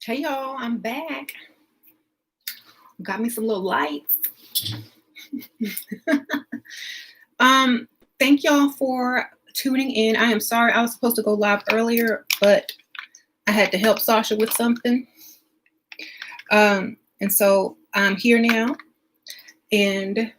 Hey y'all, I'm back. Got me some little lights. Thank y'all for tuning in. I am sorry I was supposed to go live earlier, but I had to help Sasha with something. And so I'm here now, and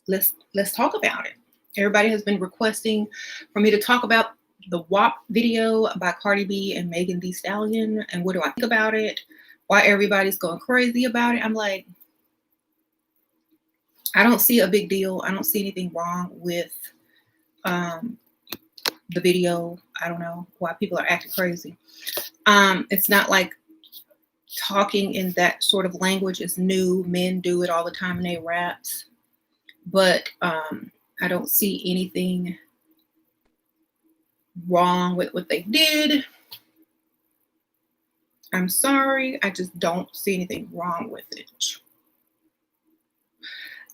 let's talk about it. Everybody has been requesting for me to talk about the WAP video by Cardi B and Megan Thee Stallion, and what do I think about it? Why everybody's going crazy about it? I'm like, I don't see a big deal. I don't see anything wrong with the video. I don't know why people are acting crazy. It's not like talking in that sort of language is new. Men do it all the time in their raps. But I don't see anything wrong with what they did. I'm sorry. I just don't see anything wrong with it.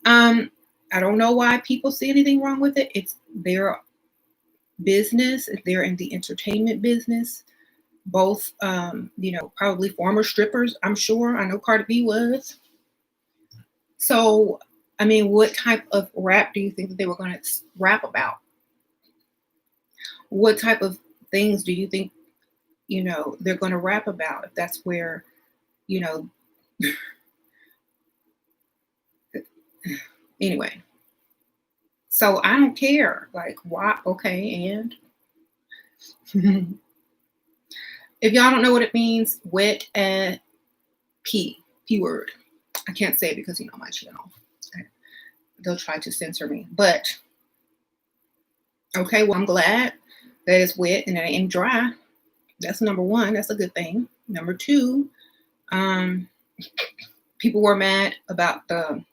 I don't know why people see anything wrong with it. It's their business. They're in the entertainment business. Both, probably former strippers, I'm sure. I know Cardi B was. So, I mean, what type of rap do you think that they were going to rap about? What type of things do you think, they're going to rap about? If that's where, anyway. So I don't care. Like, why? Okay, and if y'all don't know what it means, wet and P word. I can't say it because my channel. They'll try to censor me. But okay, well, I'm glad that it's wet and it ain't dry. That's number one. That's a good thing. Number two, people were mad about the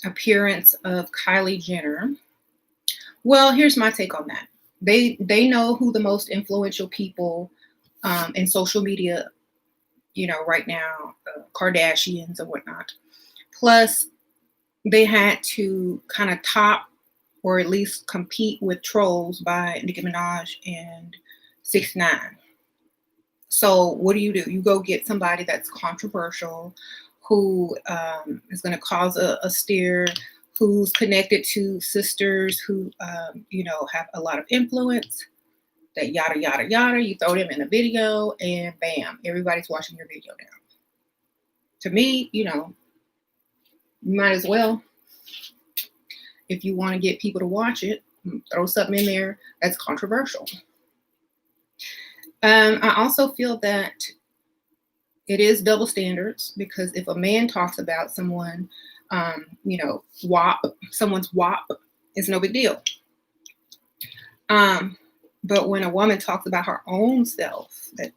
appearance of Kylie Jenner. Well, here's my take on that. They know who the most influential people in social media, right now, Kardashians and whatnot. Plus, they had to kind of top or at least compete with trolls by Nicki Minaj and 6ix9ine. So what do? You go get somebody that's controversial, who is going to cause a stir, who's connected to sisters who, have a lot of influence, that yada, yada, yada. You throw them in a video and bam, everybody's watching your video now. To me, you might as well, if you want to get people to watch it, throw something in there that's controversial. I also feel that it is double standards, because if a man talks about someone, WAP, someone's WAP, it's no big deal. But when a woman talks about her own self, that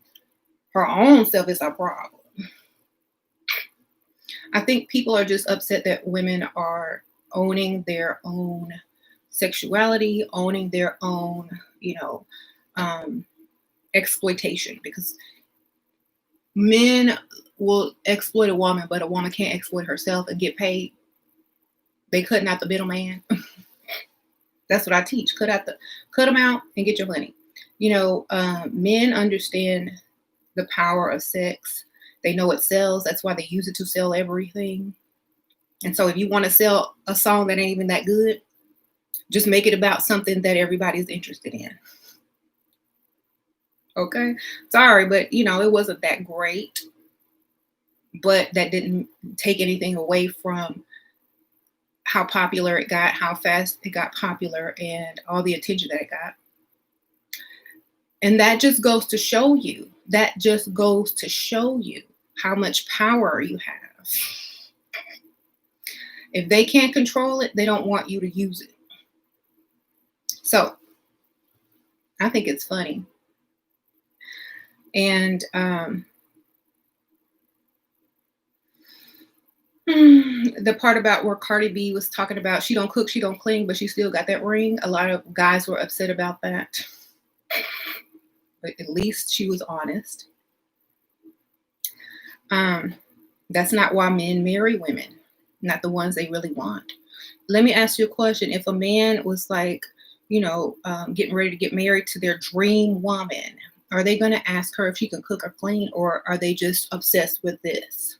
her own self is a problem. I think people are just upset that women are owning their own sexuality, owning their own, exploitation, because men will exploit a woman, but a woman can't exploit herself and get paid. They cutting out the middleman. That's what I teach. Cut them out and get your money. Men understand the power of sex. They know it sells. That's why they use it to sell everything. And so if you want to sell a song that ain't even that good, just make it about something that everybody's interested in. Okay? Sorry, but, it wasn't that great. But that didn't take anything away from how popular it got, how fast it got popular, and all the attention that it got. And that just goes to show you, how much power you have. If they can't control it, they don't want you to use it. So I think it's funny. And the part about where Cardi B was talking about she don't cook, she don't clean, but she still got that ring. A lot of guys were upset about that. But at least she was honest. That's not why men marry women, not the ones they really want. Let me ask you a question. If a man was like, getting ready to get married to their dream woman, Are they going to ask her if she can cook or clean, or are they just obsessed with this?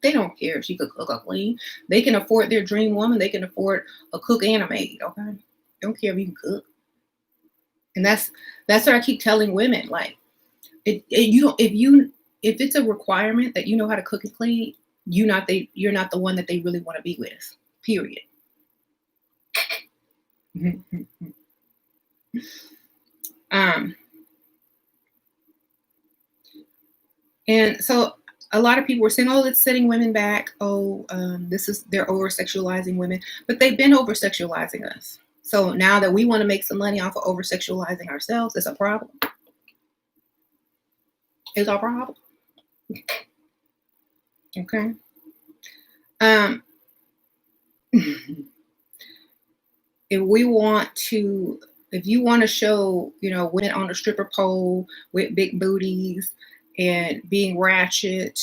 They don't care if she could cook or clean. They can afford their dream woman. They can afford a cook and a maid. Okay, don't care if you can cook. And that's what I keep telling women. Like, you don't, if it's a requirement that you know how to cook and clean, you're not the one that they really want to be with. Period. And so a lot of people were saying, "Oh, it's setting women back. Oh, they're over sexualizing women," but they've been over sexualizing us. So now that we want to make some money off of over sexualizing ourselves, it's a problem. It's our problem. Okay. If you want to show, women on a stripper pole with big booties and being ratchet,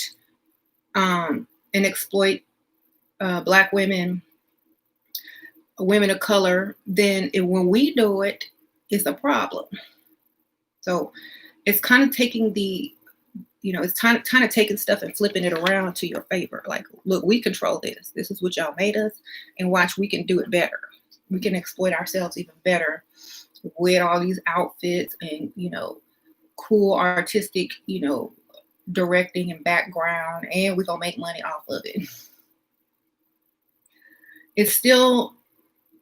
and exploit Black women of color, then when we do it, it's a problem. So it's kind of taking it's kind of taking stuff and flipping it around to your favor. Like, look, we control this. This is what y'all made us, and watch, we can do it better. We can exploit ourselves even better with all these outfits and, cool artistic, directing and background, and we're going to make money off of it. It's still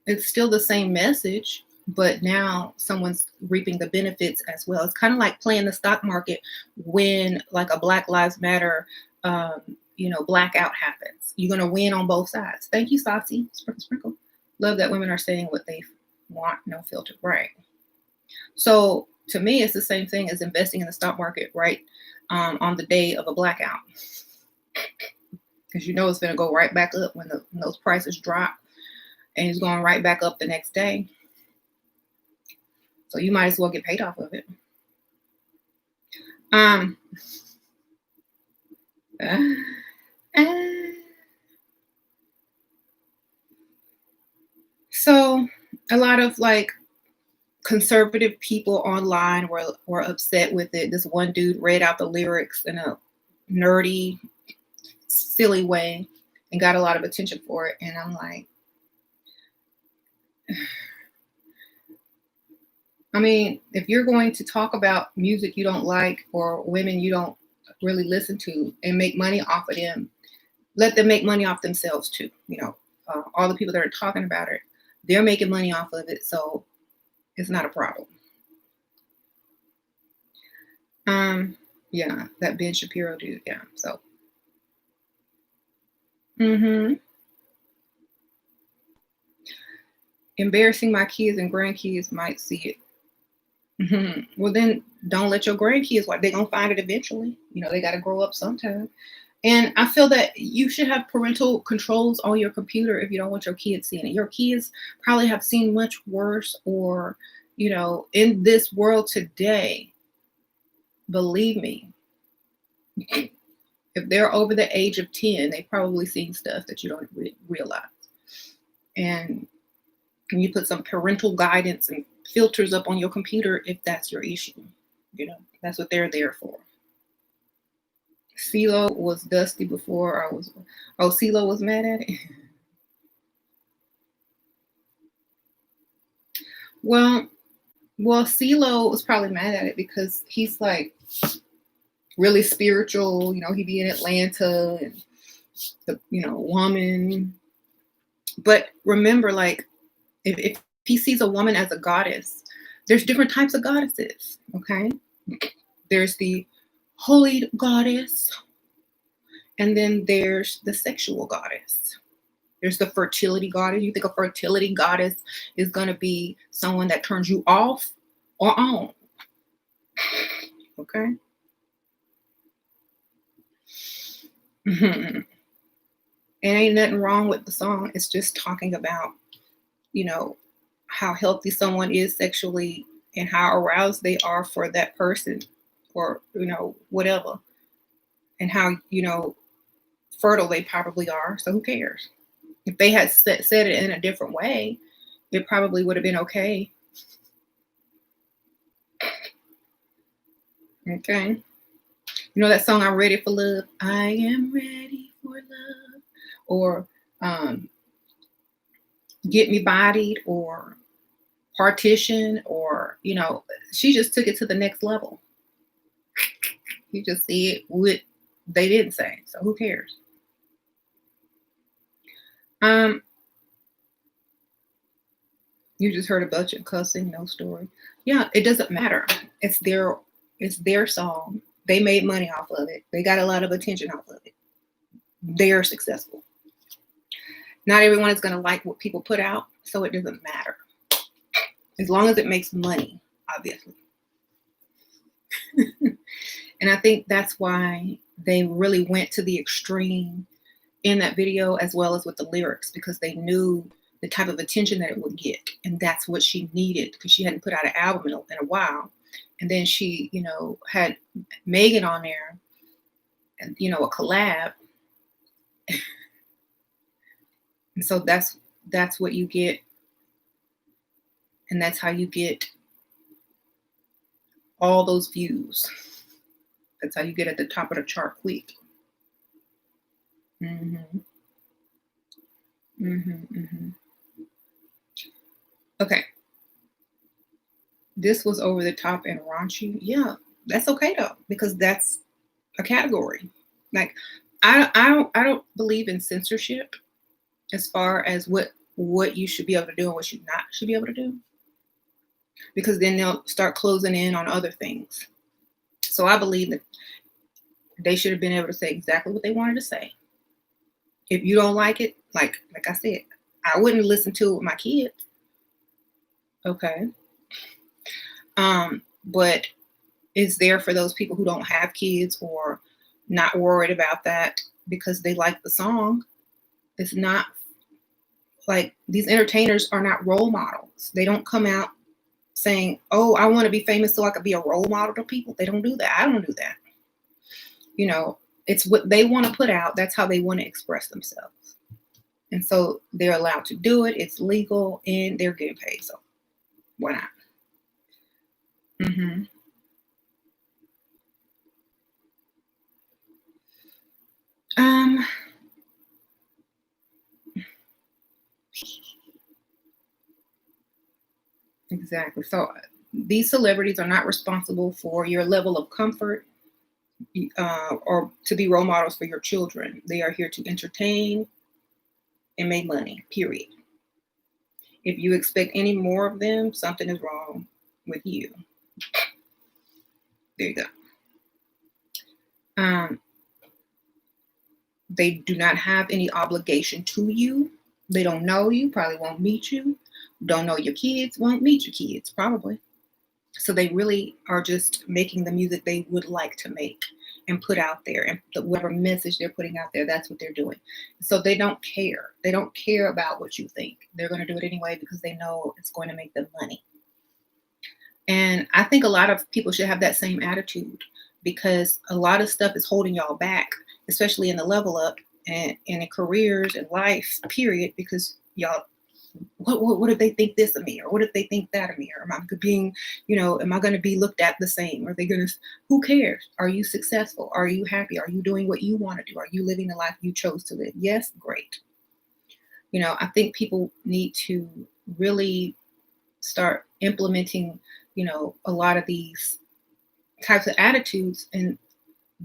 the same message, but now someone's reaping the benefits as well. It's kind of like playing the stock market when, like, a Black Lives Matter, blackout happens. You're going to win on both sides. Thank you, Saucy. Sprinkle, sprinkle. Love that women are saying what they want, no filter. Right. So to me, it's the same thing as investing in the stock market, right? On the day of a blackout. Because it's going to go right back up when those prices drop, and it's going right back up the next day. So you might as well get paid off of it. So a lot of, like, conservative people online were upset with it. This one dude read out the lyrics in a nerdy, silly way and got a lot of attention for it. And I'm like, I mean, if you're going to talk about music you don't like or women you don't really listen to and make money off of them, let them make money off themselves too. All the people that are talking about it, they're making money off of it, so it's not a problem. Yeah, that Ben Shapiro dude. Yeah, so. Embarrassing my kids and grandkids might see it. Well, then don't let your grandkids watch. They're going to find it eventually. They got to grow up sometime. And I feel that you should have parental controls on your computer if you don't want your kids seeing it. Your kids probably have seen much worse, or, in this world today, believe me, if they're over the age of 10, they've probably seen stuff that you don't realize. And you put some parental guidance and filters up on your computer if that's your issue. That's what they're there for. CeeLo was dusty before I was. Oh, CeeLo was mad at it. Well, CeeLo was probably mad at it because he's, like, really spiritual. He be in Atlanta and the woman. But remember, like, if he sees a woman as a goddess, there's different types of goddesses. Okay, there's the holy goddess, and then there's the sexual goddess. There's the fertility goddess. You think a fertility goddess is going to be someone that turns you off or on. Okay. And ain't nothing wrong with the song. It's just talking about, how healthy someone is sexually and how aroused they are for that person, or, whatever. And how, fertile they probably are. So who cares? If they had said it in a different way, it probably would have been okay. Okay. You know that song, I'm Ready for Love? I am ready for love. Or Get Me Bodied, or Partition, or, she just took it to the next level. You just see it what they didn't say. So who cares? You just heard a bunch of cussing, no story. Yeah, it doesn't matter. It's their song. They made money off of it. They got a lot of attention off of it. They're successful. Not everyone is going to like what people put out, so it doesn't matter. As long as it makes money, obviously. And I think that's why they really went to the extreme in that video, as well as with the lyrics, because they knew the type of attention that it would get. And that's what she needed, because she hadn't put out an album in a while. And then she, had Megan on there, and, a collab. And so that's what you get. And that's how you get all those views. That's how you get at the top of the chart quick. Okay. This was over the top and raunchy. Yeah, that's okay though, because that's a category. Like, I don't believe in censorship as far as what you should be able to do and what you not should be able to do, because then they'll start closing in on other things. So I believe that they should have been able to say exactly what they wanted to say. If you don't like it, like I said, I wouldn't listen to it with my kids. Okay. But it's there for those people who don't have kids or not worried about that because they like the song. It's not like these entertainers are not role models. They don't come out saying, oh, I want to be famous so I could be a role model to people. They don't do that. I don't do that. It's what they want to put out. That's how they want to express themselves. And so they're allowed to do it. It's legal and they're getting paid. So why not? Exactly. So these celebrities are not responsible for your level of comfort or to be role models for your children. They are here to entertain and make money, period. If you expect any more of them, something is wrong with you. There you go. They do not have any obligation to you. They don't know you, probably won't meet you. Don't know your kids, won't meet your kids, probably. So they really are just making the music they would like to make and put out there. And whatever message they're putting out there, that's what they're doing. So they don't care. They don't care about what you think. They're going to do it anyway because they know it's going to make them money. And I think a lot of people should have that same attitude, because a lot of stuff is holding y'all back, especially in the level up and in careers and life, period, because y'all, what if they think this of me? Or what if they think that of me? Or am I going to be looked at the same? Are they going to, who cares? Are you successful? Are you happy? Are you doing what you want to do? Are you living the life you chose to live? Yes, great. I think people need to really start implementing, a lot of these types of attitudes and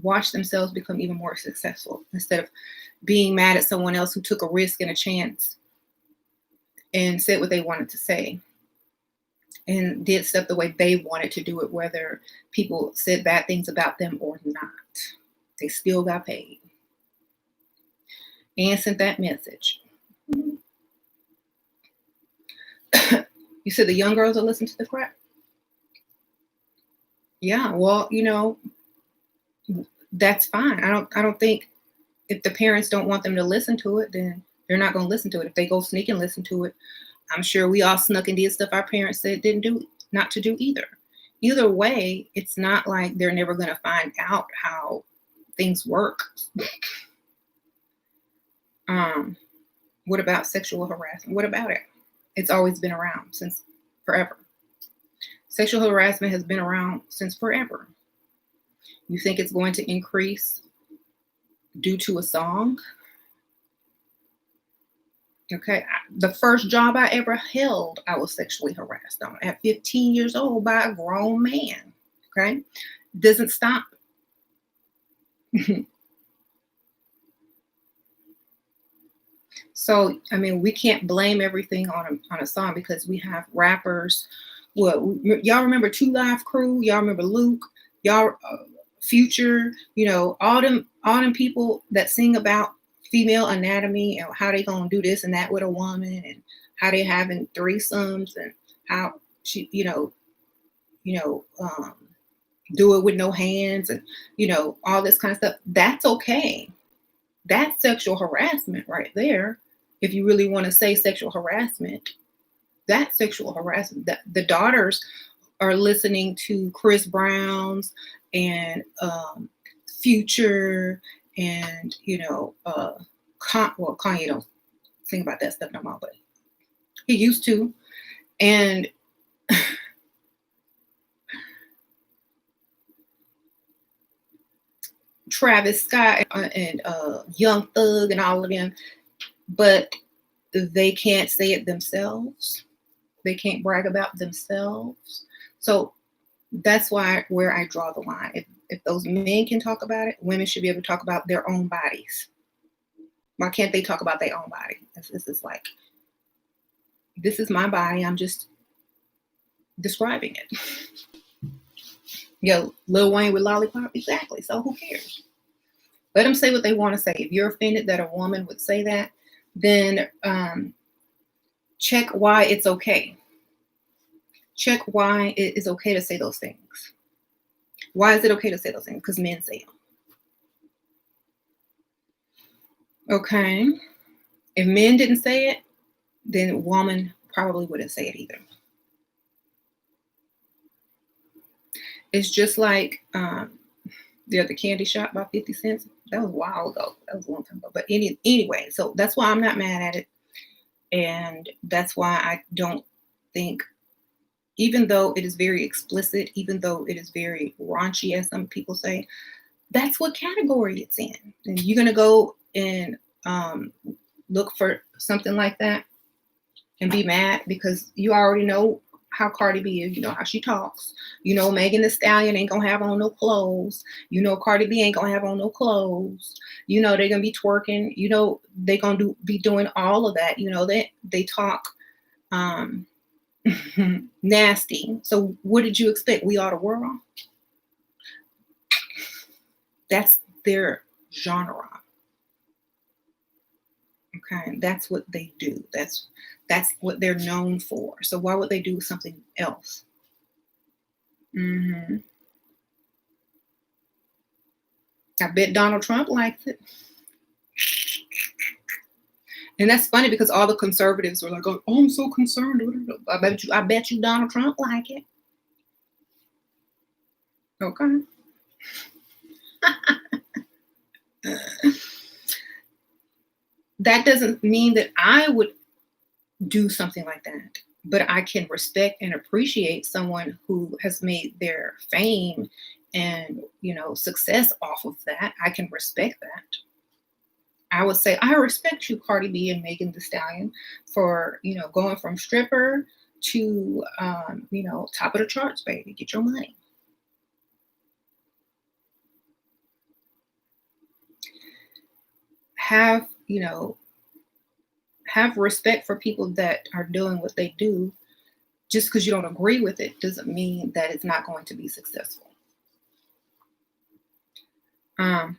watch themselves become even more successful instead of being mad at someone else who took a risk and a chance and said what they wanted to say and did stuff the way they wanted to do it, whether people said bad things about them or not. They still got paid and sent that message. You said the young girls are listening to the crap? Yeah, well, that's fine. I don't think if the parents don't want them to listen to it, then they're not going to listen to it. If they go sneak and listen to it, I'm sure we all snuck and did stuff our parents said not to do either. Either way, it's not like they're never going to find out how things work. What about sexual harassment? What about it? It's always been around since forever. Sexual harassment has been around since forever. You think it's going to increase due to a song? Okay. The first job I ever held, I was sexually harassed on at 15 years old by a grown man. Okay. Doesn't stop. So, I mean, we can't blame everything on a song, because we have rappers. Well, y'all remember Two Live Crew? Y'all remember Luke? Y'all, Future? You know, all them people that sing about female anatomy and how they gonna do this and that with a woman, and how they having threesomes, and how she, do it with no hands, and all this kind of stuff. That's okay. That's sexual harassment right there. If you really want to say sexual harassment, that's sexual harassment. The daughters are listening to Chris Brown's and Future, and Kanye don't sing about that stuff no more, but he used to. And Travis Scott and Young Thug and all of them, but they can't say it themselves. They can't brag about themselves. So that's where I draw the line. If those men can talk about it, women should be able to talk about their own bodies. Why can't they talk about their own body? This is like, this is my body. I'm just describing it. Lil Wayne with Lollipop, exactly. So who cares? Let them say what they want to say. If you're offended that a woman would say that, then check why it's okay. Check why it is okay to say those things. Why is it okay to say those things? Because men say them. Okay. If men didn't say it, then a woman probably wouldn't say it either. It's just like the candy shop by 50 cents. That was a while ago. That was a long time ago. But anyway, so that's why I'm not mad at it. And that's why I don't think, even though it is very explicit, even though it is very raunchy, as some people say, that's what category it's in. And you're going to go and look for something like that and be mad because you already know how Cardi B is. You know how she talks. You know Megan Thee Stallion ain't going to have on no clothes. You know Cardi B ain't going to have on no clothes. You know they're going to be twerking. You know they're going to be doing all of that. You know they talk nasty. So what did you expect? We are the world. That's their genre. Okay, that's what they do. That's what they're known for. So why would they do something else? I bet Donald Trump likes it. And that's funny because all the conservatives are like, "Oh, I'm so concerned." I bet you Donald Trump like it. Okay. That doesn't mean that I would do something like that, but I can respect and appreciate someone who has made their fame and success off of that. I can respect that. I would say I respect you, Cardi B and Megan Thee Stallion, for going from stripper to top of the charts, baby. Get your money. Have respect for people that are doing what they do. Just because you don't agree with it doesn't mean that it's not going to be successful. And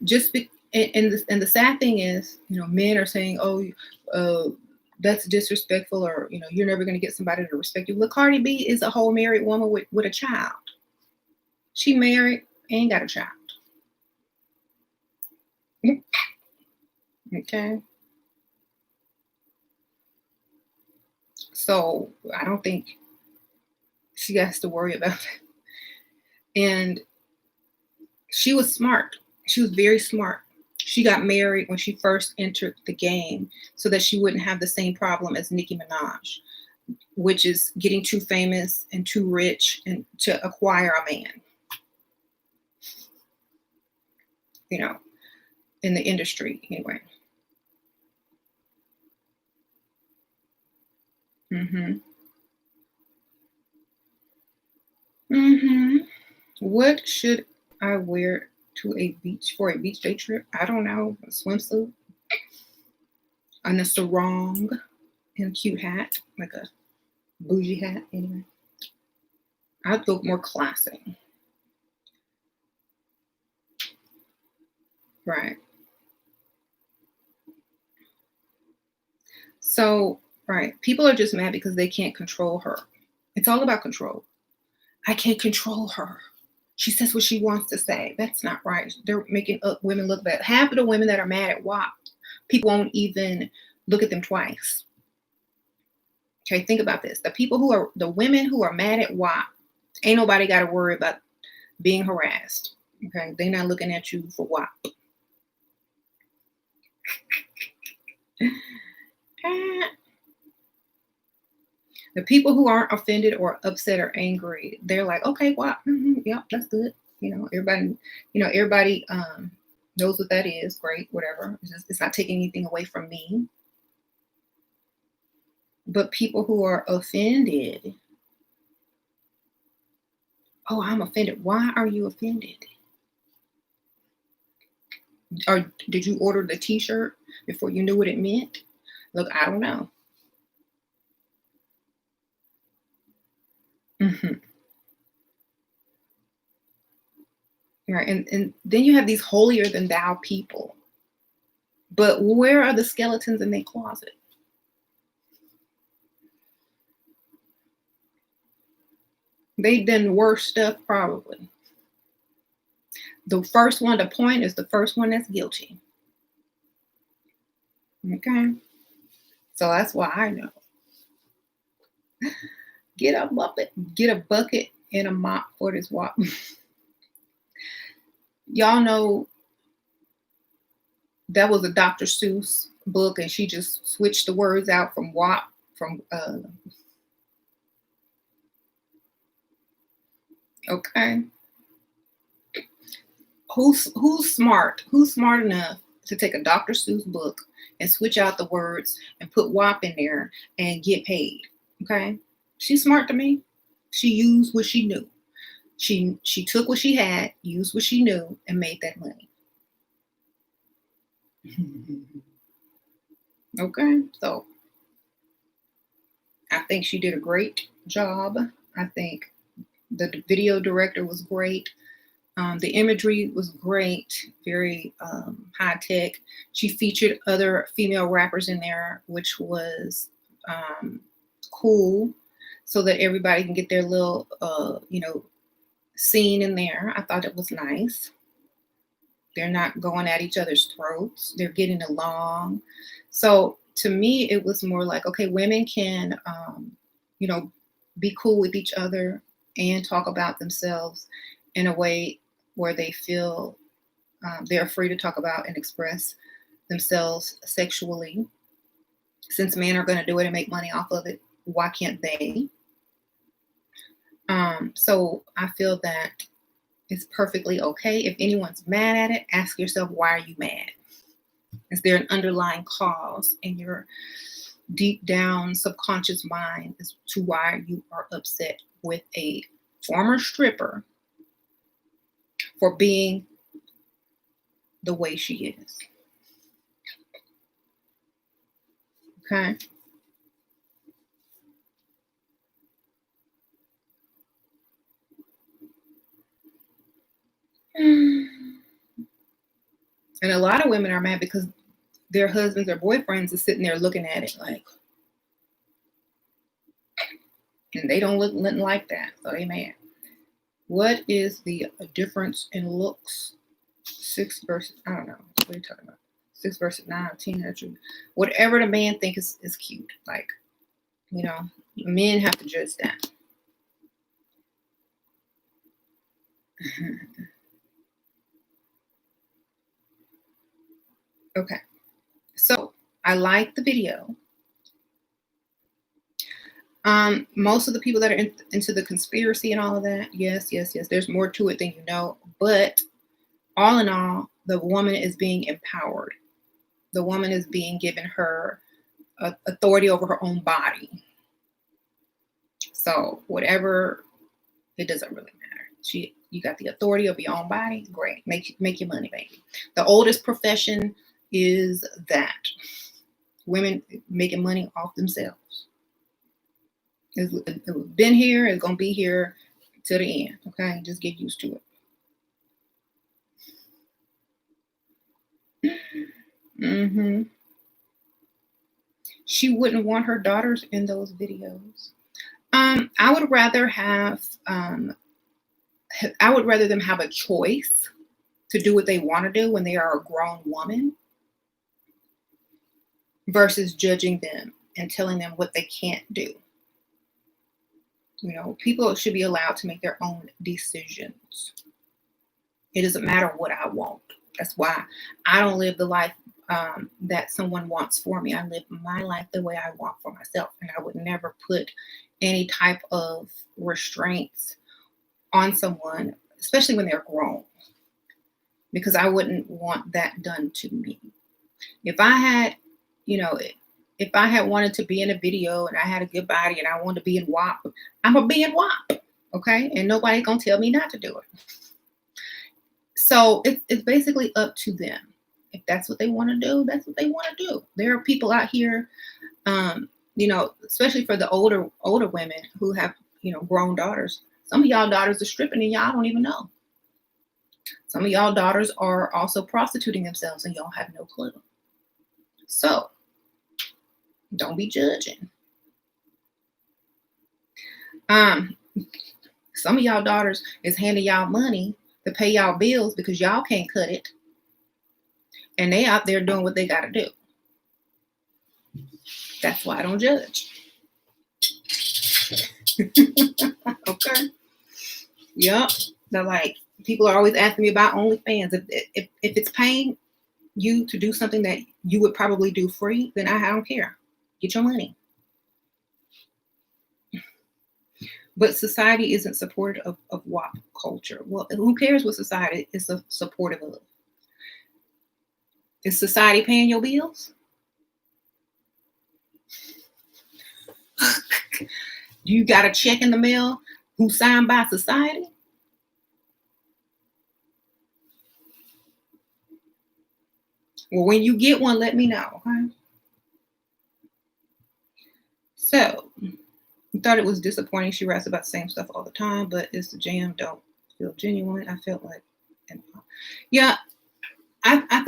the sad thing is, men are saying, "Oh, that's disrespectful," or you're never going to get somebody to respect you. Look, Cardi B is a whole married woman with a child. She married, ain't got a child. Okay. So I don't think she has to worry about that. And she was smart. She was very smart. She got married when she first entered the game so that she wouldn't have the same problem as Nicki Minaj. which is getting too famous and too rich and to acquire a man, you know, in the industry anyway. Mm-hmm. Mm-hmm. What should I wear to a beach for a beach day trip? I don't know. A swimsuit and a sarong and a cute hat, like a bougie hat. Anyway, I'd look more classic, right? So, right, people are just mad because they can't control her. It's all about control. I can't control her. She says what she wants to say. That's not right. They're making women look bad. Half of the women that are mad at WAP, people won't even look at them twice. Okay, think about this. The women who are mad at WAP, ain't nobody got to worry about being harassed. Okay, they're not looking at you for WAP. The people who aren't offended or upset or angry, they're like, okay, WAP, yeah, that's good. Everybody knows what that is. Great, whatever. It's not taking anything away from me. But people who are offended, oh, I'm offended. Why are you offended? Or did you order the T-shirt before you knew what it meant? Look, I don't know. Mm-hmm. Right, and then you have these holier than thou people. But where are the skeletons in their closet? They've done worse stuff, probably. The first one to point is the first one that's guilty. Okay. So that's why I know. Get a bucket and a mop for this WAP. Y'all know that was a Dr. Seuss book, and she just switched the words out from WAP from okay. Who's smart? Who's smart enough to take a Dr. Seuss book and switch out the words and put WAP in there and get paid? Okay. She's smart to me. She used what she knew. She took what she had, used what she knew, and made that money. Okay, so I think she did a great job. I think the video director was great. The imagery was great, very high tech. She featured other female rappers in there, which was cool, so that everybody can get their little, scene in there. I thought it was nice. They're not going at each other's throats. They're getting along. So to me, it was more like, okay, women can, be cool with each other and talk about themselves in a way where they feel they're free to talk about and express themselves sexually. Since men are going to do it and make money off of it, why can't they? So I feel that it's perfectly okay. If anyone's mad at it, ask yourself, why are you mad? Is there an underlying cause in your deep down subconscious mind as to why you are upset with a former stripper for being the way she is? Okay. And a lot of women are mad because their husbands or boyfriends are sitting there looking at it like, and they don't look nothing like that, so they mad. What is the difference in looks? 6 versus, I don't know. What are you talking about? 6 versus 9, 10. Whatever the man thinks is cute. Like, men have to judge that. Okay. So I like the video. Most of the people that are into the conspiracy and all of that, yes. There's more to it than you know. But all in all, the woman is being empowered. The woman is being given her authority over her own body. So whatever, it doesn't really matter. You got the authority over your own body. Great, make your money, baby. The oldest profession is that women making money off themselves. It's been here. It's gonna be here till the end. Okay, just get used to it. She wouldn't want her daughters in those videos. I would rather them have a choice to do what they want to do when they are a grown woman versus judging them and telling them what they can't do. You know, people should be allowed to make their own decisions. It doesn't matter what I want. That's why I don't live the life that someone wants for me. I live my life the way I want for myself. And I would never put any type of restraints on someone, especially when they're grown, because I wouldn't want that done to me. If I had, if I had wanted to be in a video and I had a good body and I wanted to be in WAP, I'm going to be in WAP. Okay. And nobody's going to tell me not to do it. So it's basically up to them. If that's what they want to do, that's what they want to do. There are people out here, especially for the older women who have, grown daughters. Some of y'all daughters are stripping and y'all don't even know. Some of y'all daughters are also prostituting themselves and y'all have no clue. So don't be judging. Some of y'all daughters is handing y'all money to pay y'all bills because y'all can't cut it. And they out there doing what they got to do. That's why I don't judge. Okay. Yep. They're like, people are always asking me about OnlyFans. If it's paying you to do something that you would probably do free, then I don't care. Get your money. But society isn't supportive of WAP culture. Well, who cares what society is supportive of? Is society paying your bills? You got a check in the mail who's signed by society? Well, when you get one, let me know, okay? So, I thought it was disappointing. She writes about the same stuff all the time, but it's the jam. Don't feel genuine. I felt like, yeah, I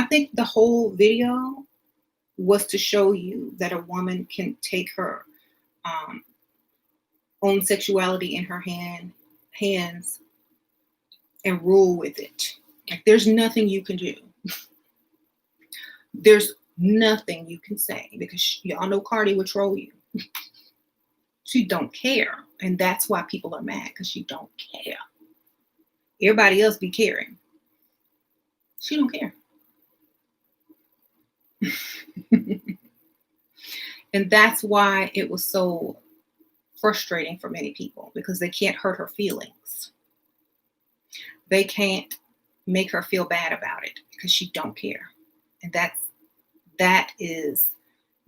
think the whole video was to show you that a woman can take her own sexuality in her hands and rule with it. Like, there's nothing you can do. There's nothing you can say because y'all know Cardi would troll you. She don't care. And that's why people are mad, because she don't care. Everybody else be caring. She don't care. And that's why it was so frustrating for many people, because they can't hurt her feelings. They can't make her feel bad about it because she don't care. And that is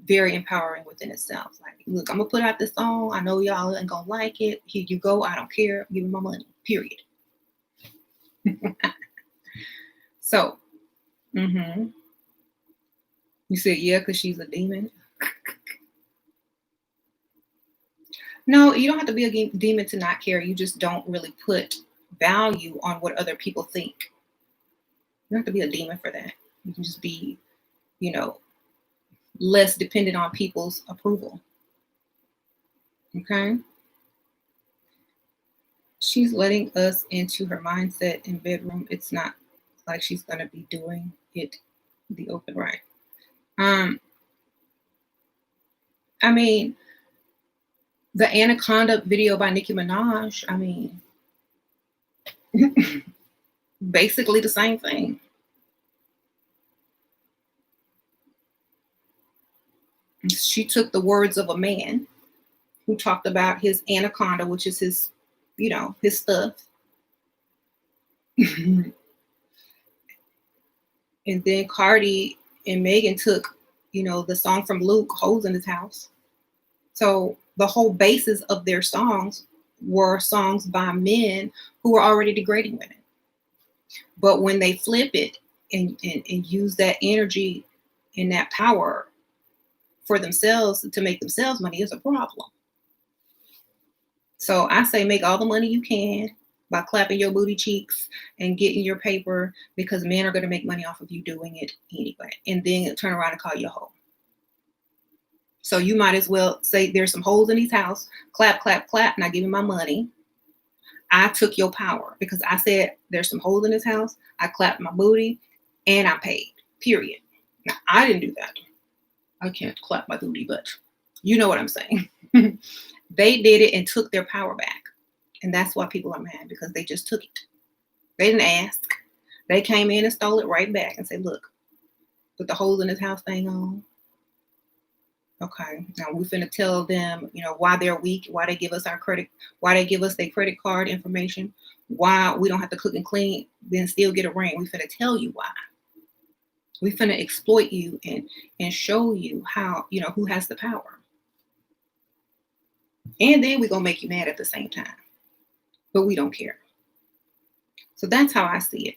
very empowering within itself. Like, look, I'm gonna put out this song. I know y'all ain't gonna like it. Here you go. I don't care. Give me my money. Period. So, you said, yeah, because she's a demon. No, you don't have to be a demon to not care. You just don't really put value on what other people think. You don't have to be a demon for that. You can just be, less dependent on people's approval. Okay? She's letting us into her mindset in bedroom. It's not like she's going to be doing it the open right. I mean, the Anaconda video by Nicki Minaj, basically the same thing. She took the words of a man who talked about his anaconda, which is his, his stuff. And then Cardi and Megan took, the song from Luke, Hoes in His House. So the whole basis of their songs were songs by men who were already degrading women. But when they flip it and use that energy and that power for themselves to make themselves money, is a problem. So I say make all the money you can by clapping your booty cheeks and getting your paper, because men are going to make money off of you doing it anyway. And then turn around and call you a hoe. So you might as well say there's some holes in his house, clap, clap, clap, and I give him my money. I took your power because I said there's some holes in his house. I clapped my booty and I paid, period. Now, I didn't do that. I can't clap my booty, but you know what I'm saying. They did it and took their power back. And that's why people are mad, because they just took it. They didn't ask. They came in and stole it right back and said, look, put the holes in his house thing on. Okay, now we're finna tell them, why they're weak, why they give us our credit, why they give us their credit card information, why we don't have to cook and clean, then still get a ring. We finna tell you why. We finna exploit you and show you how, who has the power. And then we're gonna make you mad at the same time. But we don't care. So that's how I see it.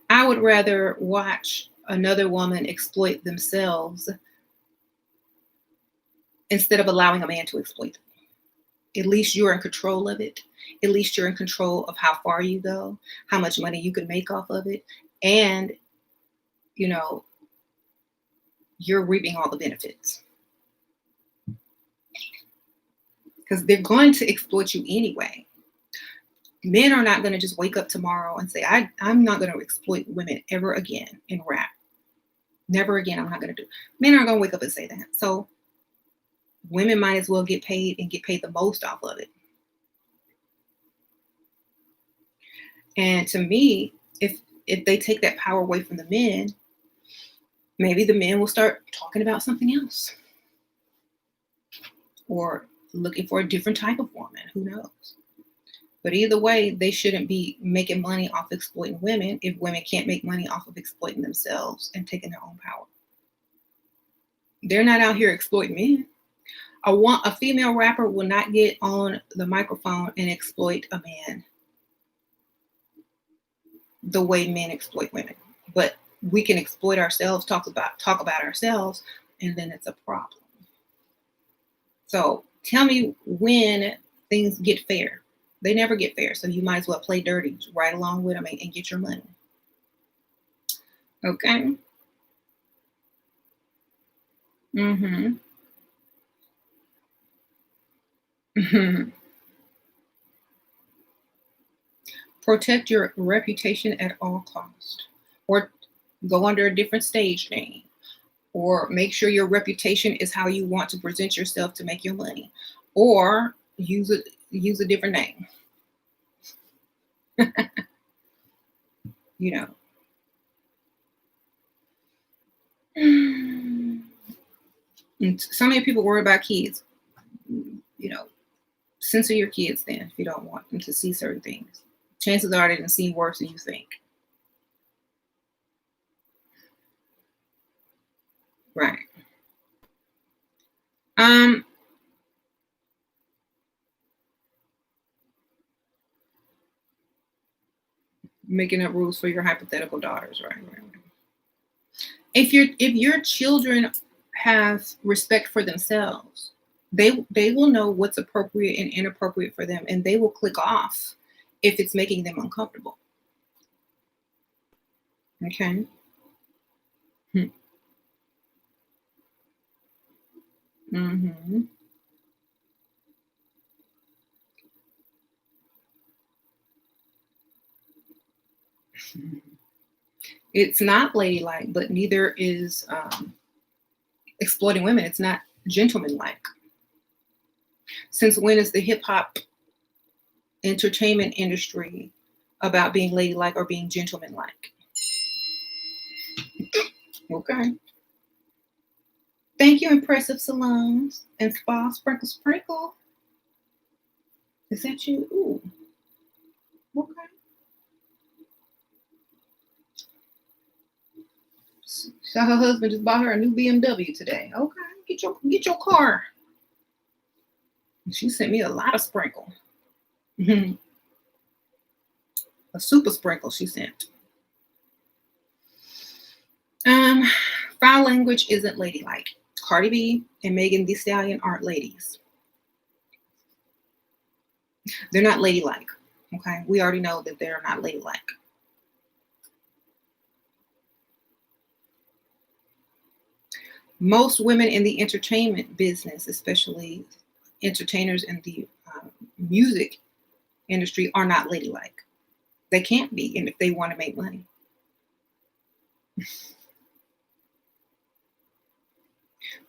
I would rather watch another woman exploit themselves instead of allowing a man to exploit them. At least you're in control of it. At least you're in control of how far you go, how much money you can make off of it. And, you're reaping all the benefits. Because they're going to exploit you anyway. Men are not going to just wake up tomorrow and say, I'm not going to exploit women ever again in rap. Never again, I'm not going to do. Men aren't going to wake up and say that. So women might as well get paid and get paid the most off of it. And to me, if they take that power away from the men, maybe the men will start talking about something else. Or looking for a different type of woman. Who knows? But either way, they shouldn't be making money off exploiting women if women can't make money off of exploiting themselves and taking their own power. They're not out here exploiting men. A female rapper will not get on the microphone and exploit a man the way men exploit women. But we can exploit ourselves, talk about ourselves, and then it's a problem. So tell me when things get fair. They never get fair. So you might as well play dirty right along with them and get your money. Okay. Mm-hmm. Protect your reputation at all costs, or go under a different stage name, or make sure your reputation is how you want to present yourself to make your money, or use a different name. And so many people worry about kids. Censor your kids then if you don't want them to see certain things. Chances are they didn't see worse than you think. Right. Making up rules for your hypothetical daughters, right? If your children have respect for themselves, they will know what's appropriate and inappropriate for them, and they will click off if it's making them uncomfortable. Okay. Mm-hmm. It's not ladylike, but neither is exploiting women. It's not gentlemanlike. Since when is the hip hop entertainment industry about being ladylike or being gentlemanlike? Okay. Thank you, Impressive Salons and Spa Sprinkle Sprinkle. Is that you? Ooh. Okay. So her husband just bought her a new BMW today. Okay, get your car. She sent me a lot of sprinkle. A super sprinkle she sent. Foul language isn't ladylike. Cardi B and Megan Thee Stallion aren't ladies. They're not ladylike. Okay, we already know that they're not ladylike. Most women in the entertainment business, especially entertainers in the music industry, are not ladylike. They can't be, and if they want to make money.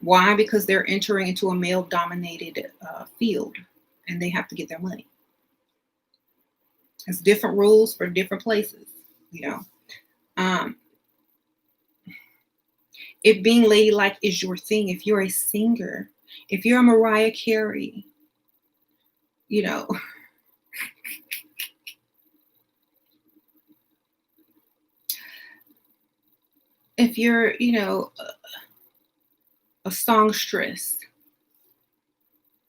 Why? Because they're entering into a male-dominated field, and they have to get their money. It's different rules for different places, you know. If being ladylike is your thing, if you're a singer, if you're a Mariah Carey, you know, if you're, you know, a songstress,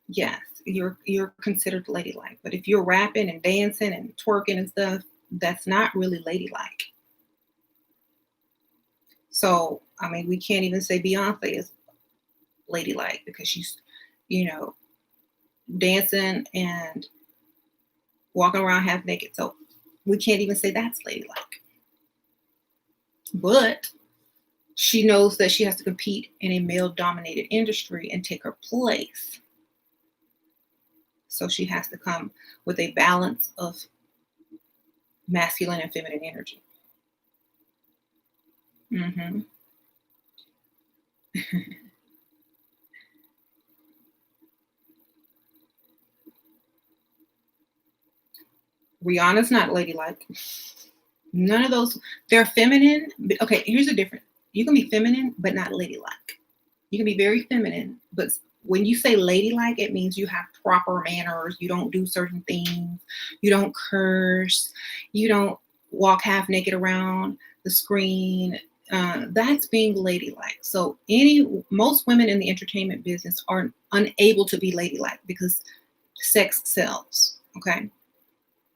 yes, you're considered ladylike. But if you're rapping and dancing and twerking and stuff, that's not really ladylike. So, I mean, we can't even say Beyonce is ladylike because she's, you know, dancing and walking around half naked. So we can't even say that's ladylike. But she knows that she has to compete in a male-dominated industry and take her place. So she has to come with a balance of masculine and feminine energy. Mm-hmm. Rihanna's not ladylike. None of those. They're feminine. Okay, here's the difference. You can be feminine, but not ladylike. You can be very feminine, but when you say ladylike, it means you have proper manners. You don't do certain things. You don't curse. You don't walk half naked around the screen. That's being ladylike. So most women in the entertainment business are unable to be ladylike because sex sells. Okay,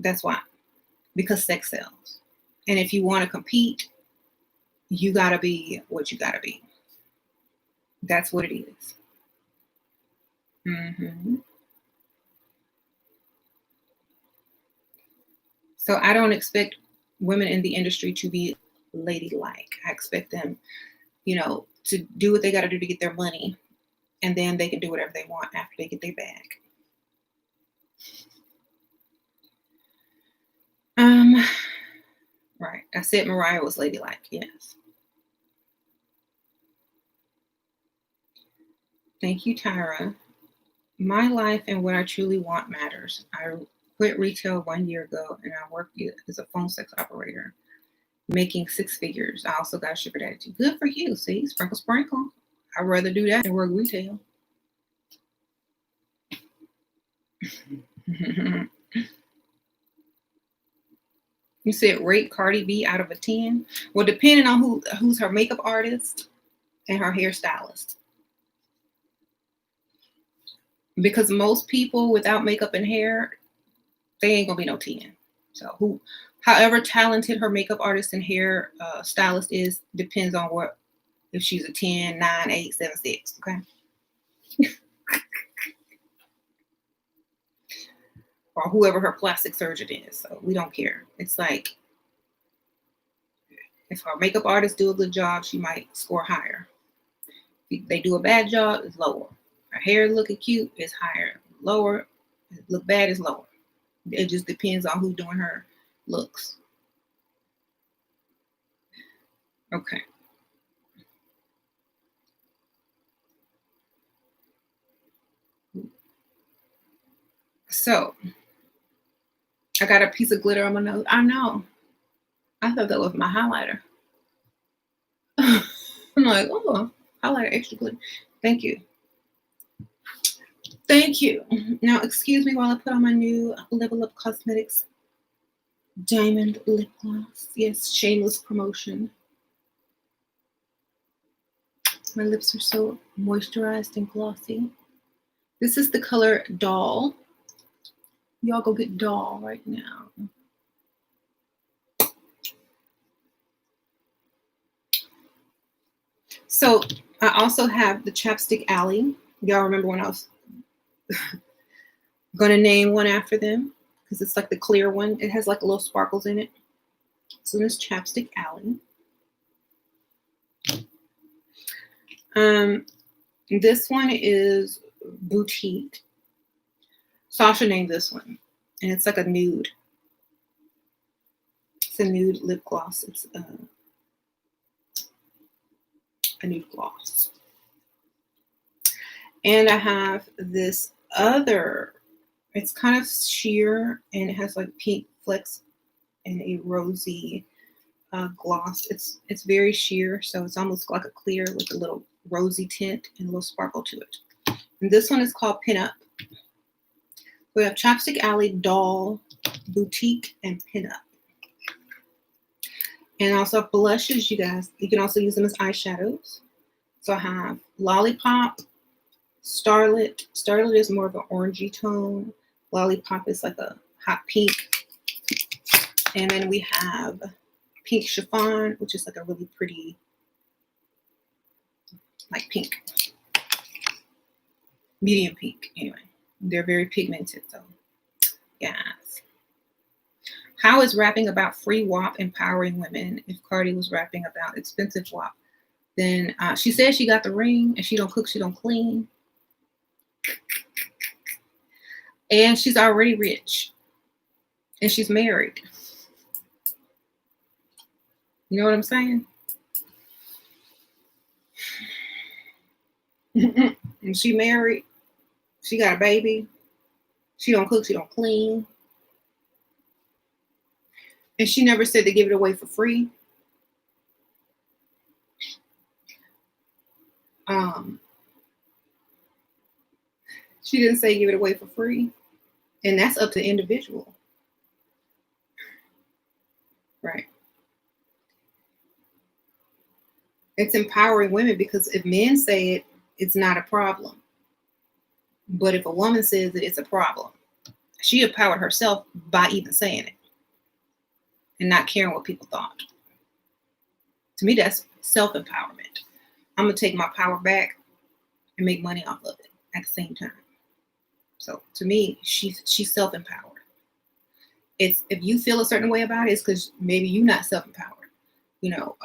that's why. Because sex sells. And if you want to compete, you got to be what you got to be. That's what it is. Mm-hmm. So I don't expect women in the industry to be ladylike. I expect them, you know, to do what they got to do to get their money, and then they can do whatever they want after they get their bag. Right. I said Mariah was ladylike. Yes. Thank you, Tyra. My life and what I truly want matters. I quit retail 1 year ago, and I work as a phone sex operator, making 6 figures. I also got a sugar daddy too. Good for you. See, sprinkle, sprinkle. I'd rather do that than work retail. You said rate Cardi B out of a 10. Well, depending on who's her makeup artist and her hairstylist. Because most people without makeup and hair, they ain't gonna be no 10. So however talented her makeup artist and hair stylist is, depends on if she's a 10, 9, 8, 7, 6. Okay. Or whoever her plastic surgeon is. So we don't care. It's like if her makeup artist do a good job, she might score higher. If they do a bad job, it's lower. Her hair looking cute is higher. Lower, look bad is lower. It just depends on who's doing her looks. Okay. So I got a piece of glitter on my nose. I know. I thought that was my highlighter. I'm like, oh, highlighter extra glitter. Thank you. Thank you. Now, excuse me while I put on my new Level Up Cosmetics Diamond Lip Gloss. Yes, shameless promotion. My lips are so moisturized and glossy. This is the color Doll. Y'all go get Doll right now. So I also have the Chapstick Alley. Y'all remember when I was going to name one after them? Because it's like the clear one. It has like little sparkles in it. So this Chapstick Alley. This one is Boutique. Sasha named this one. And it's like a nude. It's a nude lip gloss. It's a nude gloss. And I have this other, it's kind of sheer and it has like pink flecks and a rosy gloss. It's very sheer, so it's almost like a clear with a little rosy tint and a little sparkle to it. And this one is called Pin Up. We have Chapstick Alley, Doll, Boutique, and Pin Up. And also blushes, you guys. You can also use them as eyeshadows. So I have Lollipop, Starlit. Starlit is more of an orangey tone. Lollipop is like a hot pink. And then we have Pink Chiffon, which is like a really pretty, like pink. Medium pink, anyway. They're very pigmented, so yes. How is rapping about free WAP empowering women? If Cardi was rapping about expensive WAP, then she says she got the ring and she don't cook, she don't clean. And she's already rich. And she's married. You know what I'm saying? And she married. She got a baby. She don't cook, she don't clean. And she never said to give it away for free. She didn't say give it away for free. And that's up to the individual. Right. It's empowering women because if men say it, it's not a problem. But if a woman says it, it's a problem. She empowered herself by even saying it and not caring what people thought. To me, that's self-empowerment. I'm going to take my power back and make money off of it at the same time. So to me, she's self-empowered. It's if you feel a certain way about it, it's because maybe you're not self-empowered, you know,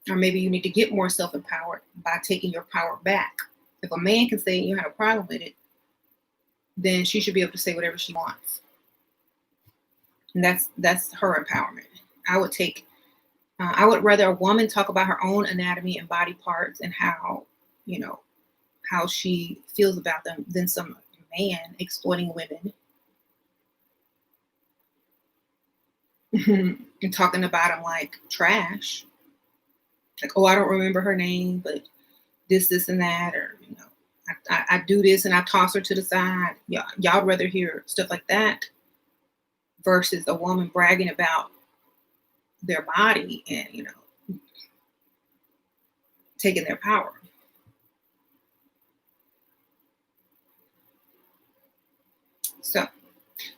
or maybe you need to get more self-empowered by taking your power back. If a man can say you have a problem with it, then she should be able to say whatever she wants. And that's her empowerment. I would rather a woman talk about her own anatomy and body parts and how, you know, how she feels about them than some man exploiting women and talking about them like trash. Like, oh, I don't remember her name, but this, and that, or, you know, I do this and I toss her to the side. Y'all rather hear stuff like that versus a woman bragging about their body and, you know, taking their power. So,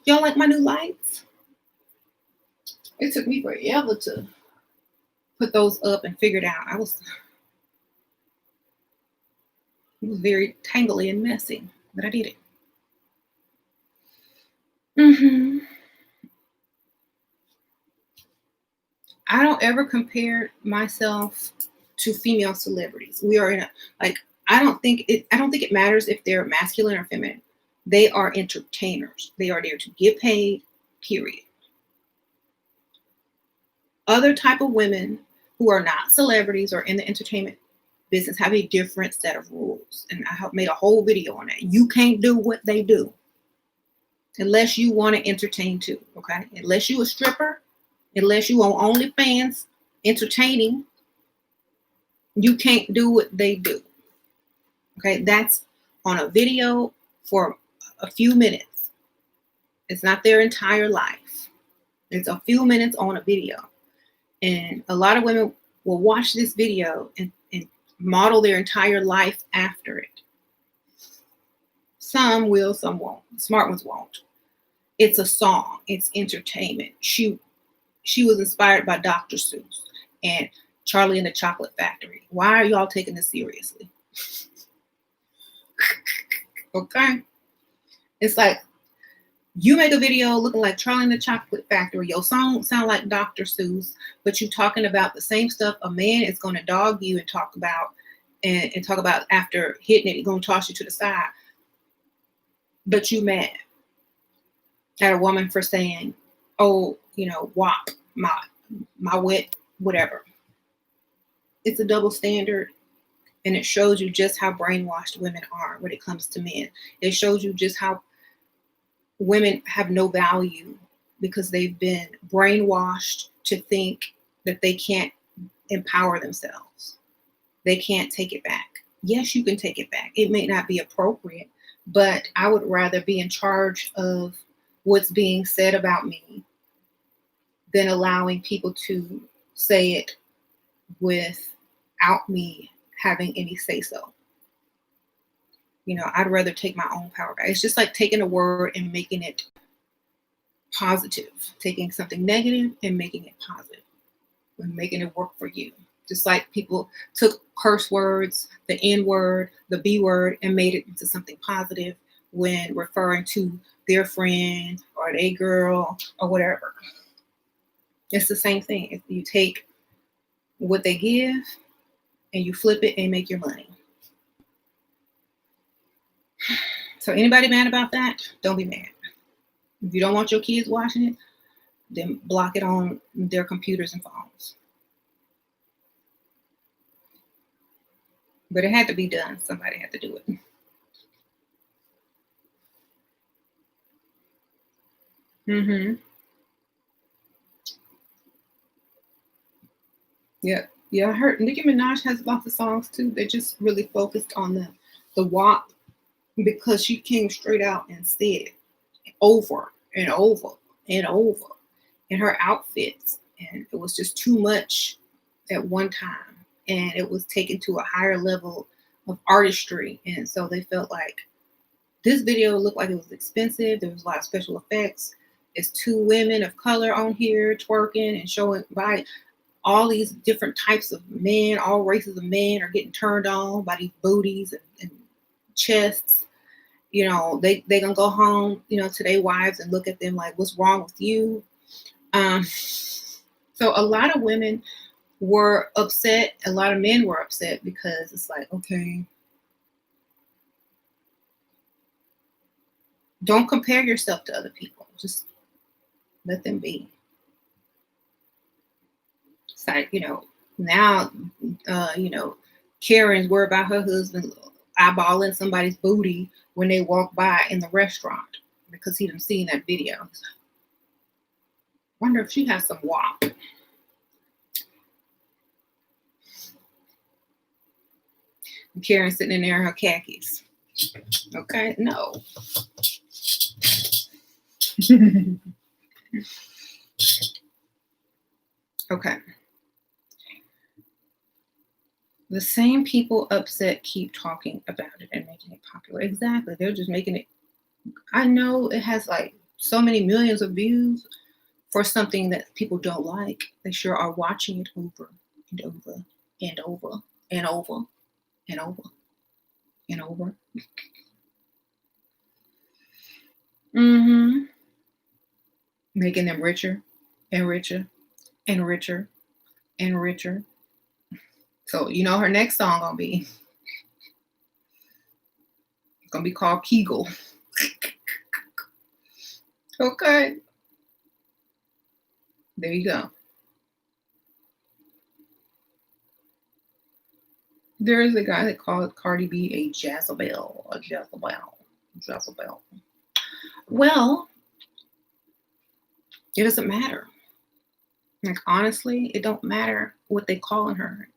y'all like my new lights? It took me forever to put those up and figure it out. It was very tangly and messy, but I did it. I don't ever compare myself to female celebrities. We are in a, like, I don't think it matters if they're masculine or feminine. They are entertainers. They are there to get paid, period. Other type of women who are not celebrities or in the entertainment business have a different set of rules. And I have made a whole video on that. You can't do what they do unless you want to entertain too, okay? Unless you a stripper, unless you on OnlyFans entertaining, you can't do what they do. Okay, that's on a video for a few minutes. It's not their entire life. It's a few minutes on a video. And a lot of women will watch this video and model their entire life after it. Some will, some won't. Smart ones won't. It's a song. It's entertainment. She was inspired by Dr. Seuss and Charlie and the Chocolate Factory. Why are y'all taking this seriously? Okay? It's like you make a video looking like Charlie and the Chocolate Factory. Your song sound like Dr. Seuss, but you talking about the same stuff a man is going to dog you and talk about after hitting it, he's going to toss you to the side. But you mad at a woman for saying, oh, WAP, my wet, whatever. It's a double standard. And it shows you just how brainwashed women are when it comes to men. It shows you just how women have no value because they've been brainwashed to think that they can't empower themselves. They can't take it back. Yes, you can take it back. It may not be appropriate, but I would rather be in charge of what's being said about me than allowing people to say it without me having any say so. I'd rather take my own power back. It's just like taking a word and making it positive, taking something negative and making it positive, and making it work for you. Just like people took curse words, the N word, the B word, and made it into something positive when referring to their friend or a girl or whatever. It's the same thing. If you take what they give and you flip it and make your money. So anybody mad about that? Don't be mad. If you don't want your kids watching it, then block it on their computers and phones. But it had to be done. Somebody had to do it. Yeah, I heard Nicki Minaj has lots of songs too. They're just really focused on the WAP because she came straight out and said it over and over and over in her outfits. And it was just too much at one time. And it was taken to a higher level of artistry. And so they felt like this video looked like it was expensive. There was a lot of special effects. It's two women of color on here twerking and showing by all these different types of men, all races of men are getting turned on by these booties and chests. They gonna go home, to their wives and look at them like, what's wrong with you? So a lot of women were upset. A lot of men were upset because it's like, okay, don't compare yourself to other people. Just let them be. It's like, now, Karen's worried about her husband eyeballing somebody's booty when they walk by in the restaurant because he done seen that video. Wonder if she has some WAP. And Karen sitting in there in her khakis. Okay, no. Okay. The same people upset keep talking about it and making it popular. Exactly. They're just making it. I know it has like so many millions of views for something that people don't like. They sure are watching it over and over and over and over and over and over. Making them richer and richer and richer and richer. So her next song gonna be called Kegel. Okay. There you go. There is a guy that called Cardi B a Jezebel. Jezebel. Well, it doesn't matter. Like, honestly, it don't matter what they calling her.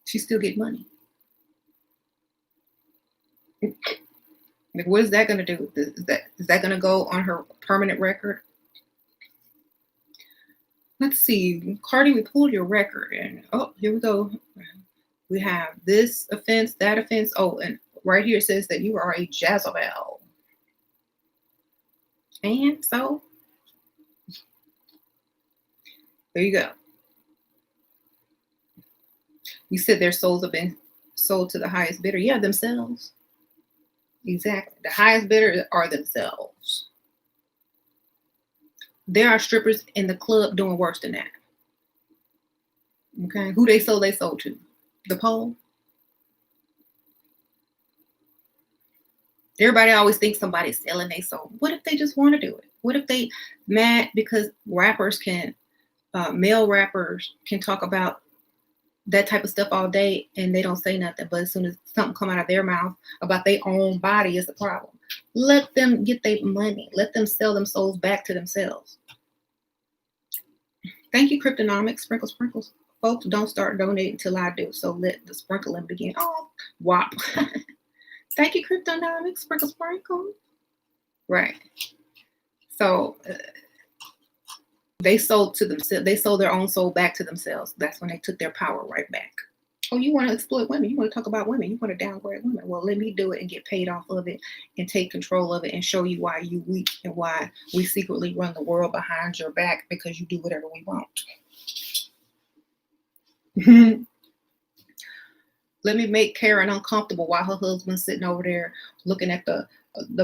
She still get money. Like, what is that going to do? Is that going to go on her permanent record? Let's see. Cardi, we pulled your record. And oh, here we go. We have this offense, that offense. Oh, and right here it says that you are a Jezebel. And so, there you go. You said their souls have been sold to the highest bidder. Yeah, themselves. Exactly. The highest bidder are themselves. There are strippers in the club doing worse than that. Okay. Who they sold to? The pole. Everybody always thinks somebody's selling their soul. What if they just want to do it? What if they mad because rappers can, male rappers can talk about that type of stuff all day and they don't say nothing, but as soon as something come out of their mouth about their own body is a problem. Let them get their money. Let them sell them souls back to themselves. Thank you, Cryptonomics. Sprinkles, sprinkles. Folks, don't start donating till I do, so let the sprinkling begin. Oh, WAP. Thank you, Cryptonomics. Sprinkle, sprinkle. Right. So they sold to themselves. They sold their own soul back to themselves. That's when they took their power right back. Oh, you want to exploit women? You want to talk about women? You want to downgrade women? Well, let me do it and get paid off of it and take control of it and show you why you weak and why we secretly run the world behind your back because you do whatever we want. Let me make Karen uncomfortable while her husband's sitting over there looking at the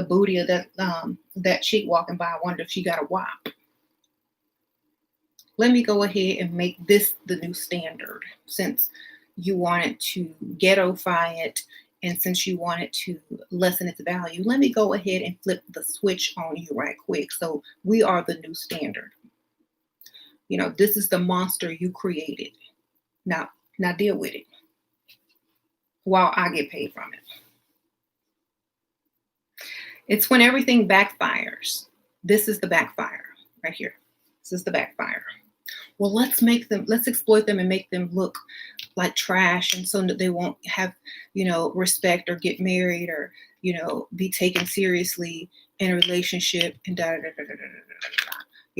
booty of that chick walking by. I wonder if she got a WAP. Let me go ahead and make this the new standard since you wanted to ghettoify it and since you wanted to lessen its value. Let me go ahead and flip the switch on you right quick. So we are the new standard. You know, this is the monster you created. Now deal with it while I get paid from it. It's when everything backfires. This is the backfire right here. This is the backfire. Well, let's exploit them and make them look like trash, and so that they won't have, respect or get married or, be taken seriously in a relationship and da da da da da da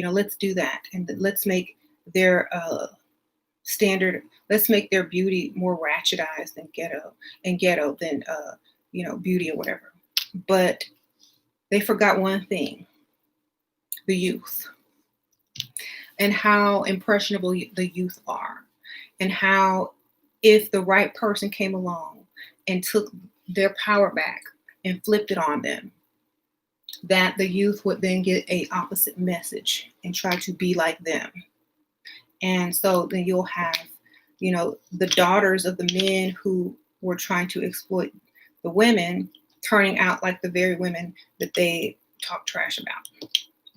da. Let's do that, and let's make their standard. Let's make their beauty more ratchetized than ghetto than beauty or whatever. But they forgot one thing: the youth. And how impressionable the youth are, and how if the right person came along and took their power back and flipped it on them, that the youth would then get a opposite message and try to be like them. And so then you'll have, the daughters of the men who were trying to exploit the women turning out like the very women that they talk trash about.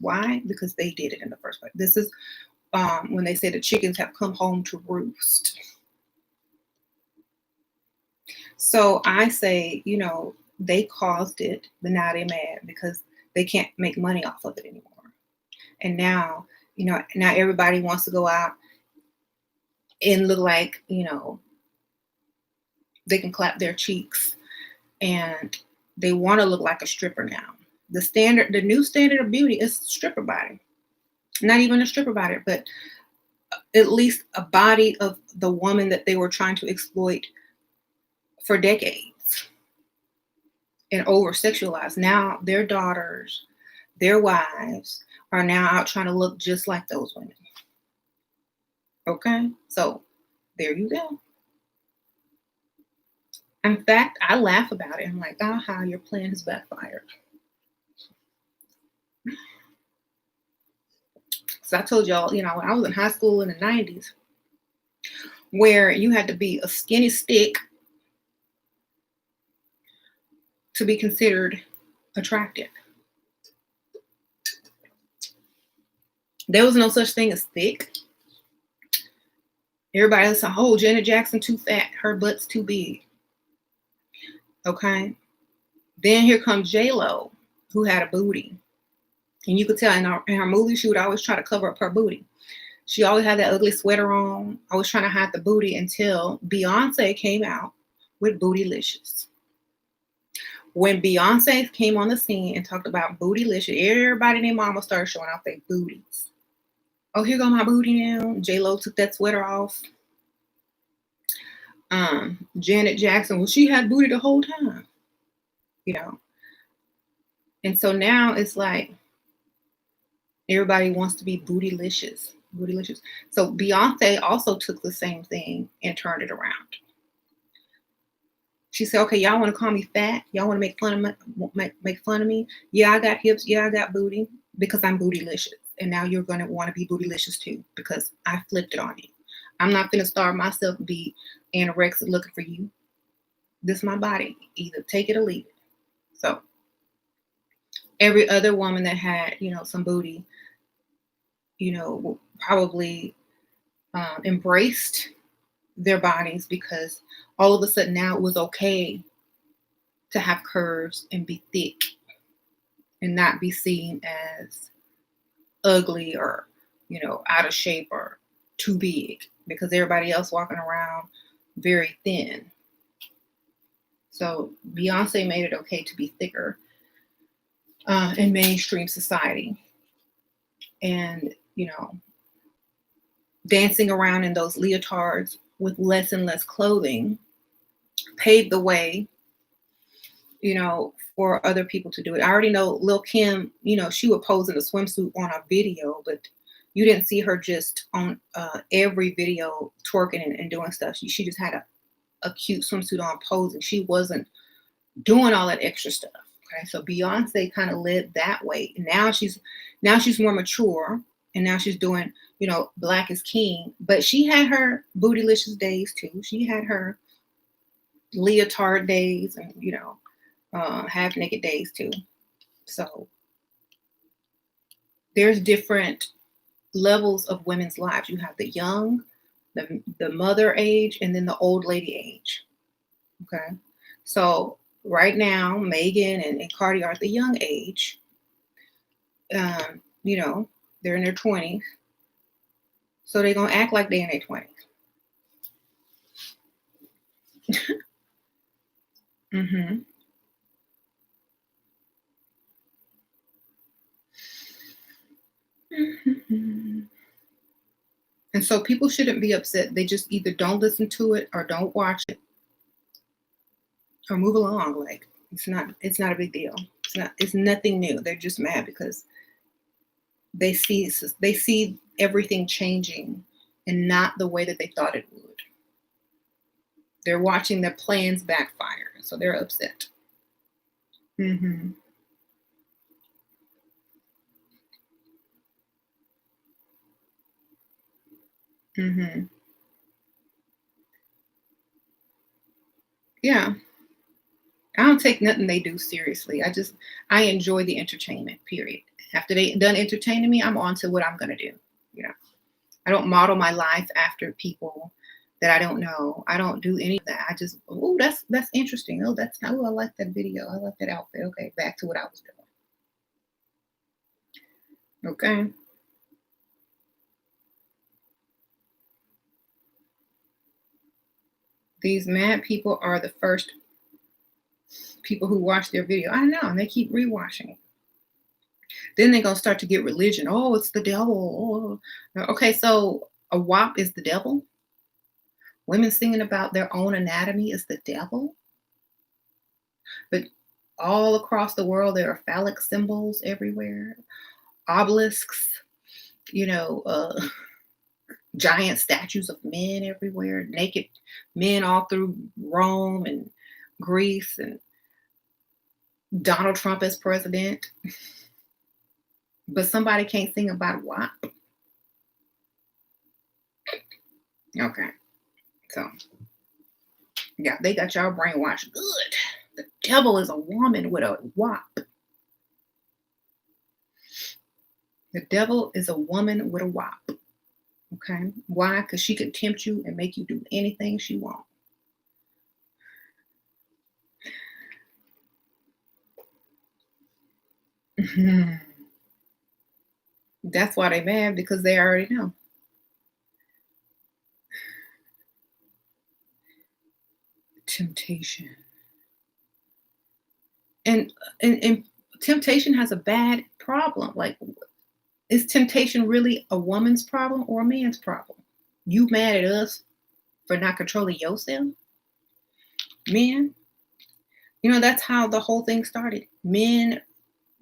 Why? Because they did it in the first place. This is when they say the chickens have come home to roost. So I say, they caused it, but now they're mad because they can't make money off of it anymore. And now, now everybody wants to go out and look like, they can clap their cheeks and they want to look like a stripper now. The new standard of beauty is stripper body. Not even a stripper body, but at least a body of the woman that they were trying to exploit for decades and over sexualize. Now their daughters, their wives are now out trying to look just like those women. Okay, so there you go. In fact, I laugh about it. I'm like, aha, your plan has backfired. So I told y'all, when I was in high school in the 90s, where you had to be a skinny stick to be considered attractive. There was no such thing as thick. Everybody was saying, oh, Janet Jackson too fat, her butt's too big. Okay. Then here comes J-Lo, who had a booty. And you could tell in her movies, she would always try to cover up her booty. She always had that ugly sweater on. I was trying to hide the booty until Beyonce came out with Bootylicious. When Beyonce came on the scene and talked about Bootylicious, everybody and their mama started showing off their booties. Oh, here go my booty now. J-Lo took that sweater off. Janet Jackson, well, she had booty the whole time, you know. And so now it's like everybody wants to be bootylicious. Bootylicious. So Beyonce also took the same thing and turned it around. She said, okay, y'all want to call me fat? Y'all want to make fun of me? Yeah, I got hips. Yeah, I got booty because I'm bootylicious. And now you're going to want to be bootylicious too because I flipped it on you. I'm not going to starve myself and be anorexic looking for you. This is my body. Either take it or leave it. So every other woman that had, some booty, probably embraced their bodies because all of a sudden now it was okay to have curves and be thick and not be seen as ugly or, out of shape or too big because everybody else walking around very thin. So Beyonce made it okay to be thicker in mainstream society. And, dancing around in those leotards with less and less clothing paved the way, for other people to do it. I already know Lil' Kim, she would pose in a swimsuit on a video, but you didn't see her just on every video twerking and doing stuff. She just had a cute swimsuit on posing. She wasn't doing all that extra stuff. Okay, so Beyonce kind of led that way. Now she's more mature, and now she's doing, Black is King. But she had her bootylicious days too. She had her leotard days, and half naked days too. So there's different levels of women's lives. You have the young, the mother age, and then the old lady age. Okay, so right now, Megan and Cardi are at the young age. They're in their 20s. So they're going to act like they're in their 20s. Mm-hmm. Mm-hmm. And so people shouldn't be upset. They just either don't listen to it or don't watch it or move along. Like it's not a big deal. It's nothing new. They're just mad because they see everything changing and not the way that they thought it would. They're watching their plans backfire, so they're upset. Mm-hmm. Mm-hmm. Yeah. I don't take nothing they do seriously. I enjoy the entertainment, period. After they done entertaining me, I'm on to what I'm going to do. I don't model my life after people that I don't know. I don't do any of that. I just, that's interesting. I like that video. I like that outfit. Okay, back to what I was doing. Okay. These mad people are the first people who watch their video. I know, and they keep rewatching. Then they're going to start to get religion. Oh, it's the devil. Oh. Okay, so a WAP is the devil? Women singing about their own anatomy is the devil? But all across the world, there are phallic symbols everywhere. Obelisks, giant statues of men everywhere. Naked men all through Rome and Greece, and Donald Trump as president. But somebody can't sing about WAP. Okay. So, yeah, they got y'all brainwashed good. The devil is a woman with a WAP. The devil is a woman with a WAP. Okay. Why? Because she can tempt you and make you do anything she wants. That's why they mad, because they already know. Temptation. And temptation has a bad problem. Like, is temptation really a woman's problem or a man's problem? You mad at us for not controlling yourself? Men, that's how the whole thing started. Men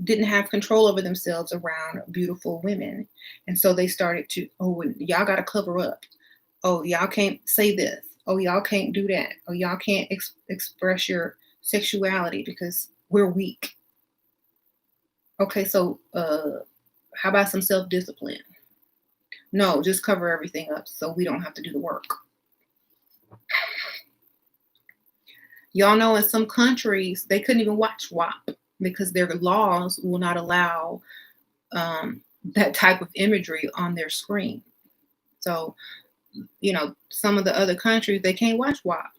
didn't have control over themselves around beautiful women. And so they started to, oh, y'all got to cover up. Oh, y'all can't say this. Oh, y'all can't do that. Oh, y'all can't express your sexuality because we're weak. Okay, so how about some self-discipline? No, just cover everything up so we don't have to do the work. Y'all know in some countries, they couldn't even watch WAP because their laws will not allow that type of imagery on their screen. So, some of the other countries, they can't watch WAP.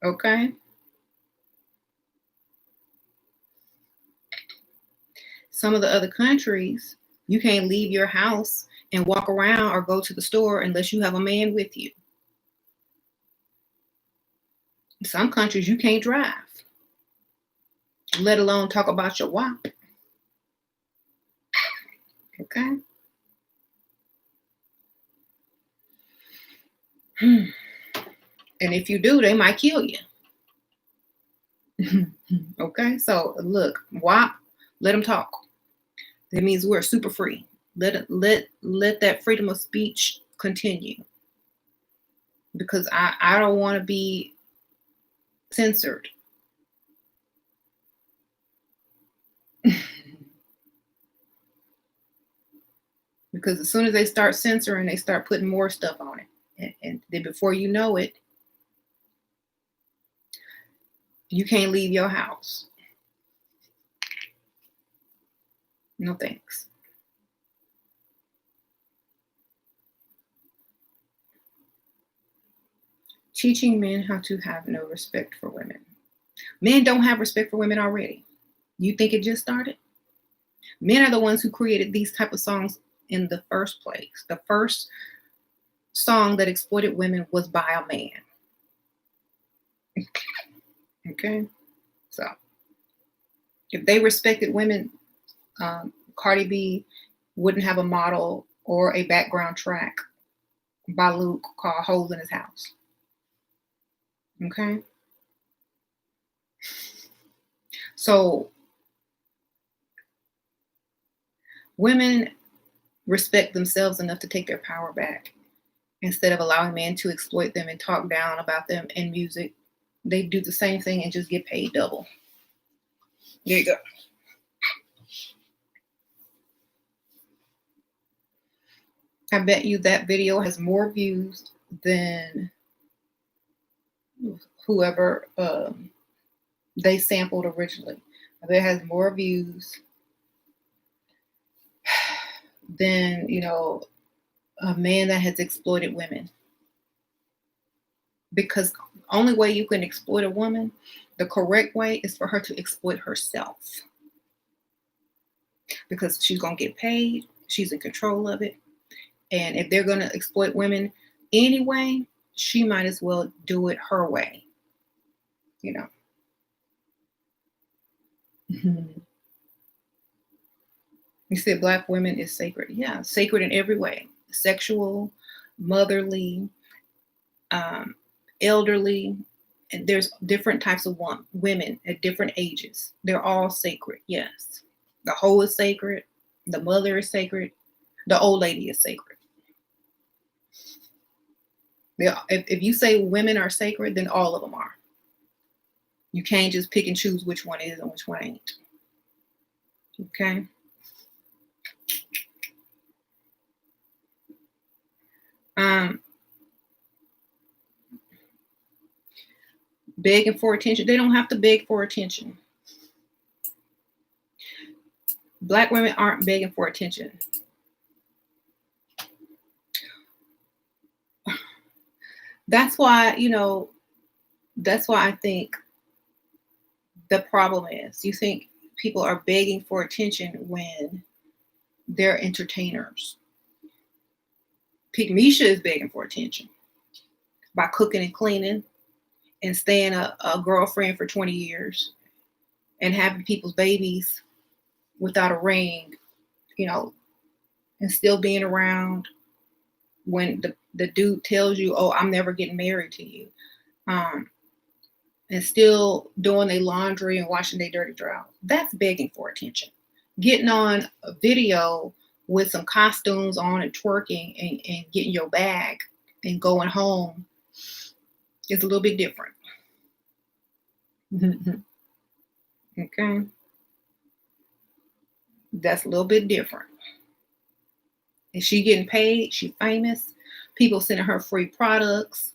Okay? Some of the other countries, you can't leave your house and walk around or go to the store unless you have a man with you. In some countries, you can't drive, let alone talk about your WAP. Okay? And if you do, they might kill you. Okay? So look, WAP, let them talk. That means we're super free. Let that freedom of speech continue. Because I don't want to be censored. Because as soon as they start censoring, they start putting more stuff on it. And then before you know it, you can't leave your house. No thanks. Teaching men how to have no respect for women. Men don't have respect for women already. You think it just started? Men are the ones who created these type of songs in the first place. The first song that exploited women was by a man. Okay? So, if they respected women, Cardi B wouldn't have a model or a background track by Luke called Holes in His House. Okay? So, women respect themselves enough to take their power back. Instead of allowing men to exploit them and talk down about them in music, they do the same thing and just get paid double. There you go. I bet you that video has more views than whoever they sampled originally. I bet it has more views than, a man that has exploited women. Because the only way you can exploit a woman, the correct way, is for her to exploit herself. Because she's going to get paid. She's in control of it. And if they're going to exploit women anyway, she might as well do it her way. You said Black women is sacred. Yeah, sacred in every way. Sexual, motherly, elderly. And there's different types of women at different ages. They're all sacred, yes. The hoe is sacred. The mother is sacred. The old lady is sacred. If you say women are sacred, then all of them are. You can't just pick and choose which one is and which one ain't. Okay? Begging for attention. They don't have to beg for attention. Black women aren't begging for attention. That's why, that's why I think the problem is, you think people are begging for attention when they're entertainers. Misha is begging for attention by cooking and cleaning and staying a girlfriend for 20 years and having people's babies without a ring, you know, and still being around when the dude tells you, oh, I'm never getting married to you. And still doing their laundry and washing their dirty drawers. That's begging for attention. Getting on a video with some costumes on and twerking and getting your bag and going home is a little bit different. Okay. That's a little bit different. And she getting paid. She famous. People sending her free products.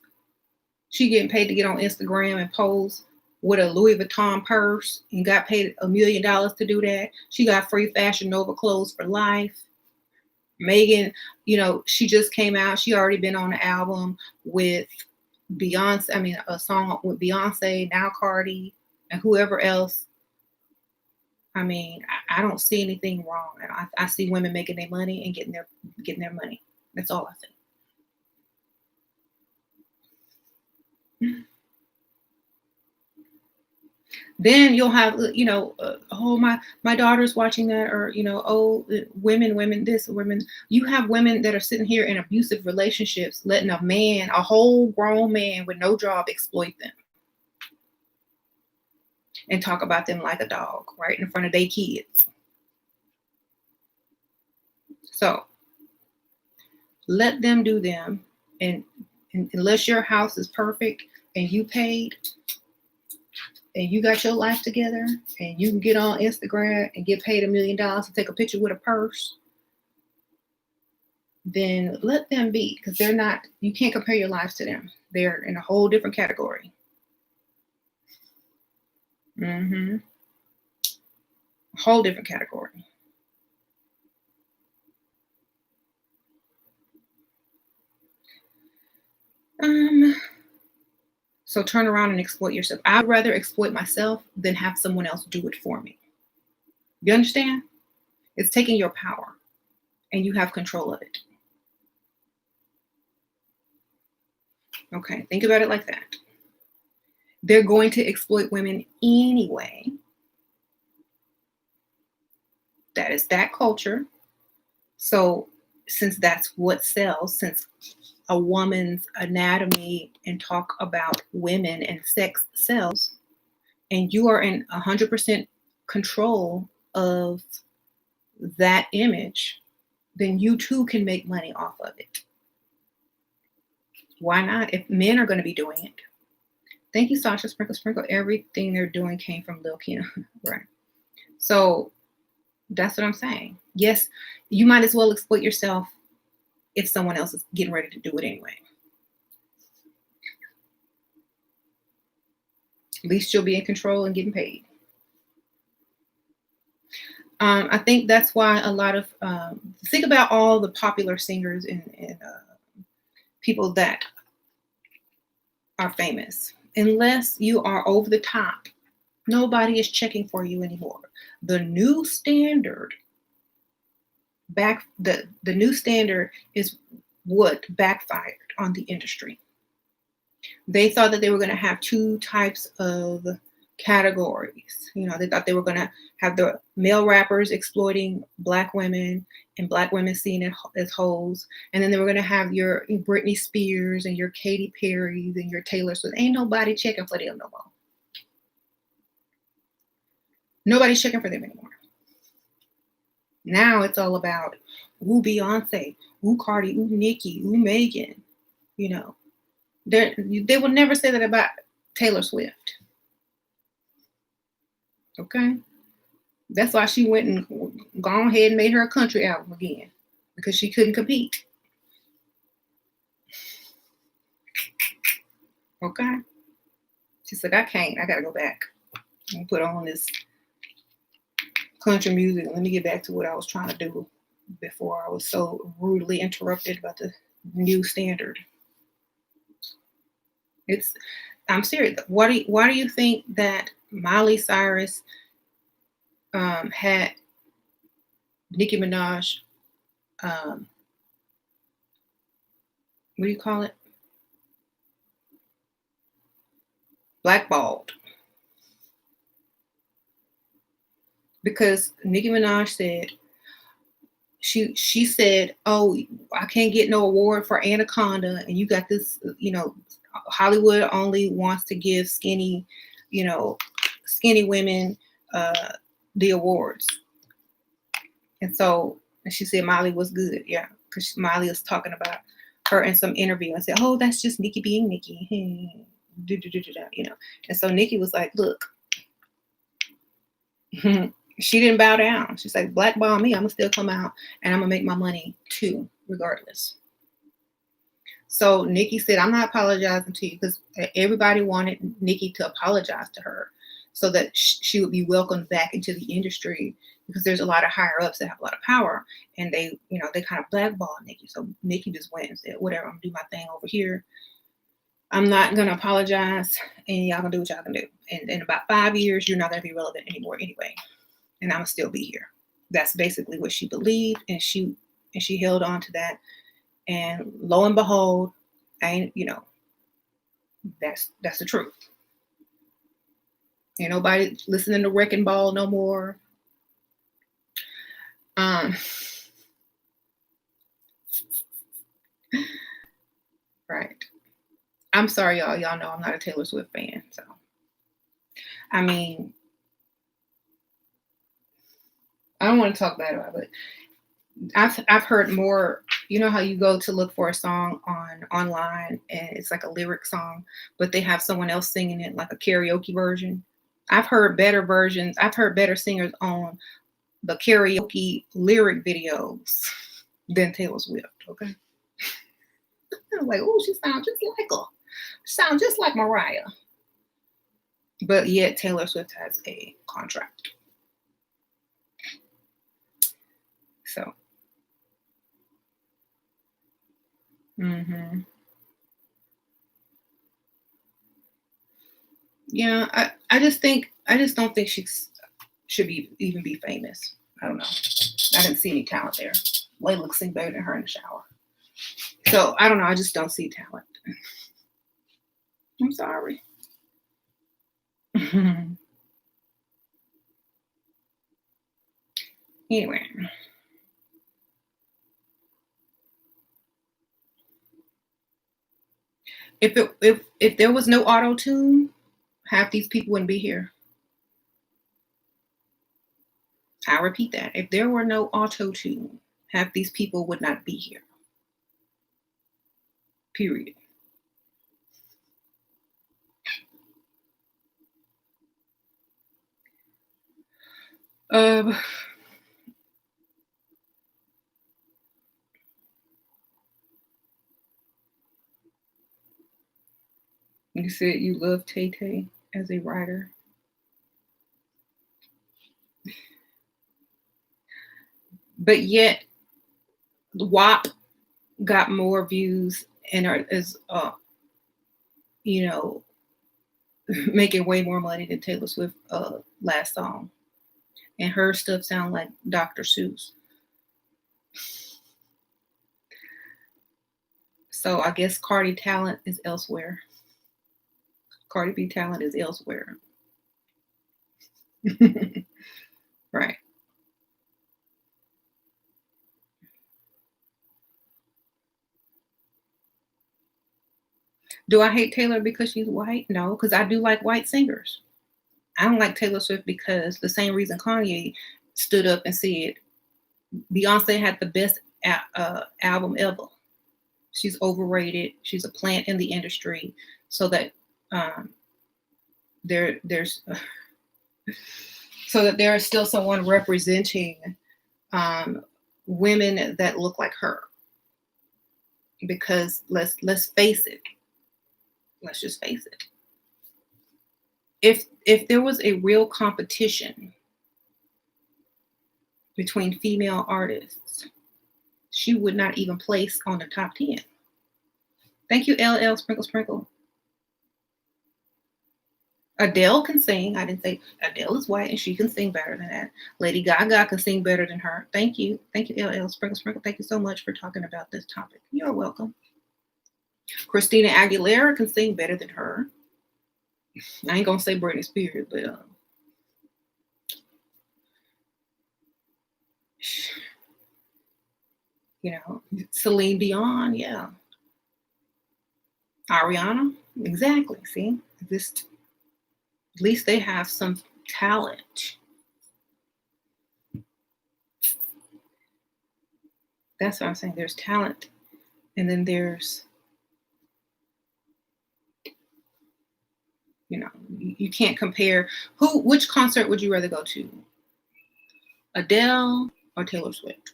She getting paid to get on Instagram and pose with a Louis Vuitton purse and got paid $1 million to do that. She got free Fashion Nova clothes for life. Megan, you know, she just came out. She already been on an album with Beyonce. I mean, a song with Beyonce, now Cardi, and whoever else. I mean, I don't see anything wrong. I see women making their money and getting their money. That's all I think. Then you'll have, you know, oh, my daughter's watching that, or, you know, oh, women, this, women. You have women that are sitting here in abusive relationships, letting a man, a whole grown man with no job, exploit them and talk about them like a dog right in front of their kids. So let them do them. And unless your house is perfect and you paid and you got your life together and you can get on Instagram and get paid $1 million to take a picture with a purse, then let them be, because they're not, you can't compare your lives to them. They're in a whole different category. A whole different category. So turn around and exploit yourself. I'd rather exploit myself than have someone else do it for me. You understand? It's taking your power and you have control of it. Okay, think about it like that. They're going to exploit women anyway. That is that culture. So since that's what sells, since a woman's anatomy and talk about women and sex sells, and you are in 100% control of that image, then you too can make money off of it. Why not? If men are going to be doing it. Thank you, Sasha. Sprinkle, sprinkle. Everything they're doing came from Lil Kina. Right. So that's what I'm saying. Yes, you might as well exploit yourself if someone else is getting ready to do it anyway. At least you'll be in control and getting paid. I think that's why a lot of, think about all the popular singers and people that are famous. Unless you are over the top, nobody is checking for you anymore. The new standard the new standard is what backfired on the industry. They thought that they were going to have two types of categories. You know, they thought they were going to have the male rappers exploiting Black women and Black women seen as hoes. And then they were going to have your Britney Spears and your Katy Perry's and your Taylor Swift. Ain't nobody checking for them no more. Nobody's checking for them anymore. Now it's all about, ooh, Beyonce, ooh, Cardi, ooh, Nicki, ooh, Megan. You know, they will never say that about Taylor Swift. Okay? That's why she went and gone ahead and made her a country album again, because she couldn't compete. Okay? She said, I can't. I got to go back and put on this country music. Let me get back to what I was trying to do before I was so rudely interrupted about the new standard. I'm serious. Why do you think that Miley Cyrus had Nicki Minaj what do you call it? Blackballed. Because Nicki Minaj said, she said, "Oh, I can't get no award for Anaconda, and you got this, Hollywood only wants to give skinny women the awards." And so she said Molly was good, yeah, because Molly was talking about her in some interview and said, "Oh, that's just Nicki being Nicki," And so Nicki was like, "Look." She didn't bow down. She's like, blackball me, I'm gonna still come out and I'm gonna make my money too, regardless. So Nicki said, "I'm not apologizing to you," because everybody wanted Nicki to apologize to her so that she would be welcomed back into the industry, because there's a lot of higher ups that have a lot of power, and they kind of blackball Nicki. So Nicki just went and said, "Whatever, I'm gonna do my thing over here. I'm not gonna apologize, and y'all gonna do what y'all can do. And in about 5 years, you're not gonna be relevant anymore anyway. And I'm gonna still be here." That's basically what she believed, and she held on to that. And lo and behold, that's the truth. Ain't nobody listening to Wrecking Ball no more. Right. I'm sorry, y'all. Y'all know I'm not a Taylor Swift fan, so I mean, I don't want to talk bad about it, but I've heard more. You know how you go to look for a song online and it's like a lyric song, but they have someone else singing it like a karaoke version. I've heard better versions. I've heard better singers on the karaoke lyric videos than Taylor Swift. Okay. I'm like, oh, she sounds just like her. She sounds just like Mariah. But yet Taylor Swift has a contract. So. Yeah, I just don't think she should even be famous. I don't know. I didn't see any talent there. Layla sing better than her in the shower. So I don't know. I just don't see talent. I'm sorry. Anyway. If there was no auto tune, half these people wouldn't be here. I repeat that. If there were no auto tune, half these people would not be here. Period. You said you love Tay Tay as a writer. But yet WAP got more views and is making way more money than Taylor Swift last song. And her stuff sound like Dr. Seuss. So I guess Cardi talent is elsewhere. Cardi B talent is elsewhere. Right. Do I hate Taylor because she's white? No, because I do like white singers. I don't like Taylor Swift because the same reason Kanye stood up and said Beyonce had the best album ever. She's overrated. She's a plant in the industry. So that there's so that there is still someone representing women that look like her. Because let's face it. Let's just face it. If there was a real competition between female artists, she would not even place on the top 10. Thank you, LL Sprinkle Sprinkle. Adele can sing. I didn't say Adele is white and she can sing better than that. Lady Gaga can sing better than her. Thank you. Thank you, LL Sprinkle Sprinkle. Thank you so much for talking about this topic. You're welcome. Christina Aguilera can sing better than her. I ain't gonna say Britney Spears, but you know, Celine Dion, yeah. Ariana, exactly. See, just at least they have some talent. That's what I'm saying. There's talent, and then there's, you know, you can't compare. Which concert would you rather go to? Adele or Taylor Swift?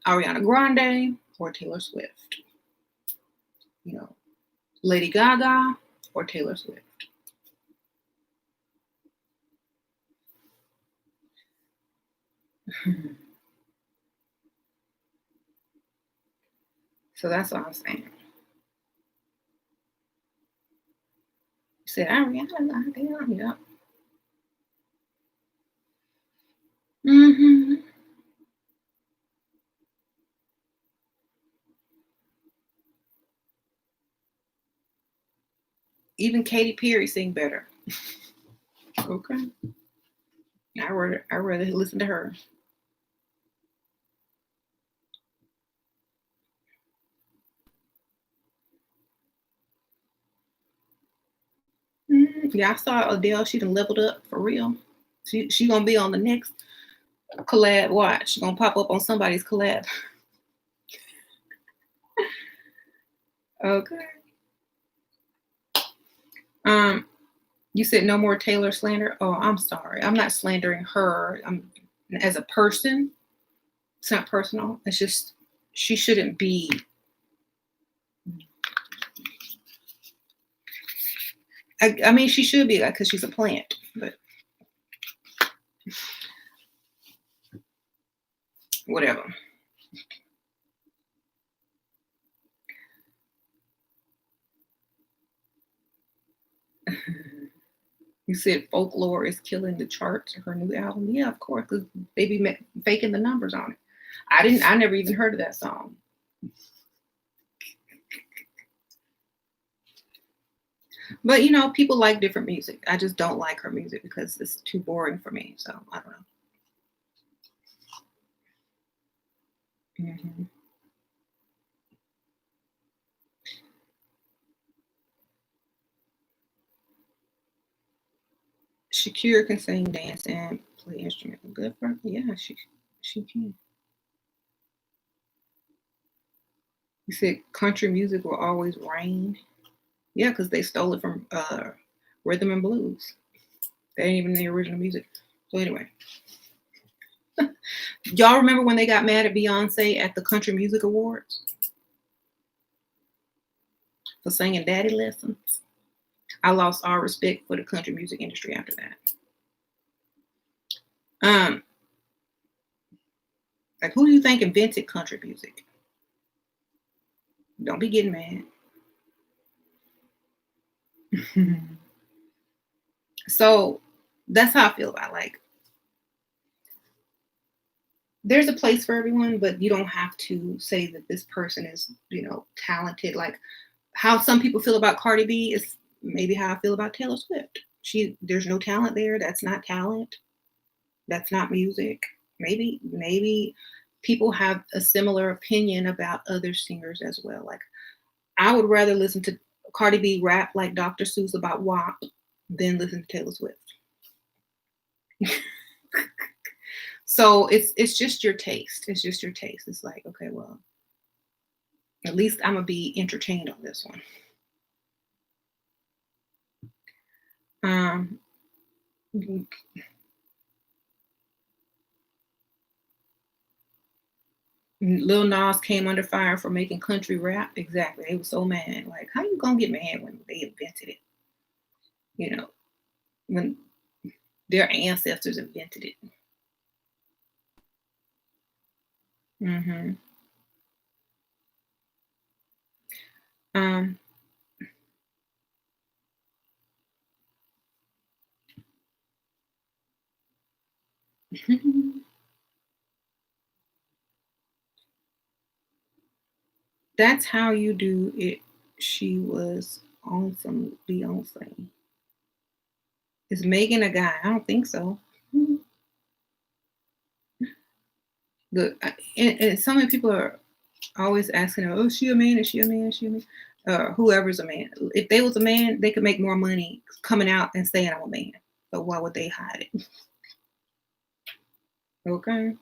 Ariana Grande or Taylor Swift? You know, Lady Gaga or Taylor Swift? So that's what I'm saying. You said Ariana, Adele, yeah. Mm-hmm. Even Katy Perry sing better. Okay. I rather listen to her. Yeah, I saw Adele. She done leveled up for real. She gonna be on the next collab. Watch, she gonna pop up on somebody's collab. Okay. Um, you said no more Taylor slander. Oh, I'm sorry. I'm not slandering her. I'm as a person. It's not personal. It's just she shouldn't be. I mean, she should be because she's a plant, but whatever. You said folklore is killing the charts. Her new album, yeah, of course, because they be faking the numbers on it. I didn't. I never even heard of that song. But you know, people like different music. I just don't like her music because it's too boring for me. So I don't know. Hmm. Shakira can sing, dance, and play instrument. Good for her. Yeah, she can. You said country music will always reign. Yeah, because they stole it from rhythm and blues. That ain't even the original music. So anyway, y'all remember when they got mad at Beyonce at the Country Music Awards for singing "Daddy Lessons"? I lost all respect for the country music industry after that. Um, like who do you think invented country music? Don't be getting mad. So that's how I feel about like there's a place for everyone, but you don't have to say that this person is, you know, talented. Like how some people feel about Cardi B is maybe how I feel about Taylor Swift. There's no talent there. That's not talent. That's not music. Maybe people have a similar opinion about other singers as well. Like I would rather listen to Cardi B rap like Dr. Seuss about WAP than listen to Taylor Swift. So it's just your taste. It's just your taste. It's like, okay, well, at least I'm gonna be entertained on this one. Um, Lil Nas came under fire for making country rap. Exactly. They were so mad. Like, how you gonna get mad when they invented it? You know, when their ancestors invented it. Hmm. Um, That's how you do it. She was on some Beyonce. Is Megan a guy? I don't think so. Mhm. And so many people are always asking her, "Oh, is she a man? Is she a man? Is she a man?" Whoever's a man. If they was a man, they could make more money coming out and saying I'm a man. So why would they hide it? Okay.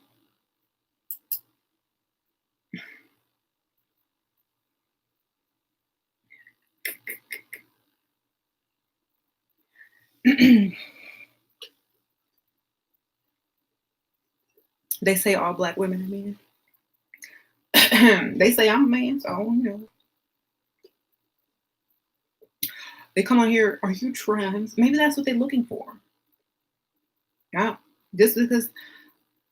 They say all black women are men. They say I'm a man, so they come on here. Are you trans? Maybe that's what they're looking for. Yeah. Just because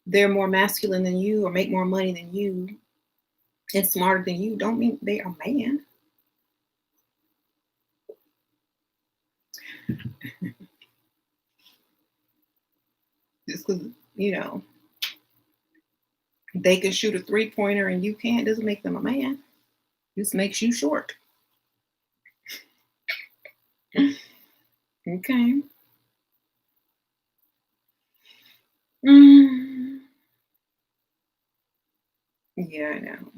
they're more masculine than you or make more money than you and smarter than you, don't mean they are man. Just because they can shoot a 3-pointer and you can't doesn't make them a man. Just makes you short. Okay. Mm, yeah, I know.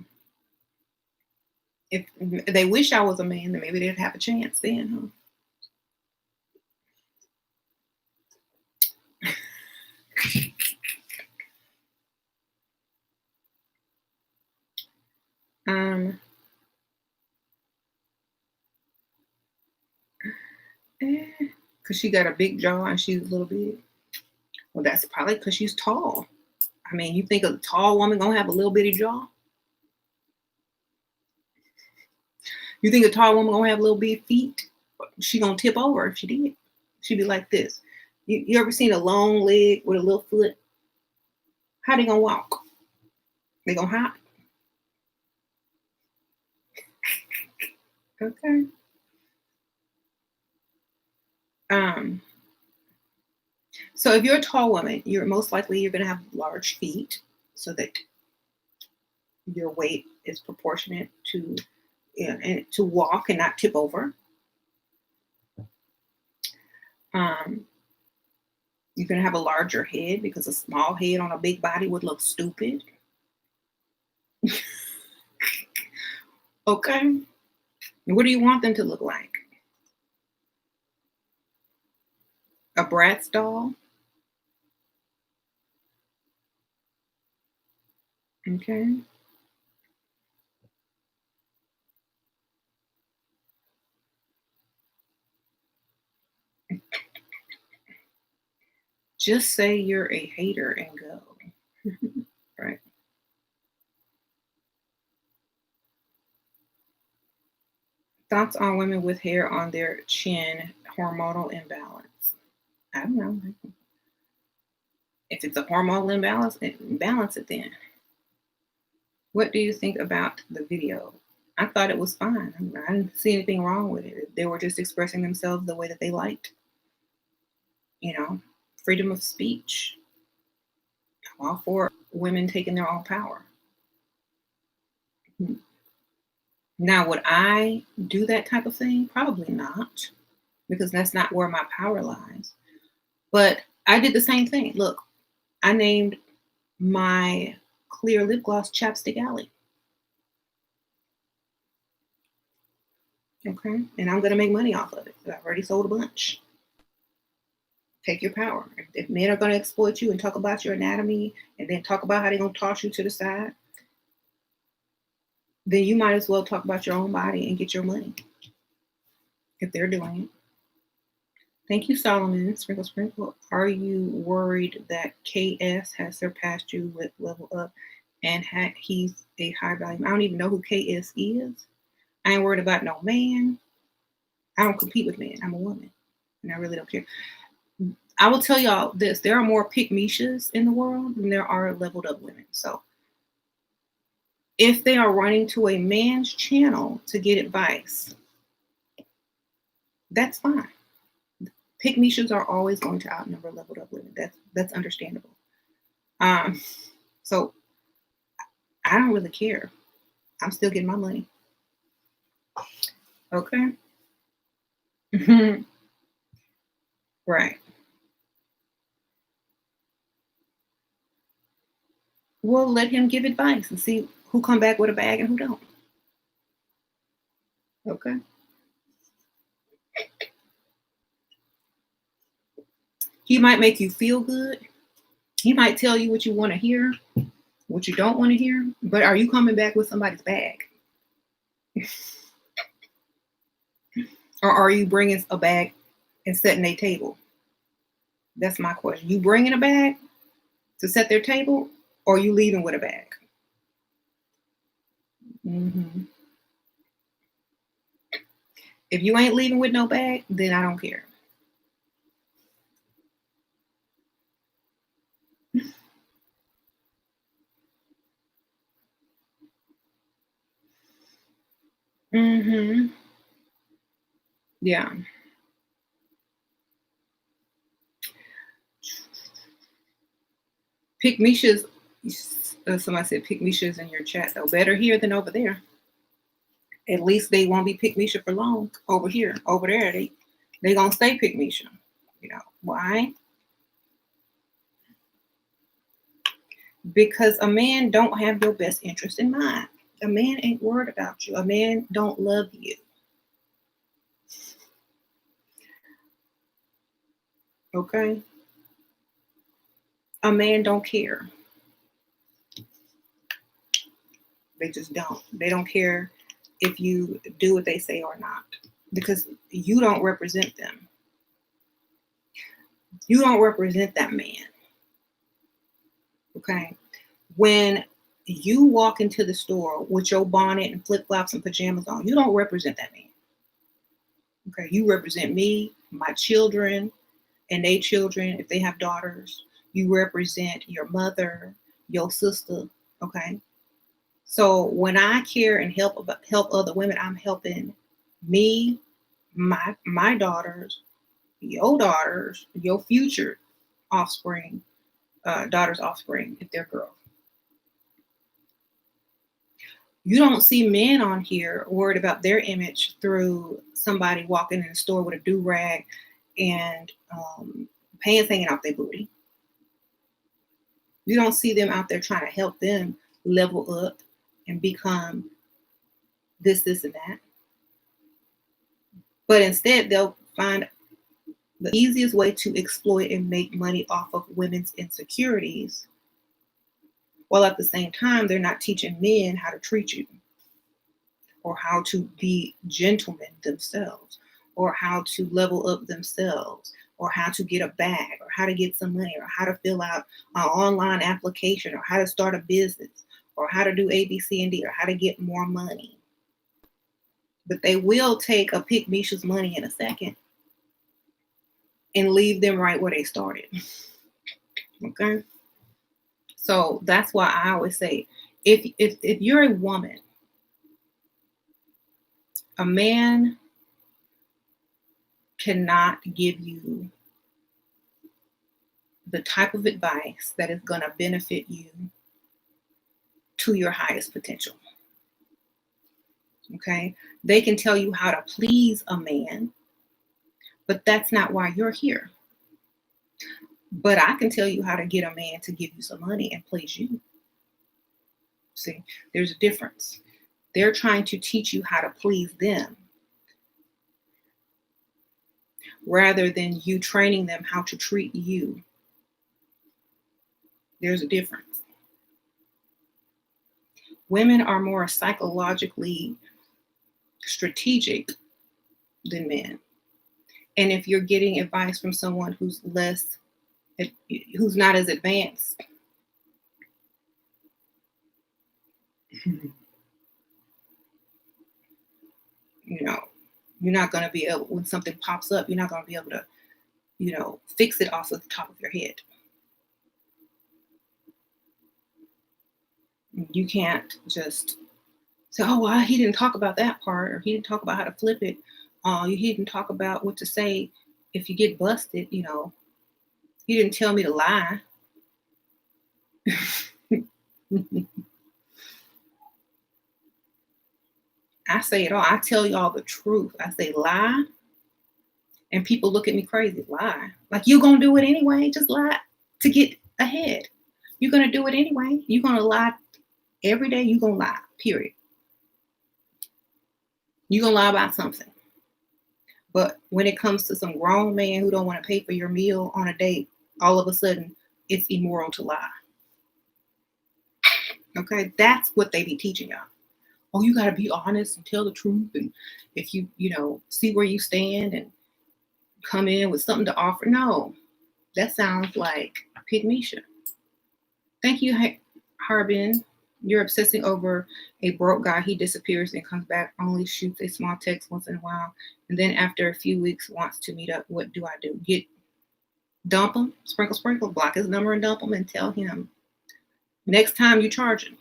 If they wish I was a man, then maybe they'd have a chance then, huh? Um, because she got a big jaw and she's a little big. Well, that's probably because she's tall. I mean, you think a tall woman gonna have a little bitty jaw? You think a tall woman gonna have little big feet? She gonna tip over if she did. She'd be like this. You ever seen a long leg with a little foot? How they gonna walk? They gonna hop? Okay. Um. So if you're a tall woman, you're most likely you're gonna have large feet, so that your weight is proportionate to and to walk and not tip over. Um, you're gonna have a larger head because a small head on a big body would look stupid. Okay. What do you want them to look like? A Bratz doll? Okay. Just say you're a hater and go. Right. Thoughts on women with hair on their chin, hormonal imbalance. I don't know. If it's a hormonal imbalance, balance it then. What do you think about the video? I thought it was fine. I didn't see anything wrong with it. They were just expressing themselves the way that they liked. You know, freedom of speech. I'm all for women taking their own power. Now, would I do that type of thing? Probably not, because that's not where my power lies. But I did the same thing. Look, I named my clear lip gloss Chapstick Alley. Okay. And I'm going to make money off of it. I've already sold a bunch. Take your power. If men are going to exploit you and talk about your anatomy and then talk about how they're going to toss you to the side, then you might as well talk about your own body and get your money if they're doing it. Thank you, Solomon. Sprinkle, sprinkle. Are you worried that KS has surpassed you with level up and he's a high value? I don't even know who KS is. I ain't worried about no man. I don't compete with men. I'm a woman. And I really don't care. I will tell y'all this. There are more pick-mishas in the world than there are leveled up women. So if they are running to a man's channel to get advice, that's fine. Pick-mishas are always going to outnumber leveled up women. That's understandable. So I don't really care. I'm still getting my money. Okay. Right. Well, let him give advice and see who come back with a bag and who don't. Okay. He might make you feel good. He might tell you what you want to hear, what you don't want to hear. But are you coming back with somebody's bag? Or are you bringing a bag and setting a table? That's my question. You bringing a bag to set their table, or you leaving with a bag? Hmm. If you ain't leaving with no bag, then I don't care. Hmm. Yeah. Pick Misha's. Somebody said pick Misha's in your chat though. Better here than over there. At least they won't be pick Misha for long over here. Over there, they gonna stay pick Misha. You know why? Because a man don't have your best interest in mind. A man ain't worried about you. A man don't love you. Okay? A man don't care. They just don't. They don't care if you do what they say or not. Because you don't represent them. You don't represent that man. Okay? When you walk into the store with your bonnet and flip-flops and pajamas on, you don't represent that man. Okay? You represent me, my children, and they children, if they have daughters. You represent your mother, your sister. Okay? So when I care and help other women, I'm helping me, my daughters, your future offspring, daughters' offspring, if they're girls. You don't see men on here worried about their image through somebody walking in the store with a do-rag and pants hanging off their booty. You don't see them out there trying to help them level up and become this, and that. But instead, they'll find the easiest way to exploit and make money off of women's insecurities, while at the same time, they're not teaching men how to treat you, or how to be gentlemen themselves, or how to level up themselves, or how to get a bag, or how to get some money, or how to fill out an online application, or how to start a business, or how to do A, B, C, and D, or how to get more money. But they will take a pick Misha's money in a second and leave them right where they started. Okay? So that's why I always say, if you're a woman, a man cannot give you the type of advice that is going to benefit you to your highest potential. Okay? They can tell you how to please a man, but that's not why you're here. But I can tell you how to get a man to give you some money and please you. See, there's a difference. They're trying to teach you how to please them rather than you training them how to treat you. There's a difference. Women are more psychologically strategic than men. And if you're getting advice from someone who's not as advanced, you know, you're not going to be able, when something pops up, you're not going to be able to, fix it off of the top of your head. You can't just say, oh, well, he didn't talk about that part, or he didn't talk about how to flip it. He didn't talk about what to say if you get busted, He didn't tell me to lie. I I say it all. I tell y'all the truth. I say lie, and people look at me crazy. Lie. Like, you're going to do it anyway. Just lie to get ahead. You're going to do it anyway. You're going to lie every day. You're going to lie, period. You're going to lie about something. But when it comes to some grown man who don't want to pay for your meal on a date, all of a sudden, it's immoral to lie. Okay? That's what they be teaching y'all. Oh, you got to be honest and tell the truth. And if you see where you stand and come in with something to offer. No, that sounds like pygmisha. Thank you, Harbin. You're obsessing over a broke guy. He disappears and comes back, only shoots a small text once in a while. And then after a few weeks wants to meet up. What do I do? Dump him, sprinkle, block his number and dump him and tell him next time you charge him.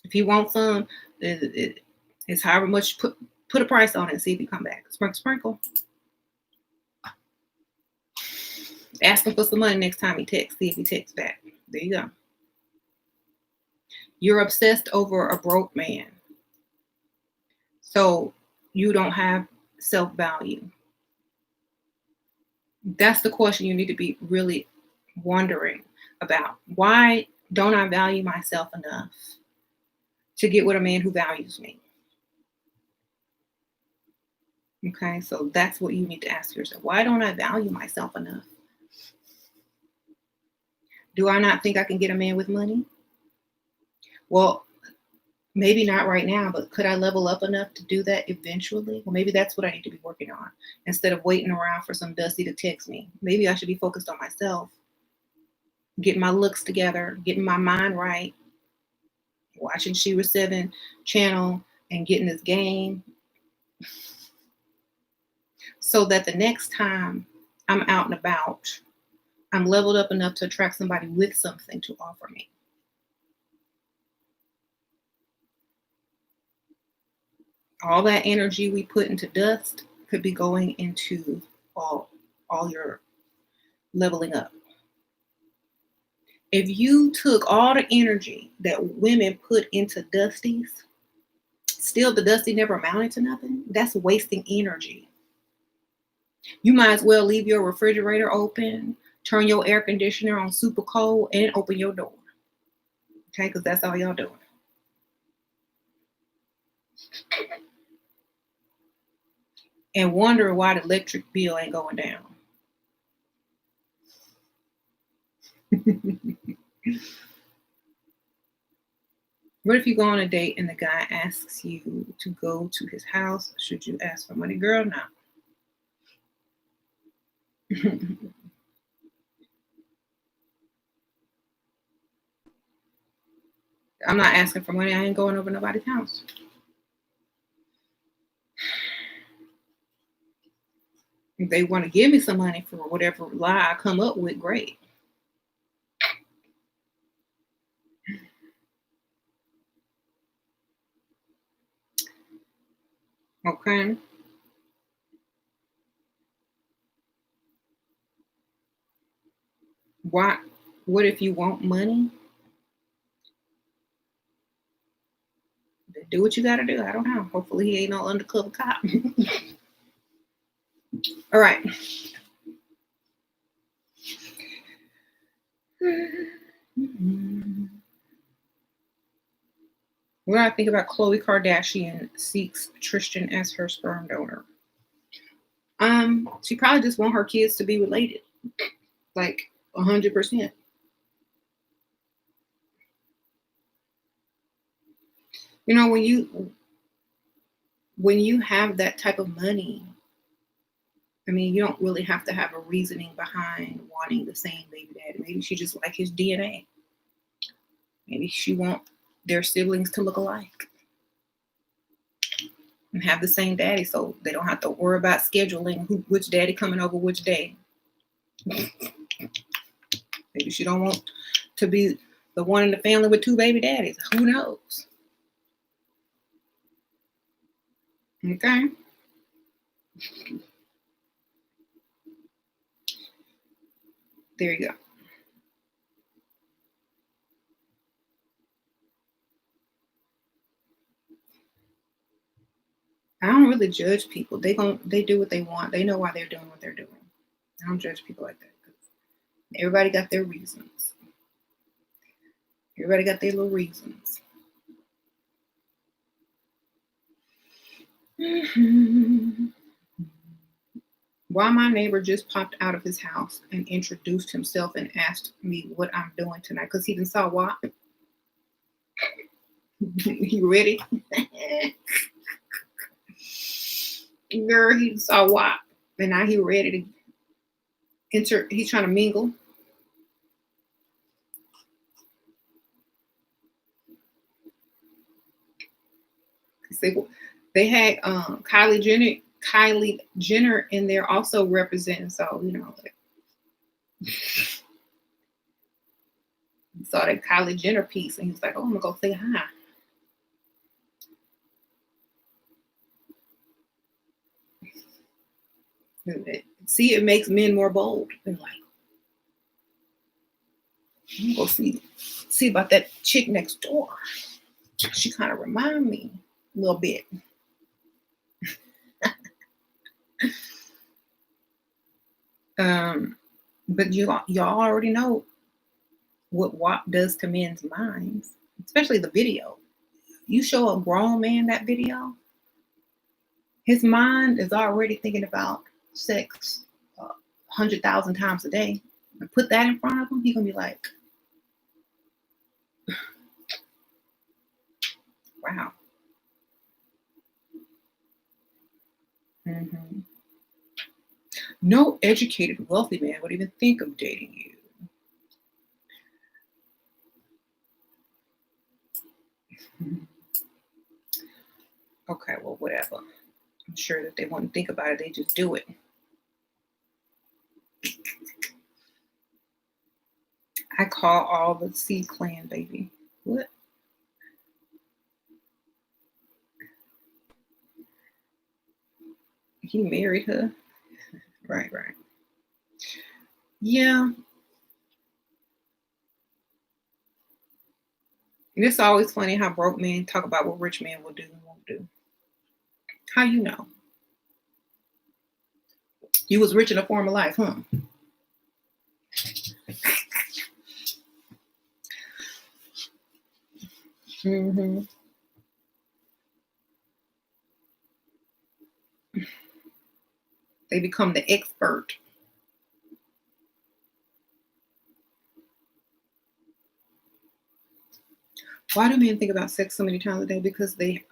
If he wants some, it's however much, put a price on it and see if he come back. Sprinkle. Ask him for some money next time he texts. See if he texts back. There you go. You're obsessed over a broke man. So you don't have self-value. That's the question you need to be really wondering about. Why don't I value myself enough to get with a man who values me? Okay, so that's what you need to ask yourself. Why don't I value myself enough? Do I not think I can get a man with money? Well, maybe not right now, but could I level up enough to do that eventually? Well, maybe that's what I need to be working on instead of waiting around for some Dusty to text me. Maybe I should be focused on myself, getting my looks together, getting my mind right, watching SheRaSeven channel and getting this game so that the next time I'm out and about, I'm leveled up enough to attract somebody with something to offer me. All that energy we put into dust could be going into all your leveling up. If you took all the energy that women put into Dusties, still the Dusty never amounted to nothing, that's wasting energy. You might as well leave your refrigerator open, turn your air conditioner on super cold, and open your door. Okay, because that's all y'all doing. And wondering why the electric bill ain't going down. What if you go on a date and the guy asks you to go to his house? Should you ask for money? Girl, no. I'm not asking for money. I ain't going over nobody's house. If they want to give me some money for whatever lie I come up with, great. Okay. Why? What if you want money? Do what you got to do. I don't know. Hopefully he ain't no undercover cop. All right. What do I think about Khloe Kardashian seeks Tristan as her sperm donor? She probably just want her kids to be related, like 100%. You know, when you have that type of money, I mean, you don't really have to have a reasoning behind wanting the same baby daddy. Maybe she just like his DNA. Maybe she want their siblings to look alike and have the same daddy, so they don't have to worry about scheduling which daddy coming over which day. Maybe she don't want to be the one in the family with two baby daddies. Who knows? Okay. There you go. I don't really judge people. They do what they want. They know why they're doing what they're doing. I don't judge people like that. Everybody got their reasons. Everybody got their little reasons. Why my neighbor just popped out of his house and introduced himself and asked me what I'm doing tonight because he didn't saw WAP. You ready? Girl, he saw WAP and now he ready to enter. He's trying to mingle. They had Kylie Jenner in there also representing. So, you know, saw that Kylie Jenner piece and he was like, oh, I'm gonna go say hi. See, it makes men more bold. They're like, I'm gonna go see about that chick next door. She kind of remind me a little bit. But y'all already know what WAP does to men's minds, especially the video. You show a grown man that video, his mind is already thinking about sex 100,000 times a day. And put that in front of him, he's gonna be like, wow. Mm-hmm. No educated, wealthy man would even think of dating you. Okay, well, whatever. I'm sure that they wouldn't think about it. They just do it. I call all the C clan, baby. What? He married her? Right. Yeah. And it's always funny how broke men talk about what rich men will do and won't do. How you know? You was rich in a former life, huh? Mm-hmm. They become the expert. Why do men think about sex so many times a day? Because they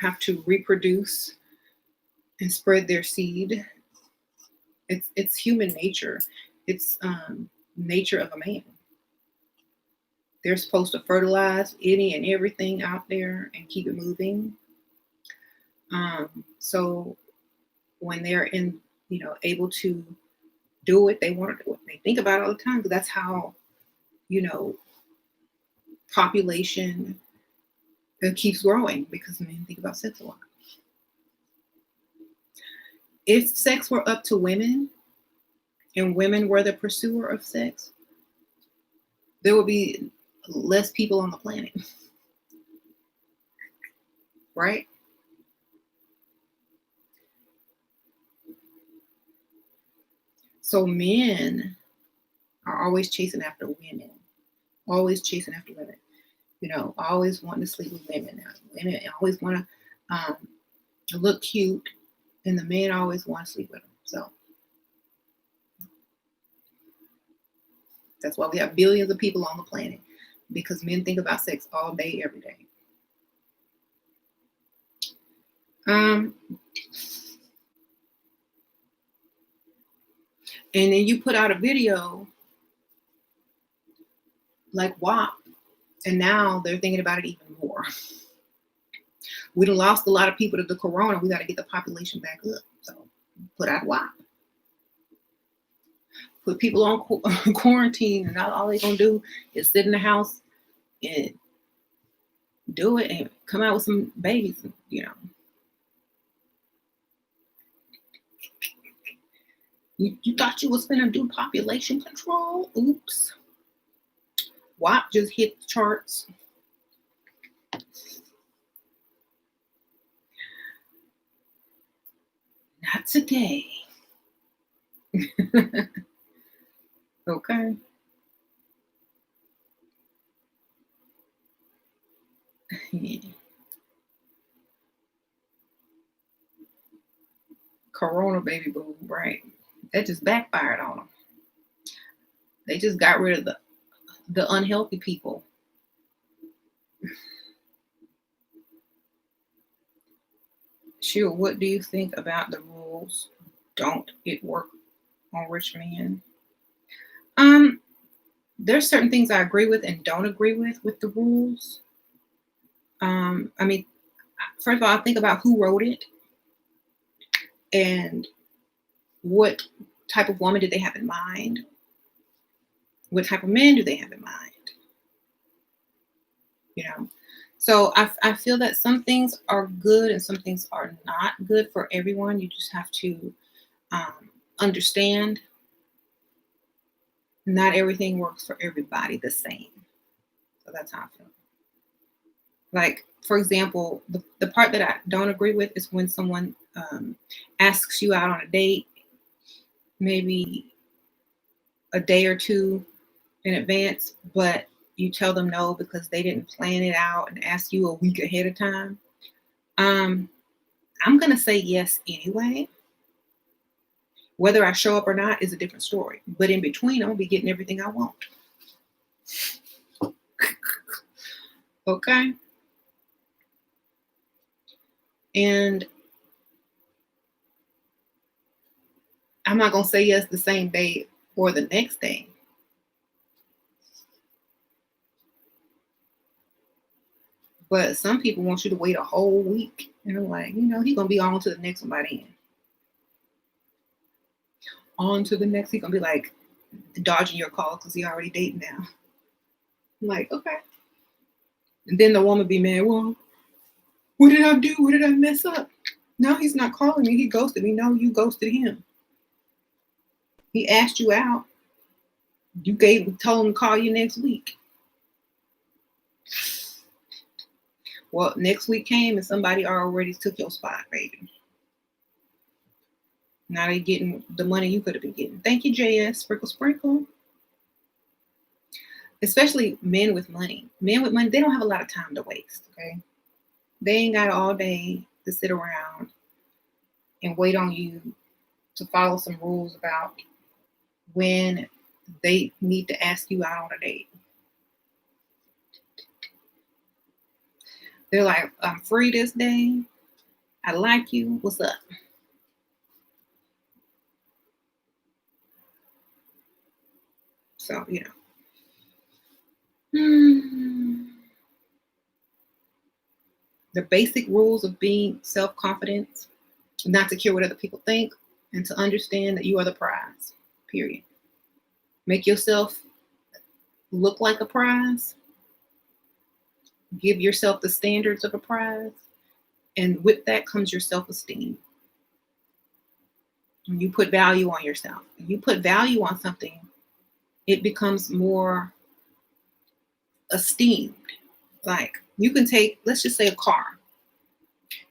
have to reproduce and spread their seed. It's human nature. It's nature of a man. They're supposed to fertilize any and everything out there and keep it moving. So when they're able to do it, they want to do it. They think about it all the time because that's how, population keeps growing because men think about sex a lot. If sex were up to women and women were the pursuer of sex, there would be less people on the planet. Right? So men are always chasing after women. Always chasing after women. Always wanting to sleep with women. Women always want to look cute, and the men always want to sleep with them. So that's why we have billions of people on the planet, because men think about sex all day, every day. And then you put out a video like WAP, and now they're thinking about it even more. We done lost a lot of people to the corona. We got to get the population back up. So put out WAP. Put people on quarantine, and all they're going to do is sit in the house and do it and come out with some babies, You thought you was going to do population control? Oops. WAP just hit the charts. Not today. Okay. Corona baby boo, right? That just backfired on them. They just got rid of the unhealthy people. Sure, what do you think about the rules? Don't it work on rich men? There's certain things I agree with and don't agree with the rules. I mean, first of all, I think about who wrote it and what type of woman did they have in mind? What type of men do they have in mind? You know, so I feel that some things are good and some things are not good for everyone. You just have to understand not everything works for everybody the same. So that's how I feel. Like, for example, the part that I don't agree with is when someone asks you out on a date, maybe a day or two in advance, but you tell them no because they didn't plan it out and ask you a week ahead of time. I'm going to say yes anyway. Whether I show up or not is a different story. But in between, I'm going to be getting everything I want. Okay? And I'm not going to say yes the same day or the next day. But some people want you to wait a whole week. And I'm like, he's going to be on to the next one by then. On to the next. He's going to be like dodging your call because he already dating now. I'm like, okay. And then the woman be mad, well, what did I do? What did I mess up? No, he's not calling me. He ghosted me. No, you ghosted him. He asked you out. You told him to call you next week. Well, next week came and somebody already took your spot, baby. Now they're getting the money you could have been getting. Thank you, JS. Sprinkle, sprinkle. Especially men with money. Men with money, they don't have a lot of time to waste, okay? They ain't got all day to sit around and wait on you to follow some rules about when they need to ask you out on a date. They're like, I'm free this day. I like you. What's up? So, the basic rules of being self-confident, not to care what other people think, and to understand that you are the prize, period. Make yourself look like a prize. Give yourself the standards of a prize. And with that comes your self-esteem. When you put value on yourself, when you put value on something, it becomes more esteemed. Like you can take, let's just say a car.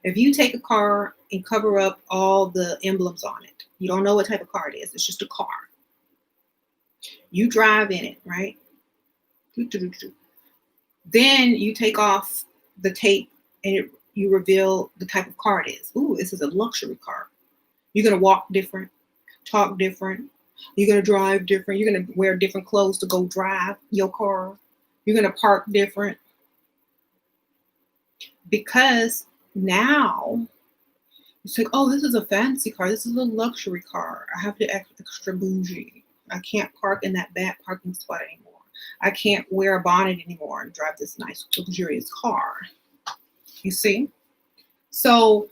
If you take a car and cover up all the emblems on it, you don't know what type of car it is. It's just a car. You drive in it, right? Then you take off the tape and you reveal the type of car it is. Ooh, this is a luxury car. You're going to walk different, talk different. You're going to drive different. You're going to wear different clothes to go drive your car. You're going to park different. Because now it's like, oh, this is a fancy car. This is a luxury car. I have to act extra bougie. I can't park in that bad parking spot anymore. I can't wear a bonnet anymore and drive this nice, luxurious car. You see? So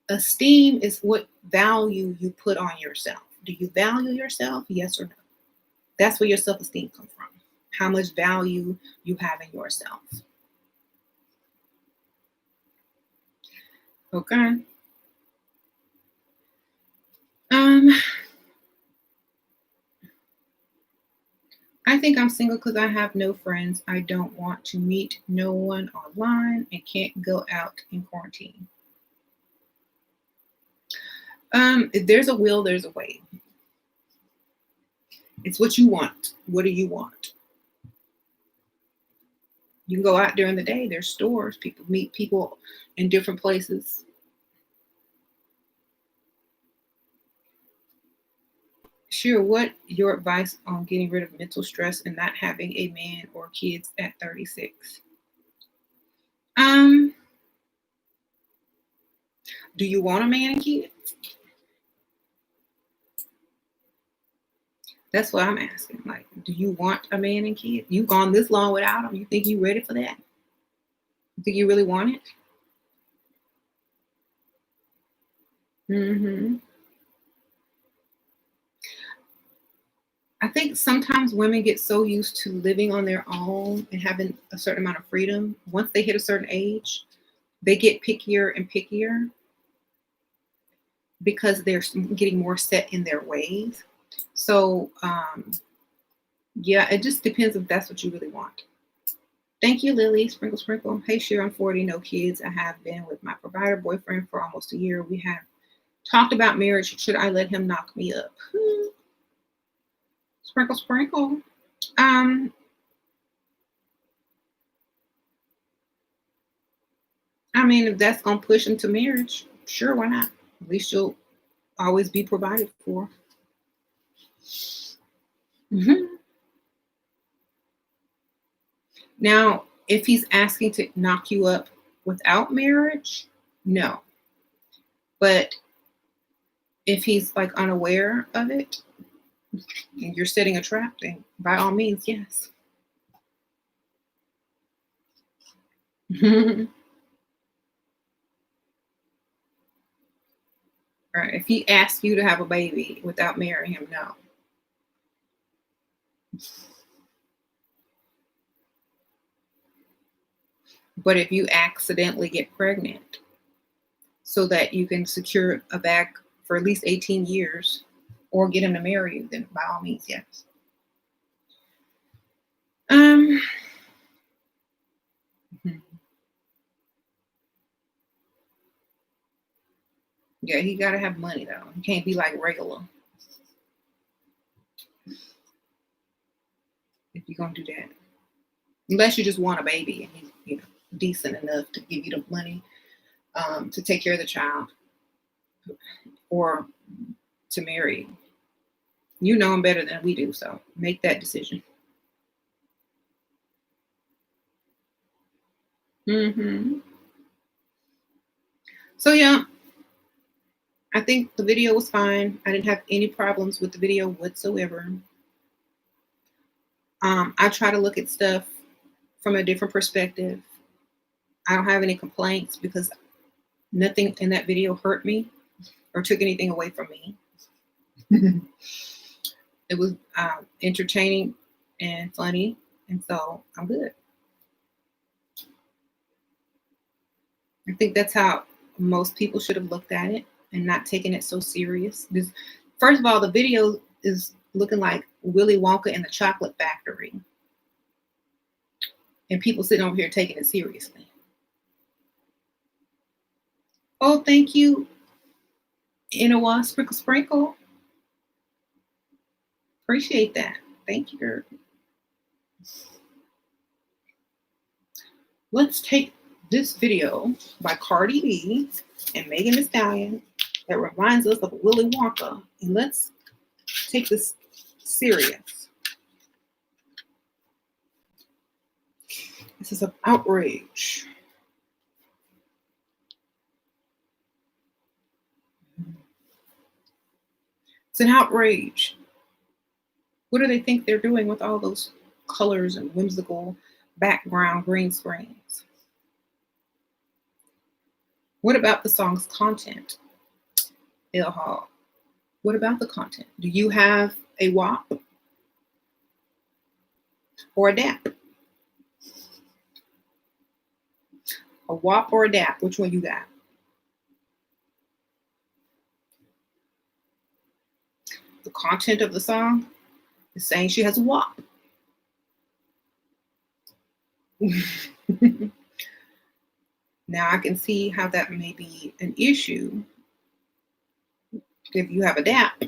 esteem is what value you put on yourself. Do you value yourself? Yes or no? That's where your self-esteem comes from. How much value you have in yourself. Okay. I think I'm single because I have no friends. I don't want to meet no one online and can't go out in quarantine. If there's a will, there's a way. It's what you want. What do you want? You can go out during the day. There's stores. People meet people in different places. Sure, what your advice on getting rid of mental stress and not having a man or kids at 36? Um, do you want a man and kids? That's what I'm asking. Like, do you want a man and kids? You've gone this long without them. You think you're ready for that? You think you really want it? Mm-hmm. I think sometimes women get so used to living on their own and having a certain amount of freedom. Once they hit a certain age, they get pickier and pickier because they're getting more set in their ways. So, yeah, it just depends if that's what you really want. Thank you, Lily. Sprinkle, sprinkle. Hey, Cher, I'm 40, no kids. I have been with my provider boyfriend for almost a year. We have talked about marriage. Should I let him knock me up? Sprinkle, sprinkle. Um, I mean, if that's gonna push him to marriage, sure, why not? At least you'll always be provided for. Hmm. Now, if he's asking to knock you up without marriage, no. But if he's like unaware of it and you're setting a trap, then by all means, yes. Right. If he asks you to have a baby without marrying him, no. But if you accidentally get pregnant so that you can secure a bag for at least 18 years or get him to marry you, then by all means, yes. Um, yeah, he gotta have money though. He can't be like regular if you're gonna do that. Unless you just want a baby and he's, decent enough to give you the money to take care of the child or to marry. You know him better than we do, so make that decision. Hmm. So yeah, I think the video was fine. I didn't have any problems with the video whatsoever. I try to look at stuff from a different perspective. I don't have any complaints because nothing in that video hurt me or took anything away from me. It was entertaining and funny, and so I'm good. I think that's how most people should have looked at it and not taken it so serious. Because, first of all, the video is looking like Willy Wonka and the Chocolate Factory, and people sitting over here taking it seriously. Oh, thank you, Inawa Sprinkle Sprinkle. Appreciate that. Thank you, girl. Let's take this video by Cardi B and Megan Thee Stallion that reminds us of Willy Wonka, and let's take this serious. This is an outrage. It's an outrage. What do they think they're doing with all those colors and whimsical background green screens? What about the song's content? Ilha, what about the content? Do you have a WAP or a DAP? A WAP or a DAP? Which one you got? The content of the song is saying she has a WAP. Now I can see how that may be an issue If you have a DAP,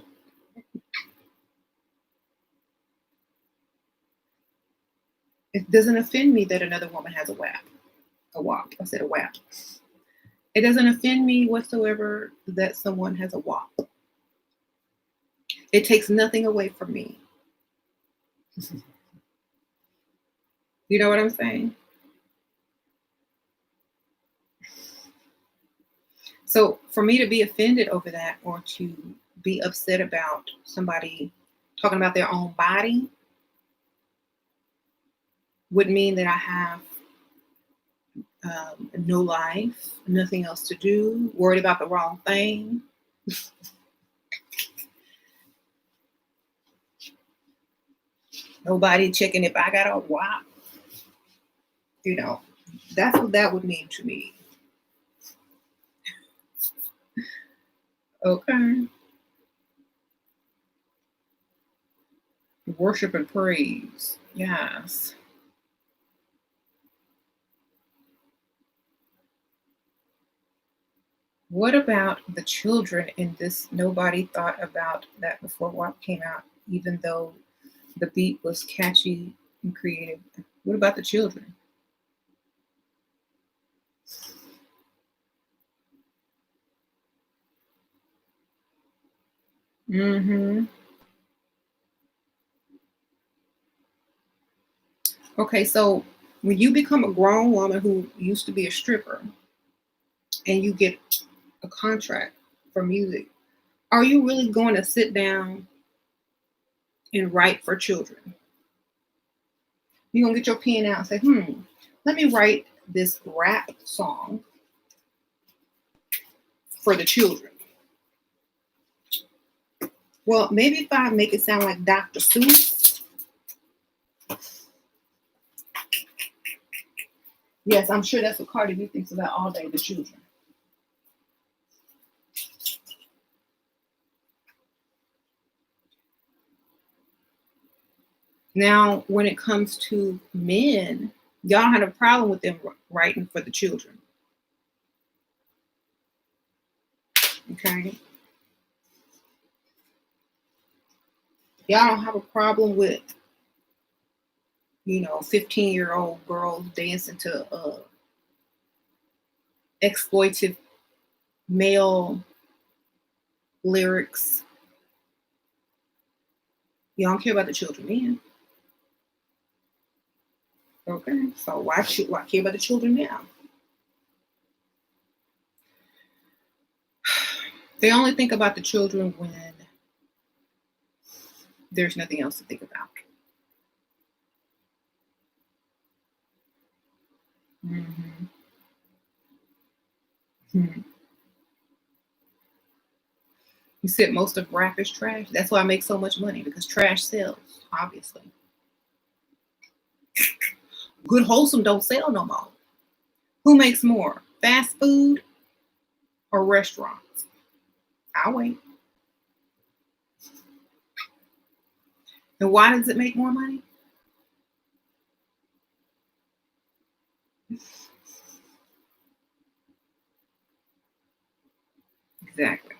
it doesn't offend me that another woman has a WAP. A WAP. I said a WAP. It doesn't offend me whatsoever that someone has a WAP. It takes nothing away from me. You know what I'm saying? So for me to be offended over that or to be upset about somebody talking about their own body would mean that I have no life, nothing else to do, worried about the wrong thing. Nobody checking if I got a WAP. You know, that's what that would mean to me. Okay. Worship and praise. Yes. What about the children in this? Nobody thought about that before WAP came out, even though the beat was catchy and creative. What about the children? Mm-hmm. Okay, so when you become a grown woman who used to be a stripper and you get a contract for music, are you really going to sit down and write for children? You're going to get your pen out and say, let me write this rap song for the children. Well, maybe if I make it sound like Dr. Seuss. Yes, I'm sure that's what Cardi B thinks about all day, the children. Now, when it comes to men, y'all had a problem with them writing for the children. Okay. Y'all don't have a problem with, 15-year-old girls dancing to exploitive male lyrics. Y'all don't care about the children then. Okay. So why care about the children now? They only think about the children when there's nothing else to think about. Mm-hmm. Hmm. You said most of rap is trash. That's why I make so much money, because trash sells, obviously. Good wholesome don't sell no more. Who makes more? Fast food or restaurants? I'll wait. And why does it make more money? Exactly.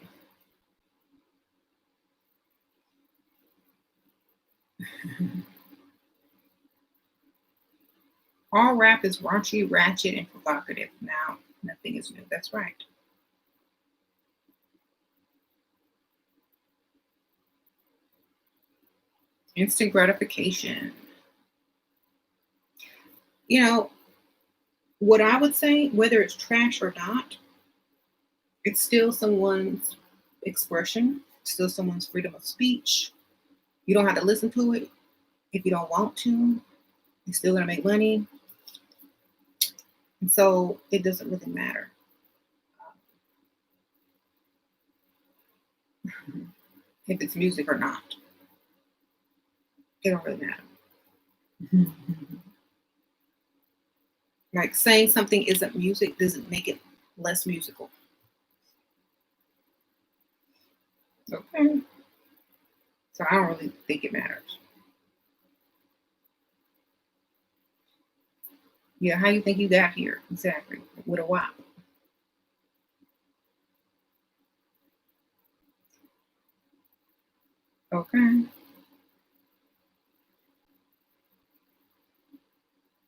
All rap is raunchy, ratchet, and provocative. Now, nothing is new. That's right. Instant gratification. You know, what I would say, whether it's trash or not, it's still someone's expression, it's still someone's freedom of speech. You don't have to listen to it if you don't want to. You're still going to make money. And so it doesn't really matter if it's music or not. It don't really matter. Like saying something isn't music doesn't make it less musical. Okay. So I don't really think it matters. Yeah, how you think you got here? Exactly. With a WAP. Okay.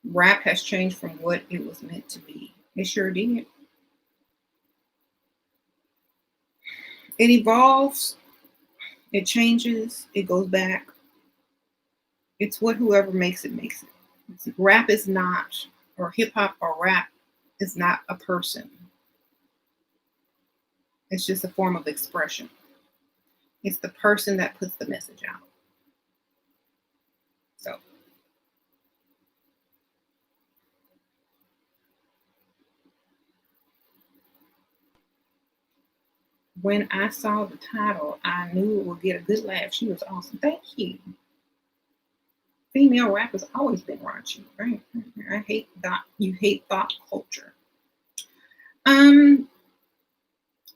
Rap has changed from what it was meant to be. It sure did. It evolves, it changes, it goes back. It's what whoever makes it makes it. Rap is not, or hip hop or rap is not a person. It's just a form of expression. It's the person that puts the message out. So when I saw the title, I knew it would get a good laugh. She was awesome. Thank you. Female rap has always been raunchy, right? I hate that. You hate thought culture. Um,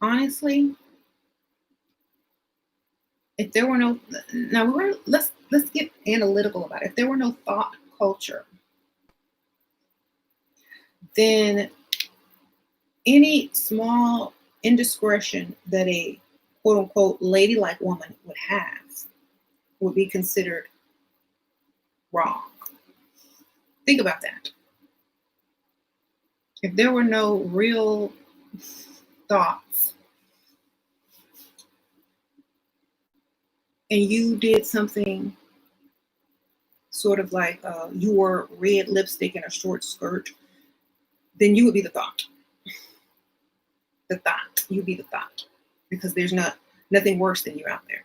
Honestly, if there were no, now let's get analytical about it. If there were no thought culture, then any small indiscretion that a quote unquote ladylike woman would have would be considered wrong. Think about that. If there were no real thoughts and you did something sort of like you wore red lipstick and a short skirt, then you would be the thought. The thought. You'd be the thought. Because there's nothing worse than you out there.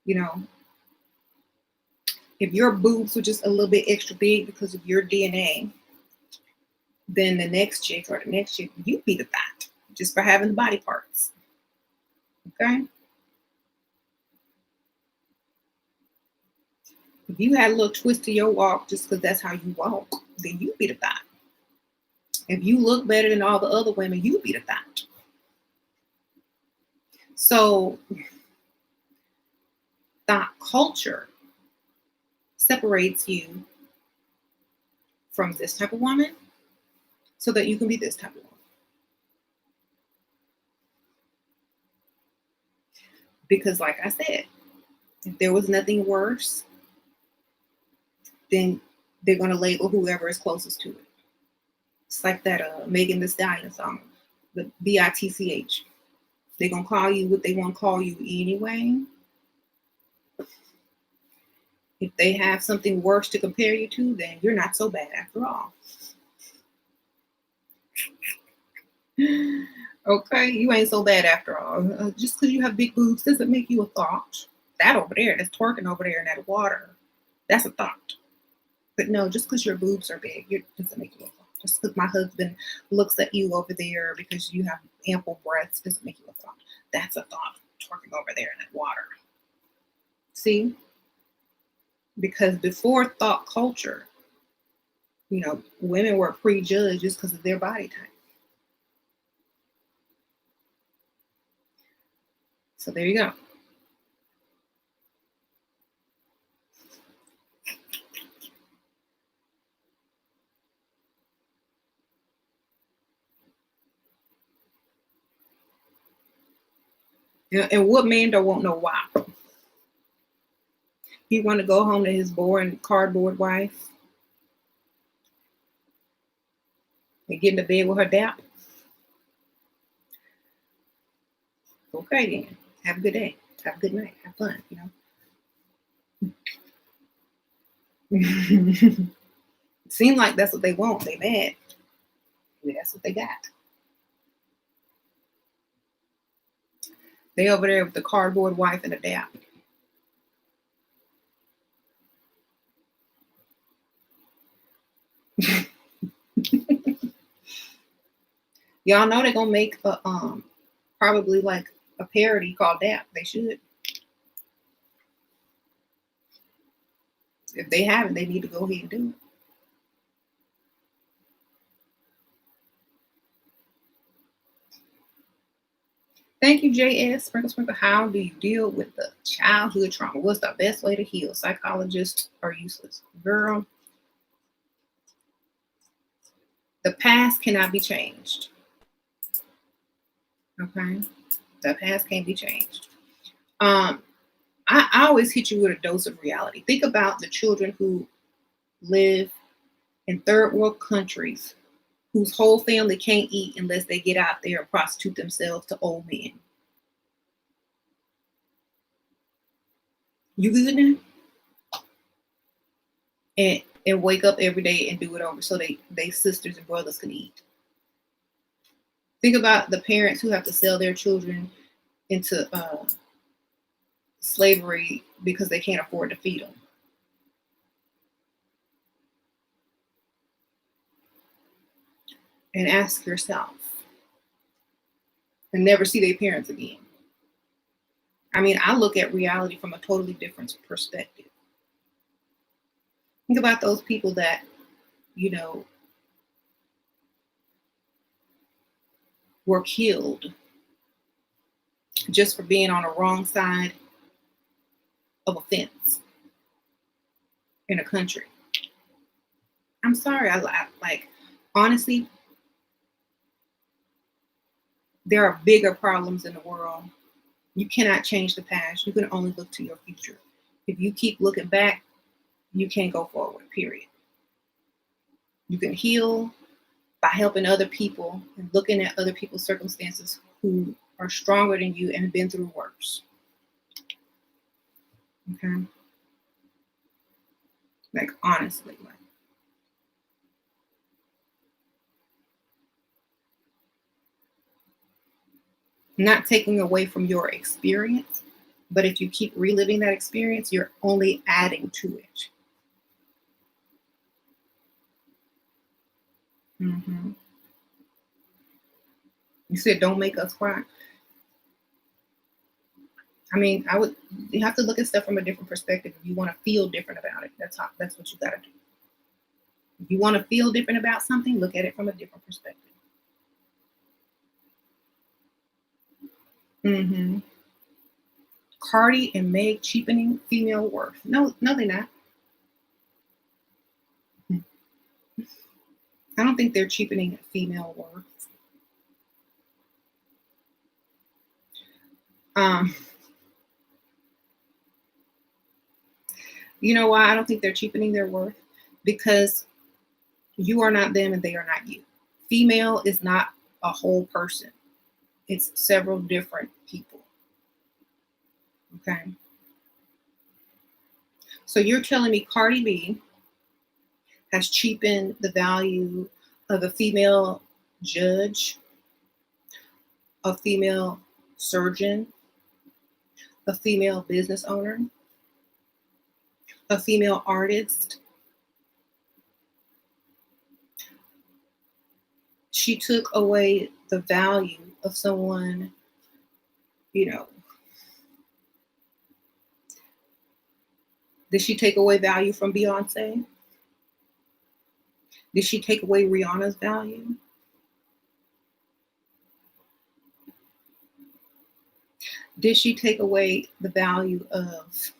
You know, if your boobs were just a little bit extra big because of your DNA, then the next chick or the next chick, you'd be the thought just for having the body parts. Okay? If you had a little twist to your walk just because that's how you walk, then you'd be the thought. If you look better than all the other women, you'd be the thought. So, thought culture separates you from this type of woman so that you can be this type of woman. Because, like I said, if there was nothing worse, then they're going to label whoever is closest to it. It's like that Megan Thee Stallion song, the BITCH. They're going to call you what they want to call you anyway. If they have something worse to compare you to, then you're not so bad after all. Okay, you ain't so bad after all. Just because you have big boobs doesn't make you a thought. That over there, that's twerking over there in that water, that's a thought. But no, just because your boobs are big, it doesn't make you a thought. Just because my husband looks at you over there because you have ample breasts doesn't make you a thought. That's a thought, twerking over there in that water. See? Because before thought culture, women were prejudged just because of their body type. So there you go. And what man don't want no WAP? He want to go home to his boring cardboard wife and get into bed with her dap? Okay then. Have a good day. Have a good night. Have fun, It seems like that's what they want. They mad. Maybe that's what they got. They over there with the cardboard wife and a dap. Y'all know they're gonna make a probably like a parody called Dap. They should. If they haven't, they need to go ahead and do it. Thank you, JS. Sprinkle, sprinkle. How do you deal with the childhood trauma? What's the best way to heal? Psychologists are useless. Girl, the past cannot be changed. Okay? The past can't be changed. Um, I always hit you with a dose of reality. Think about the children who live in third world countries whose whole family can't eat unless they get out there and prostitute themselves to old men. You good now? And wake up every day and do it over so they sisters and brothers can eat. Think about the parents who have to sell their children into slavery because they can't afford to feed them. And ask yourself, and never see their parents again. I mean, I look at reality from a totally different perspective. Think about those people that, you know, were killed just for being on the wrong side of a fence in a country. I'm sorry. I like, honestly, there are bigger problems in the world. You cannot change the past. You can only look to your future. If you keep looking back, you can't go forward, period. You can heal by helping other people and looking at other people's circumstances who are stronger than you and have been through worse. Okay? Like, honestly, like, not taking away from your experience, but if you keep reliving that experience, you're only adding to it. Mm-hmm. You said, don't make us cry. I mean, you have to look at stuff from a different perspective. If you want to feel different about it, that's what you got to do. If you want to feel different about something, look at it from a different perspective. Mm-hmm. Cardi and Meg cheapening female worth. No, no, they're not. I don't think they're cheapening female worth. Um, you know why I don't think they're cheapening their worth? Because you are not them and they are not you. Female is not a whole person. It's several different people. Okay. So you're telling me Cardi B has cheapened the value of a female judge, a female surgeon, a female business owner, a female artist. She took away the value of someone, you know. Did she take away value from Beyonce? Did she take away Rihanna's value? Did she take away the value of,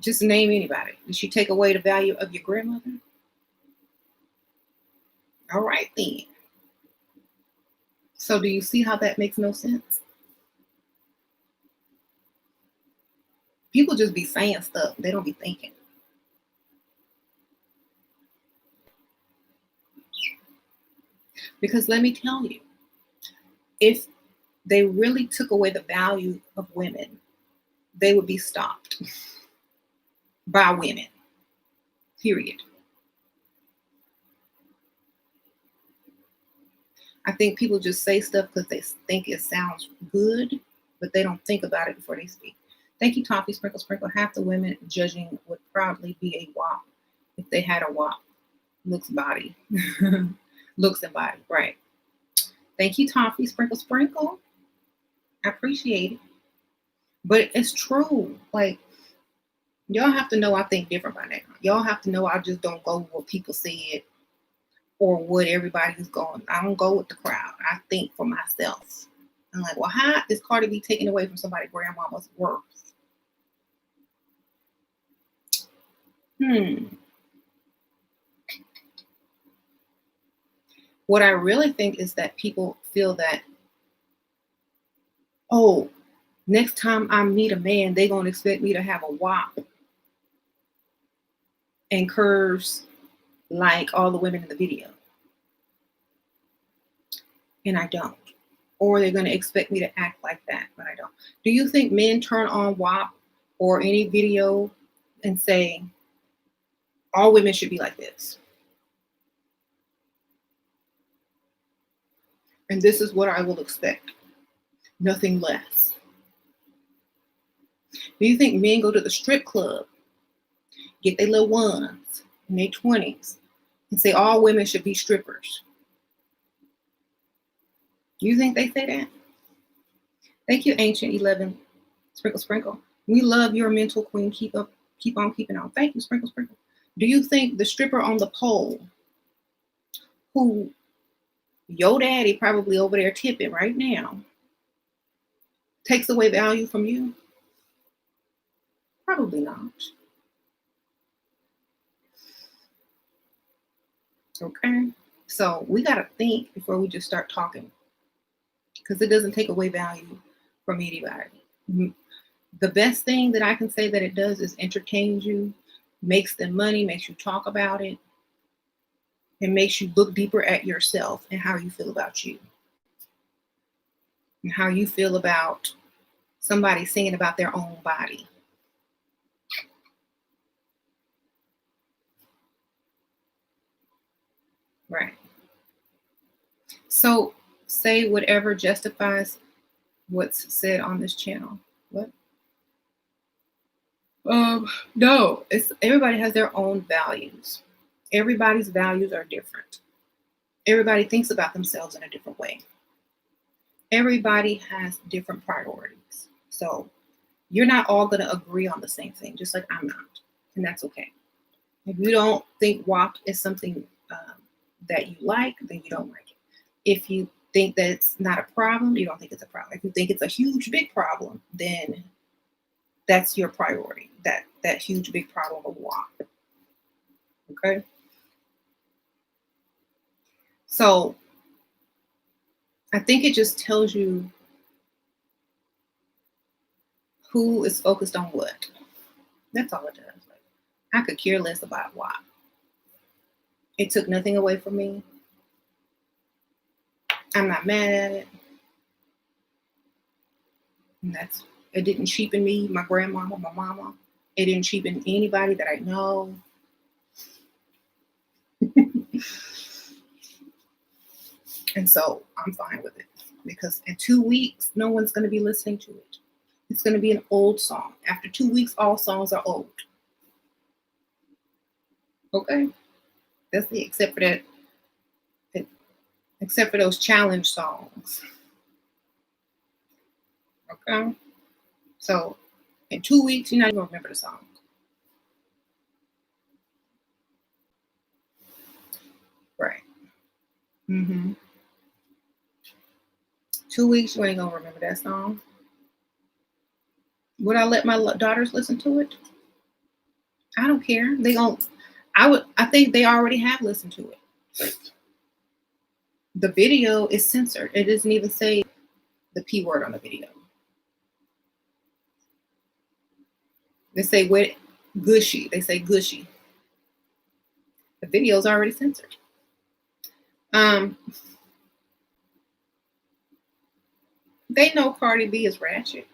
just name anybody? Did she take away the value of your grandmother? All right then. So do you see how that makes no sense? People just be saying stuff. They don't be thinking. Because let me tell you, if they really took away the value of women, they would be stopped by women. Period. I think people just say stuff because they think it sounds good, but they don't think about it before they speak. Thank you, Toffee Sprinkle Sprinkle. Half the women judging would probably be a WAP if they had a WAP. Looks body. Looks and body. Right. Thank you, Toffee Sprinkle Sprinkle. I appreciate it. But it's true. Like, y'all have to know I think different by now. Y'all have to know I just don't go with what people said or what everybody's going. I don't go with the crowd. I think for myself. I'm like, well, how is Cardi B taken away from somebody's grandmama's worth? What I really think is that people feel that Oh, next time I meet a man, they're going to expect me to have a WAP and curves like all the women in the video. And I don't. Or they're going to expect me to act like that, but I don't. Do you think men turn on WAP or any video and say, all women should be like this? And this is what I will expect. Nothing less. Do you think men go to the strip club, get their little ones in their 20s, and say all women should be strippers? You think they say that? Thank you, Ancient 11. Sprinkle, sprinkle. We love your mental queen. Keep on keeping on. Thank you, Sprinkle, sprinkle. Do you think the stripper on the pole, who your daddy probably over there tipping right now, takes away value from you? Probably not. Okay? So we got to think before we just start talking, because it doesn't take away value from anybody. The best thing that I can say that it does is entertain you, makes them money, makes you talk about it, and makes you look deeper at yourself and how you feel about you. And how you feel about somebody singing about their own body. Right. So say whatever justifies what's said on this channel. What? No, it's everybody has their own values. Everybody's values are different. Everybody thinks about themselves in a different way. Everybody has different priorities. So you're not all going to agree on the same thing, just like I'm not. And that's okay. If you don't think WAP is something that you like, then you don't like it. If you think that it's not a problem, you don't think it's a problem. If you think it's a huge, big problem, then that's your priority, that huge, big problem of WAP. Okay? So I think it just tells you who is focused on what. That's all it does. Like, I could care less about WAP. It took nothing away from me. I'm not mad at it. And it didn't cheapen me, my grandmama, my mama. It didn't cheapen anybody that I know. And so I'm fine with it, because in 2 weeks, no one's going to be listening to it. It's going to be an old song. After 2 weeks, all songs are old. Okay? That's it, except for that, except for those challenge songs. Okay? So in 2 weeks, you're not even going to remember the song. Right. 2 weeks, you ain't going to remember that song. Would I let my daughters listen to it? I don't care. I think they already have listened to it. The video is censored. It doesn't even say the P word on the video. They say wet, gushy. They say gushy. The video is already censored. They know Cardi B is ratchet.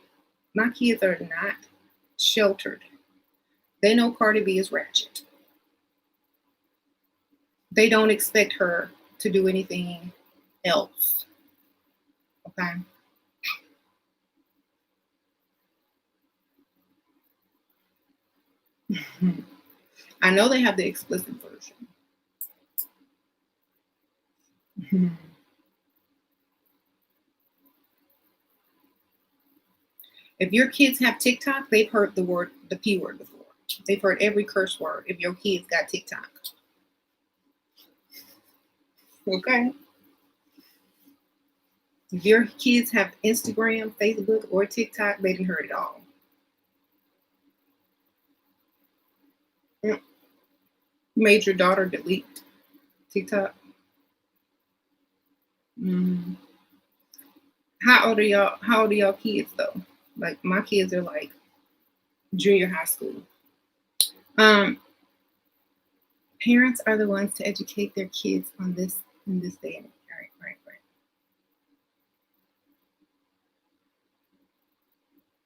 My kids are not sheltered. They know Cardi B is ratchet. They don't expect her to do anything else. Okay? I know they have the explicit version. If your kids have TikTok, they've heard the P word before. They've heard every curse word if your kids got TikTok. Okay? If your kids have Instagram, Facebook, or TikTok, they didn't heard it all. Made your daughter delete TikTok? How old are y'all? How old are y'all kids though? Like my kids are like junior high school. Um, Parents are the ones to educate their kids on this in this day and age. Right,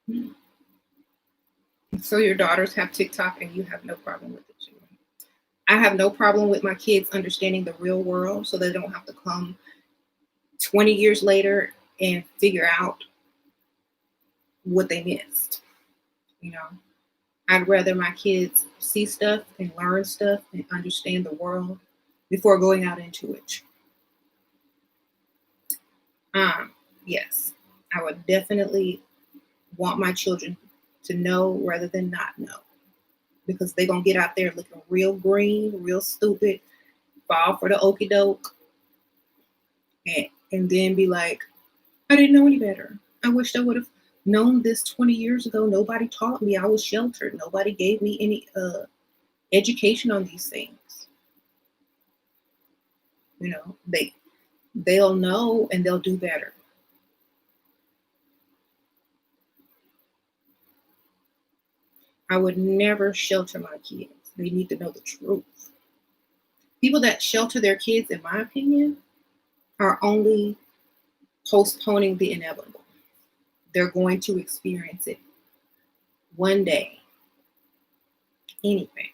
right, right. So your daughters have TikTok and you have no problem with it. I have no problem with my kids understanding the real world so they don't have to come 20 years later and figure out what they missed. You know, I'd rather my kids see stuff and learn stuff and understand the world before going out into it. Um, yes, I would definitely want my children to know rather than not know because they're going to get out there looking real green, real stupid, fall for the okey doke, and then be like, I didn't know any better. I wished I would have known this 20 years ago. Nobody taught me. I was sheltered. Nobody gave me any education on these things. You know, they'll know and they'll do better. I would never shelter my kids. They need to know the truth. People that shelter their kids, in my opinion, are only postponing the inevitable. They're going to experience it one day, anyway.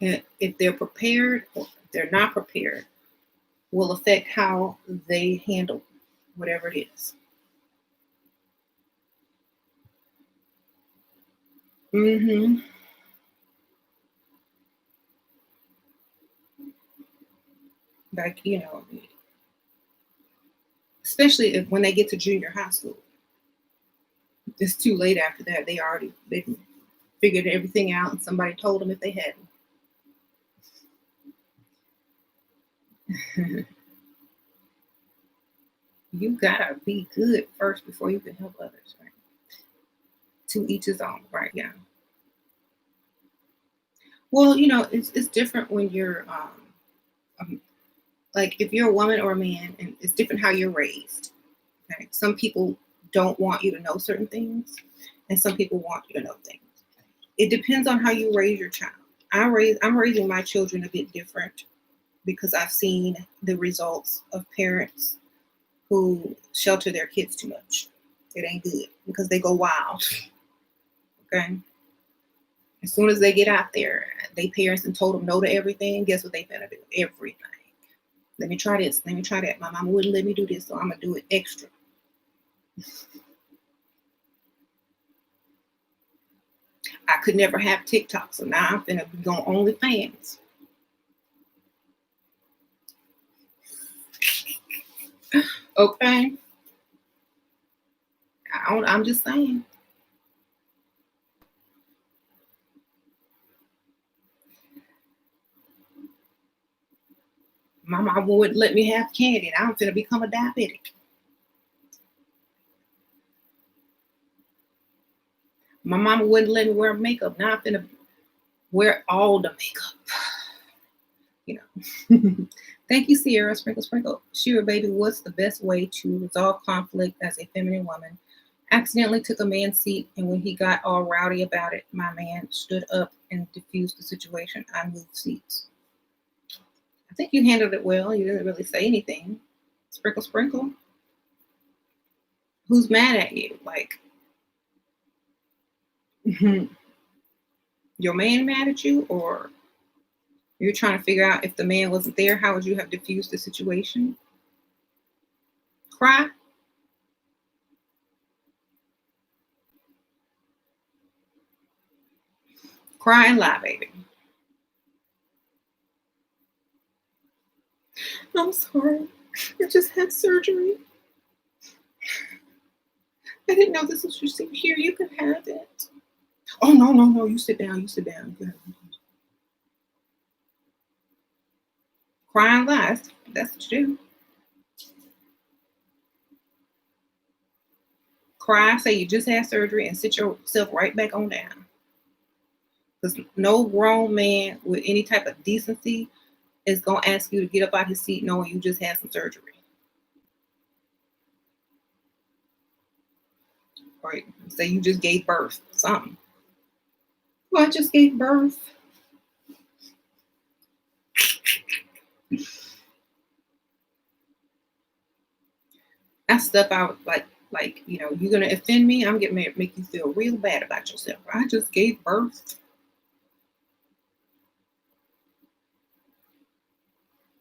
And if they're prepared or if they're not prepared, will affect how they handle whatever it is. Mm-hmm. Like, especially if when they get to junior high school, it's too late after that. They figured everything out and somebody told them if they hadn't. You gotta be good first before you can help others, right? To each his own, right? Yeah. Well, it's different when you're um, like if you're a woman or a man, and it's different how you're raised. Okay, some people don't want you to know certain things, and some people want you to know things. It depends on how you raise your child. I'm raising my children a bit different because I've seen the results of parents who shelter their kids too much. It ain't good because they go wild. Okay. As soon as they get out there, they parents and told them no to everything. Guess what they gonna do? Everything. Let me try this. Let me try that. My mama wouldn't let me do this, so I'm gonna do it extra. I could never have TikTok, so now I'm finna be on OnlyFans. Okay, I'm just saying. My mama wouldn't let me have candy, and I'm finna become a diabetic. My mama wouldn't let me wear makeup. Now I'm finna wear all the makeup. You know. Thank you, Sierra. Sprinkle, sprinkle. Shira, baby, what's the best way to resolve conflict as a feminine woman? Accidentally took a man's seat, and when he got all rowdy about it, my man stood up and diffused the situation. I moved seats. I think you handled it well. You didn't really say anything. Sprinkle, sprinkle. Who's mad at you? Like, your man mad at you, or you're trying to figure out if the man wasn't there, how would you have diffused the situation? Cry? Cry and lie, baby. I'm sorry. I just had surgery. I didn't know this was your seat. Here, you can have it. Oh, no, no, no. You sit down. You sit down. Cry and lie. That's what you do. Cry, say you just had surgery, and sit yourself right back on down. Because no grown man with any type of decency is going to ask you to get up out his seat knowing you just had some surgery. Or say you just gave birth, something. Well, I just gave birth. That's stuff I would like, you're gonna offend me, I'm gonna make you feel real bad about yourself. I just gave birth.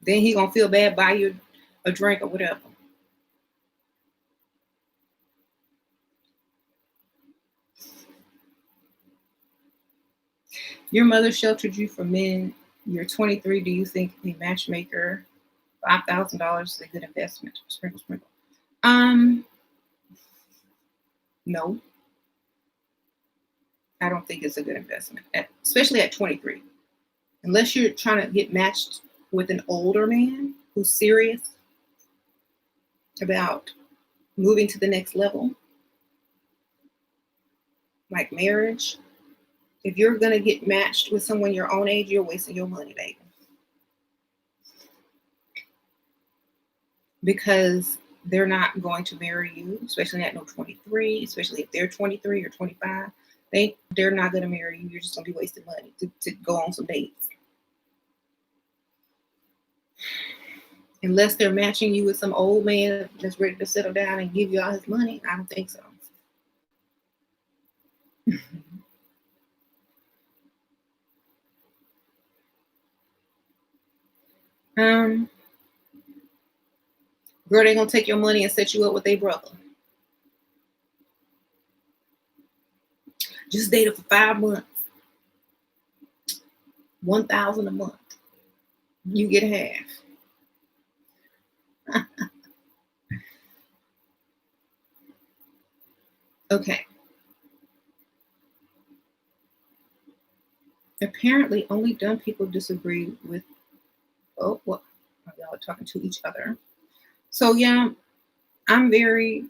Then he gonna feel bad, buy you a drink or whatever. Your mother sheltered you from men. You're 23. Do you think a matchmaker, $5,000 is a good investment? Sprinkle, sprinkle. No, I don't think it's a good investment, especially at 23. Unless you're trying to get matched with an older man who's serious about moving to the next level, like marriage. If you're going to get matched with someone your own age, you're wasting your money, baby. Because they're not going to marry you, especially at no 23, especially if they're 23 or 25. They're not going to marry you. You're just going to be wasting money to go on some dates. Unless they're matching you with some old man that's ready to settle down and give you all his money, I don't think so. Girl, they gonna take your money and set you up with their brother. Just dated for 5 months. 1,000 a month. You get half. Okay. Apparently, only dumb people disagree with. Oh, what? Y'all are talking to each other. So yeah, I'm very.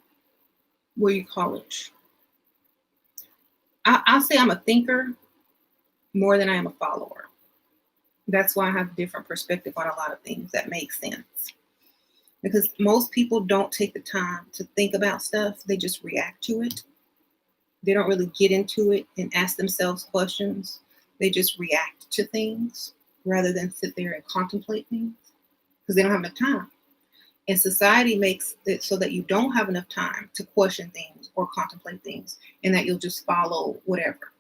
What do you call it? I'll say I'm a thinker more than I am a follower. That's why I have a different perspective on a lot of things that make sense. Because most people don't take the time to think about stuff; they just react to it. They don't really get into it and ask themselves questions. They just react to things rather than sit there and contemplate things because they don't have enough time. And society makes it so that you don't have enough time to question things or contemplate things and that you'll just follow whatever.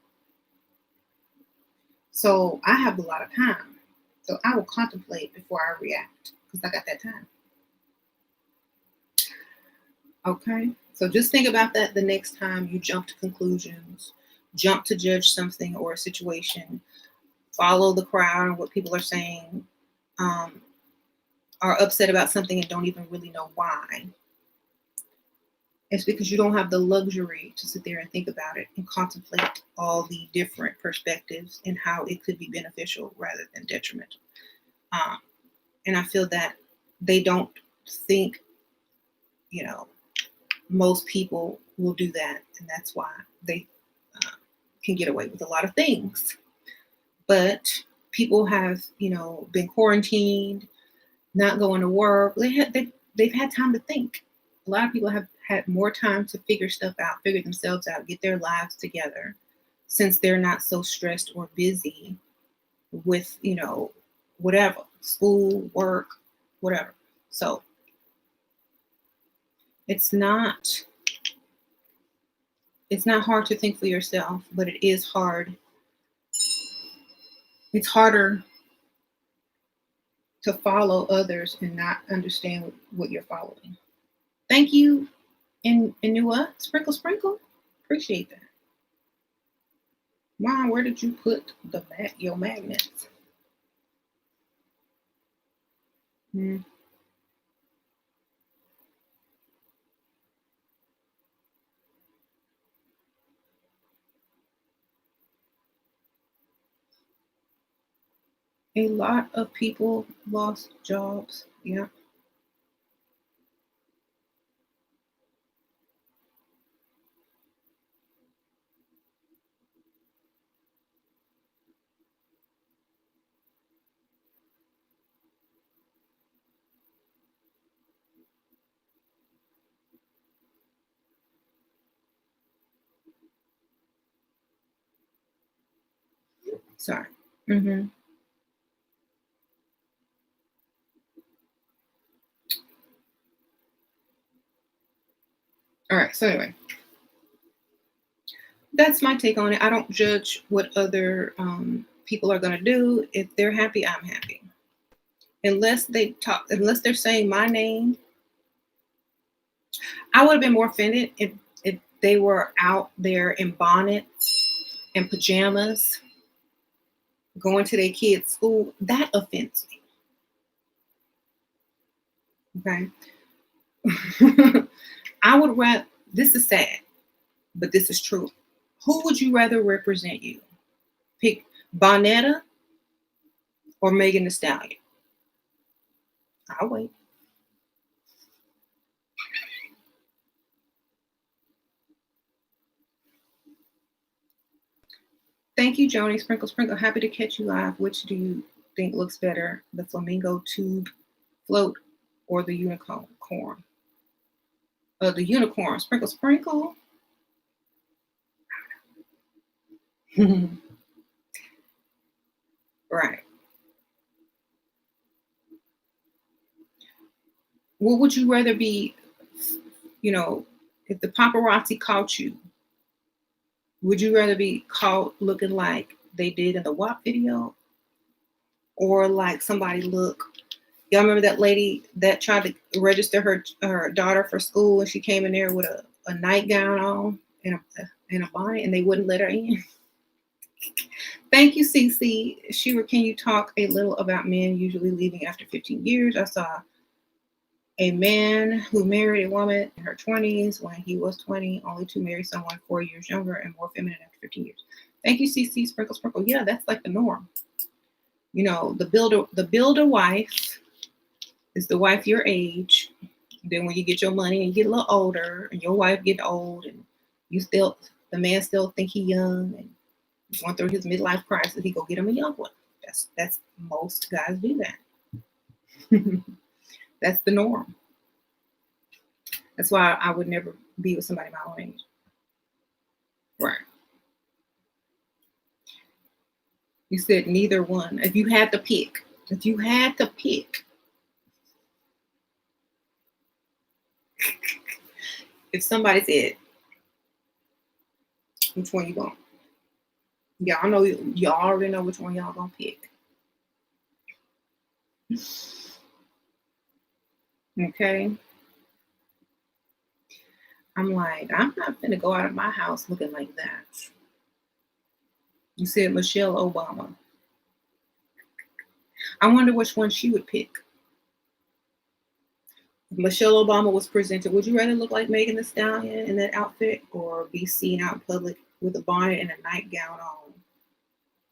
So I have a lot of time. So I will contemplate before I react because I got that time. Okay? So just think about that the next time you jump to conclusions, jump to judge something or a situation, follow the crowd and what people are saying, are upset about something and don't even really know why. It's because you don't have the luxury to sit there and think about it and contemplate all the different perspectives and how it could be beneficial rather than detrimental. And I feel that they don't think, most people will do that. And that's why they can get away with a lot of things. But people have, been quarantined, not going to work. They've had time to think. A lot of people have had more time to figure stuff out, figure themselves out, get their lives together, since they're not so stressed or busy with, whatever, school, work, whatever. So it's not hard to think for yourself, but it is hard. It's harder to follow others and not understand what you're following. Thank you, Inua. Sprinkle, sprinkle. Appreciate that. Mom, where did you put your magnets? A lot of people lost jobs. Yeah. Sorry. Mm-hmm. All right. So anyway, that's my take on it. I don't judge what other people are going to do. If they're happy, I'm happy. Unless they're saying my name, I would have been more offended if they were out there in bonnets and pajamas going to their kids' school. That offends me. Okay. I would rather, this is sad, but this is true. Who would you rather represent you? Pick Bonetta or Megan Thee Stallion? I'll wait. Thank you, Joni. Sprinkle, sprinkle. Happy to catch you live. Which do you think looks better, the flamingo tube float or the unicorn? The unicorn. Sprinkle, sprinkle. Right. What would you rather be, if the paparazzi caught you, would you rather be caught looking like they did in the WAP video or like somebody look? Y'all remember that lady that tried to register her daughter for school and she came in there with a nightgown on and a bonnet and they wouldn't let her in? Thank you, Cece. Shira, can you talk a little about men usually leaving after 15 years? I saw a man who married a woman in her 20s when he was 20, only to marry someone 4 years younger and more feminine after 15 years. Thank you, CC. Sprinkle, sprinkle. Yeah, that's like the norm. The builder wife is the wife your age. Then when you get your money and you get a little older and your wife get old and the man still think he young and going through his midlife crisis, he go get him a young one. That's most guys do that. That's the norm. That's why I would never be with somebody my own age. Right. You said neither one. If you had to pick. If somebody said, which one you going? Y'all already know which one y'all gonna pick. Okay. I'm like, I'm not gonna go out of my house looking like that. You said Michelle Obama. I wonder which one she would pick. If Michelle Obama was presented, would you rather look like Megan Thee Stallion in that outfit or be seen out in public with a bonnet and a nightgown on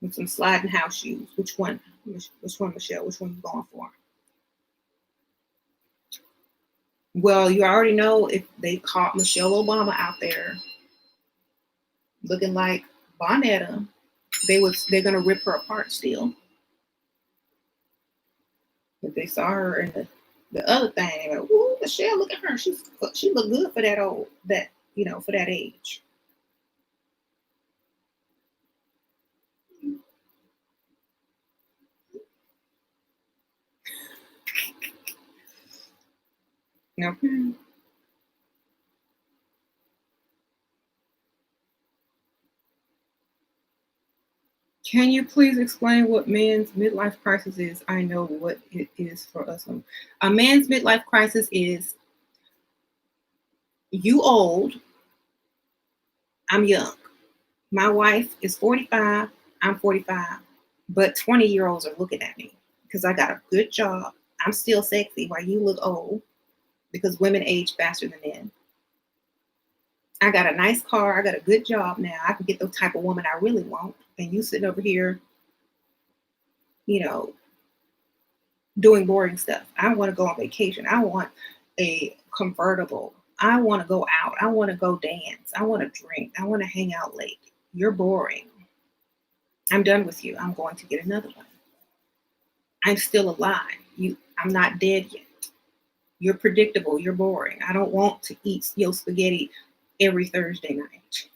with some sliding house shoes? Which one, Michelle? Which one you going for? Well, you already know if they caught Michelle Obama out there looking like Bonetta, they're gonna rip her apart still. If they saw her in the other thing, they're like, ooh, Michelle, look at her. She look good for for that age. Okay. Can you please explain what man's midlife crisis is? I know what it is for us. A man's midlife crisis is you old, I'm young. My wife is 45, I'm 45, but 20-year-olds are looking at me because I got a good job. I'm still sexy while you look old because women age faster than men. I got a nice car. I got a good job now. I can get the type of woman I really want. And you sitting over here, doing boring stuff. I want to go on vacation. I want a convertible. I want to go out. I want to go dance. I want to drink. I want to hang out late. You're boring. I'm done with you. I'm going to get another one. I'm still alive. I'm not dead yet. You're predictable. You're boring. I don't want to eat your spaghetti every Thursday night.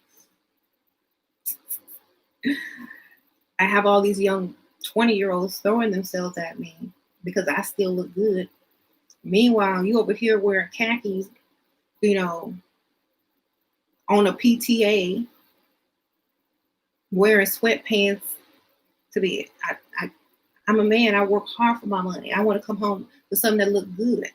I have all these young 20-year-olds throwing themselves at me because I still look good. Meanwhile, you over here wearing khakis, you know, on a PTA, wearing sweatpants to the. I'm a man. I work hard for my money. I want to come home with something that look good.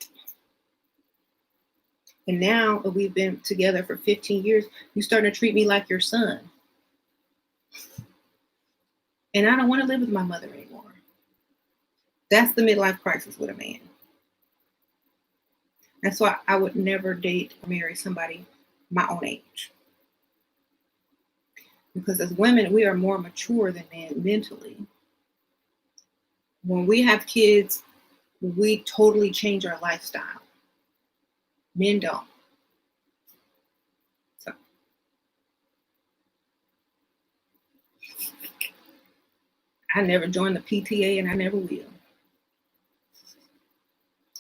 And now that we've been together for 15 years, you starting to treat me like your son. And I don't want to live with my mother anymore. That's the midlife crisis with a man. That's why I would never date or marry somebody my own age. Because as women, we are more mature than men mentally. When we have kids, we totally change our lifestyle. Men don't. So I never joined the PTA and I never will.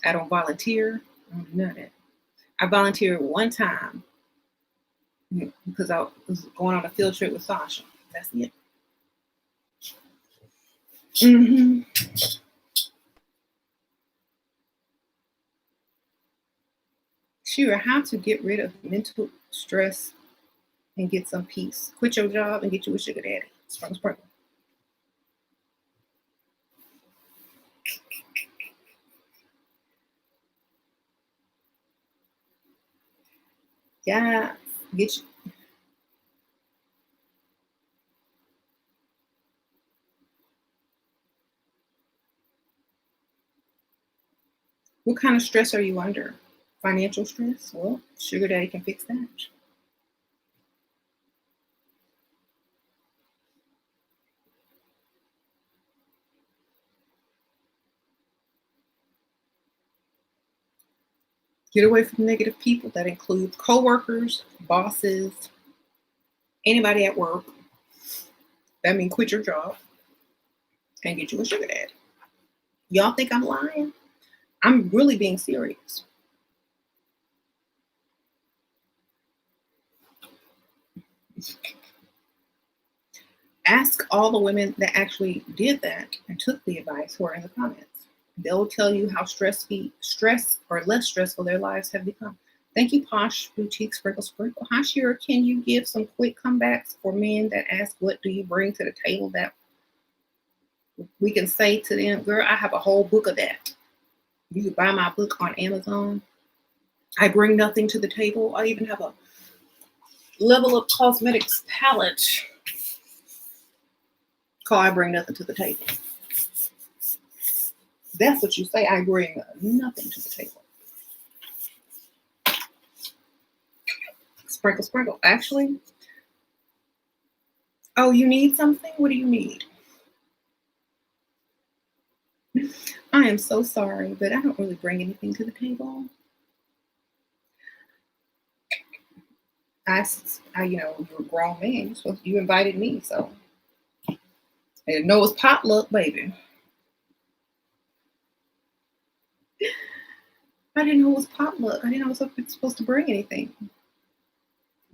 I don't volunteer. I don't do none of that. I volunteered one time because I was going on a field trip with Sasha. That's it. Mm-hmm. Sure, how to get rid of mental stress and get some peace. Quit your job and get you a sugar daddy. Sprinkle, sprinkle. Yeah, get you. What kind of stress are you under? Financial stress? Well, sugar daddy can fix that. Get away from negative people. That includes coworkers, bosses, anybody at work. That means quit your job and get you a sugar daddy. Y'all think I'm lying? I'm really being serious. Ask all the women that actually did that and took the advice who are in the comments. They'll tell you how stress or less stressful their lives have become. Thank you, Posh Boutique Sprinkle Sprinkle. Hi, Shira. Can you give some quick comebacks for men that ask, what do you bring to the table that we can say to them? Girl, I have a whole book of that. You can buy my book on Amazon. I bring nothing to the table. I even have a Level Up Cosmetics palette called I Bring Nothing to the Table. That's what you say. I bring nothing to the table. Sprinkle, sprinkle. Actually, oh, you need something? What do you need? I am so sorry, but I don't really bring anything to the table. You're a grown man. You invited me, so I didn't know it was potluck, baby. I didn't know it was potluck. I didn't know I was supposed to bring anything.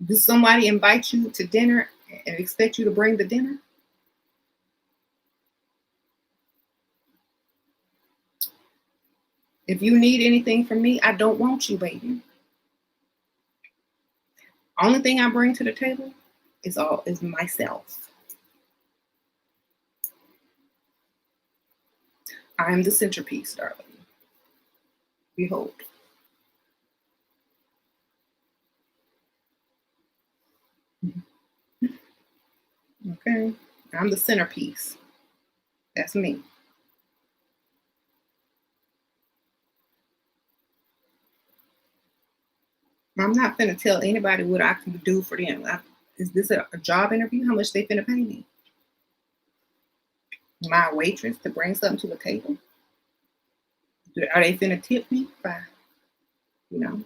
Does somebody invite you to dinner and expect you to bring the dinner? If you need anything from me, I don't want you, baby. Only thing I bring to the table is myself. I am the centerpiece, darling. Behold. Okay. I'm the centerpiece. That's me. I'm not finna tell anybody what I can do for them. Is this a job interview? How much they finna pay me? My waitress to bring something to the table? Are they finna tip me? By, you know.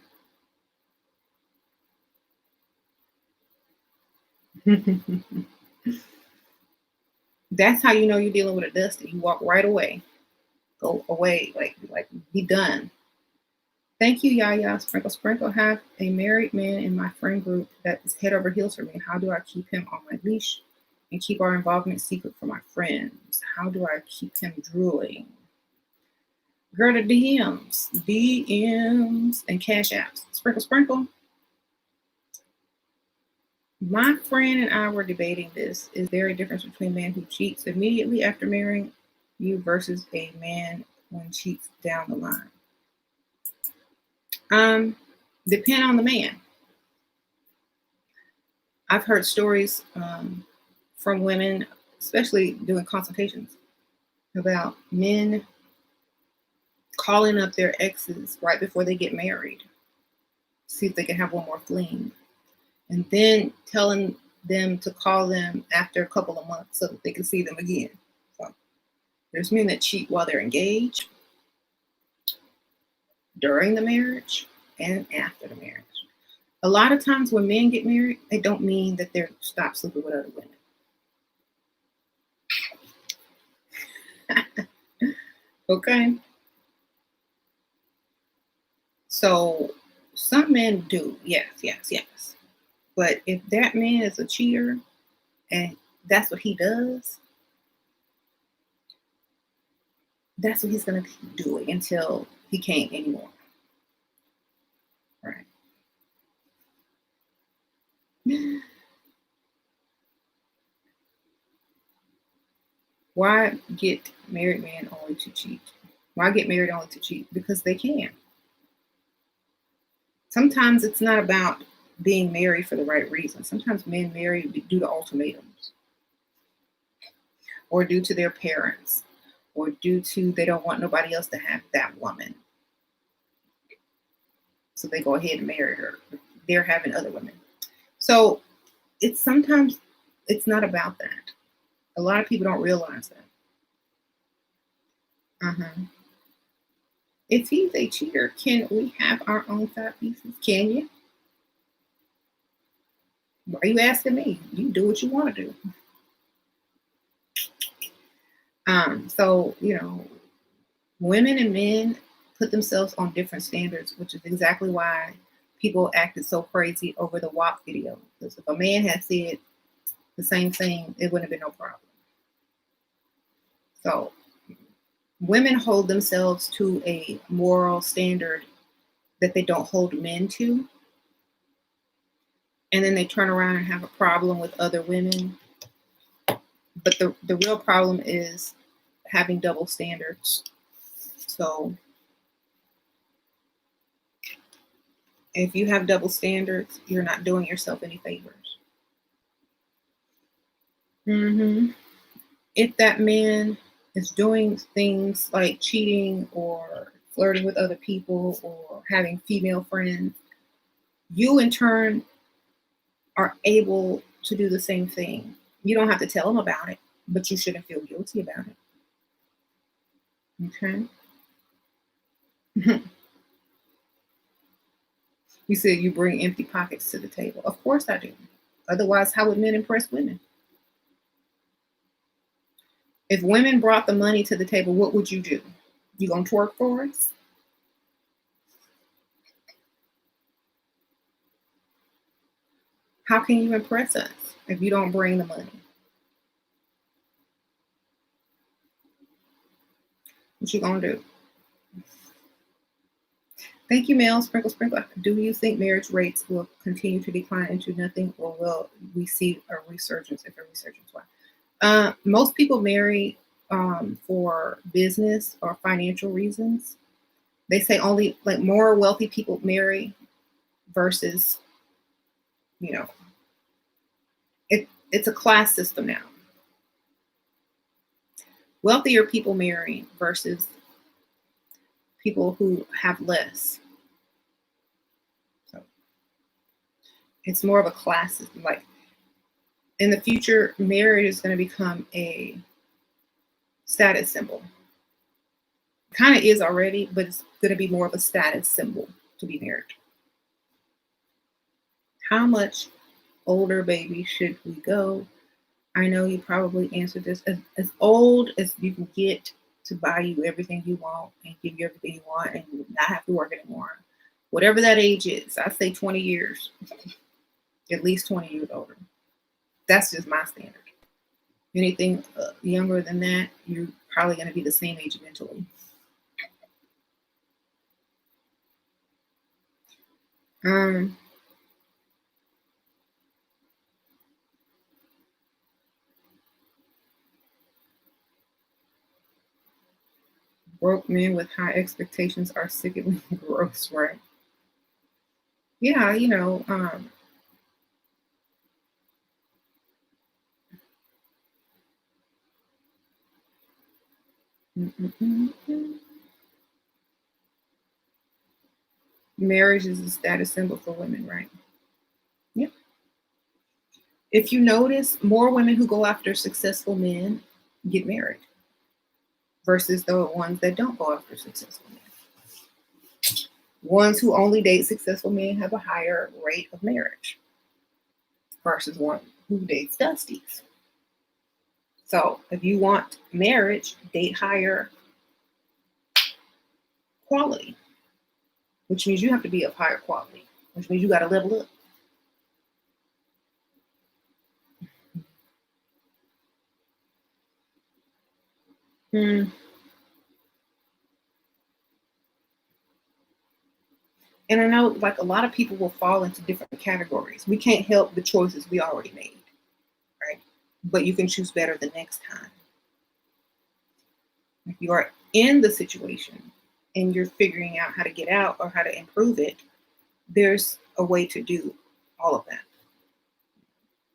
That's how you know you're dealing with a dusty. You walk right away. Go away. Like be done. Thank you, Yaya. Sprinkle, sprinkle. Have a married man in my friend group that is head over heels for me. How do I keep him on my leash? and keep our involvement secret from my friends. How do I keep him drooling? Girl, the DMs, and cash apps. Sprinkle, sprinkle. My friend and I were debating this. Is there a difference between a man who cheats immediately after marrying you versus a man when cheats down the line? Depend on the man. I've heard stories from women, especially doing consultations, about men calling up their exes right before they get married, see if they can have one more fling, and then telling them to call them after a couple of months so that they can see them again. So there's men that cheat while they're engaged, during the marriage, and after the marriage. A lot of times when men get married, it don't mean that they're stop sleeping with other women. Okay. So some men do, yes. But if that man is a cheater and that's what he does, that's what he's going to keep doing until he can't anymore. Right. Why get married men only to cheat? Why get married only to cheat? Because they can. Sometimes it's not about being married for the right reason. Sometimes men marry due to ultimatums, or due to their parents, or due to they don't want nobody else to have that woman. So they go ahead and marry her. They're having other women. So sometimes it's not about that. A lot of people don't realize that. If he's a cheater, can we have our own side pieces? Can you? Why are you asking me? You do what you want to do. So, women and men put themselves on different standards, which is exactly why people acted so crazy over the WAP video. Because if a man had said the same thing, it wouldn't have been no problem. So women hold themselves to a moral standard that they don't hold men to. And then they turn around and have a problem with other women. But the real problem is having double standards. So if you have double standards, you're not doing yourself any favors. If that man is doing things like cheating or flirting with other people or having female friends, you in turn are able to do the same thing. You don't have to tell him about it, but you shouldn't feel guilty about it. Okay? You said you bring empty pockets to the table. Of course I do. Otherwise, how would men impress women? If women brought the money to the table, what would you do? You gonna twerk for us? How can you impress us if you don't bring the money? What you gonna do? Thank you, Mel. Sprinkle, sprinkle. Do you think marriage rates will continue to decline into nothing, or will we see a resurgence? If a resurgence, why? Most people marry for business or financial reasons. They say only like more wealthy people marry versus, it's a class system now. Wealthier people marry versus people who have less. So it's more of a class system. Like in the future, marriage is going to become a status symbol. Kind of is already, but it's going to be more of a status symbol to be married. How much older, baby, should we go? I know you probably answered this. As old as you can get to buy you everything you want and give you everything you want and you not have to work anymore. Whatever that age is, I say 20 years. At least 20 years older. That's just my standard. Anything younger than that, you're probably going to be the same age eventually. Um, Broke men with high expectations are sickeningly gross, right? Yeah, mm, mm, mm, mm. Marriage is a status symbol for women, right? Yeah. If you notice, more women who go after successful men get married versus the ones that don't go after successful men. Ones who only date successful men have a higher rate of marriage versus one who dates dusties. So if you want marriage, date higher quality, which means you have to be of higher quality, which means you got to level up. Hmm. And I know like a lot of people will fall into different categories. We can't help the choices we already made, right? But you can choose better the next time. If you are in the situation and you're figuring out how to get out or how to improve it, there's a way to do all of that.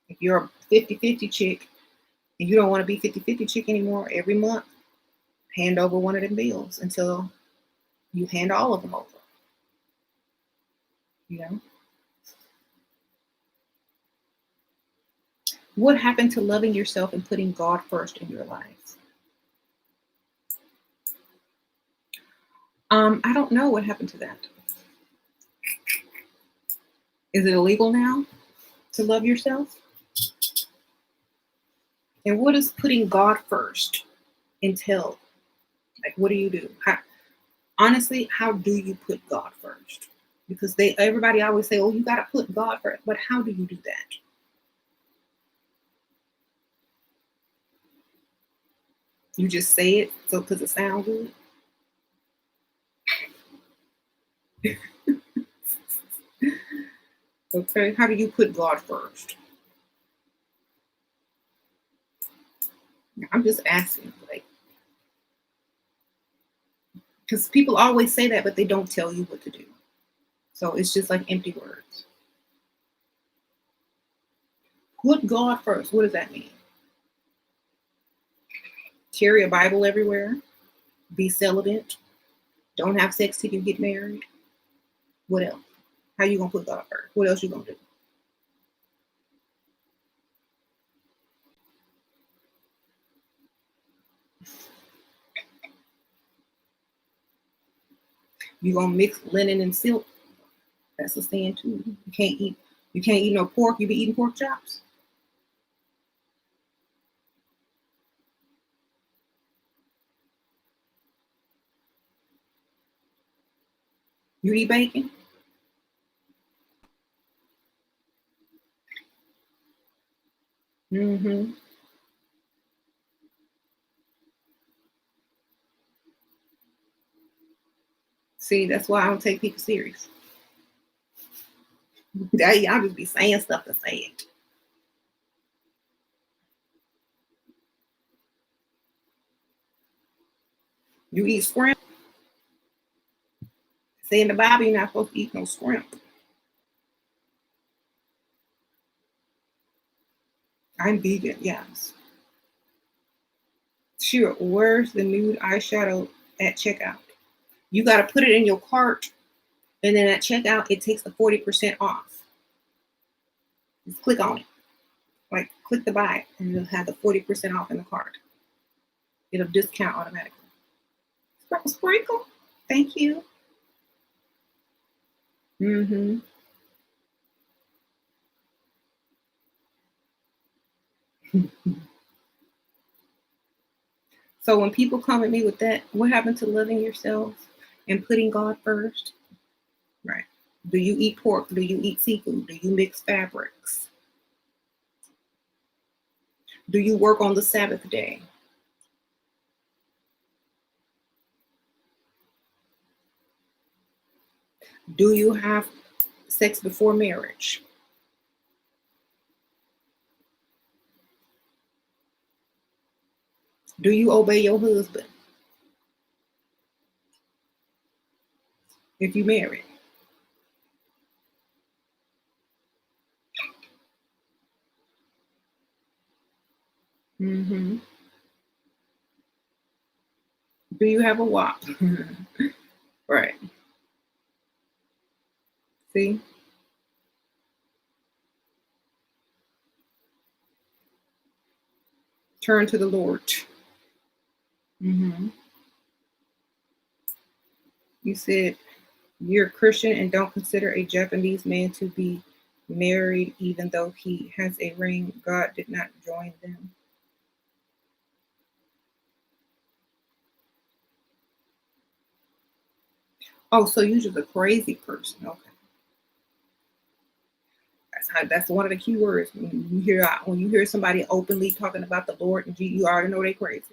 If you're a 50-50 chick and you don't want to be 50-50 chick anymore, every month, hand over one of them bills until you hand all of them over, you know? What happened to loving yourself and putting God first in your life? I don't know what happened to that. Is it illegal now to love yourself? And what does putting God first entail? Like, what do you do? Honestly, how do you put God first? Because everybody always say, "Oh, you got to put God first," but how do you do that? You just say it so because it sounds good. Okay, how do you put God first? I'm just asking, like, because people always say that, but they don't tell you what to do. So it's just like empty words. Put God first. What does that mean? Carry a Bible everywhere. Be celibate. Don't have sex till you get married. What else? How you gonna put God first? What else you gonna do? You gonna mix linen and silk? That's a sin too. You can't eat. You can't eat no pork. You be eating pork chops. You eat bacon. Mm-hmm. See, that's why I don't take people serious. Y'all just be saying stuff to say it. You eat shrimp. Say in the Bible, you're not supposed to eat no shrimp. I'm vegan, yes. Sure. Where's the nude eyeshadow at checkout? You got to put it in your cart, and then at checkout, it takes the 40% off. Just click on it. Like, click the buy, and you'll have the 40% off in the cart. It'll discount automatically. Sprinkle. Thank you. Mm-hmm. So when people come at me with that, what happened to loving yourself and putting God first? Right. Do you eat pork? Do you eat seafood? Do you mix fabrics? Do you work on the Sabbath day? Do you have sex before marriage? Do you obey your husband if you married? Mm-hmm. Do you have a WAP? Right. See? Turn to the Lord. Mm-hmm. You said you're a Christian and don't consider a Japanese man to be married even though he has a ring. God did not join them. Oh, so you're just a crazy person. Okay. That's one of the key words. When you hear somebody openly talking about the Lord and you already know they crazy.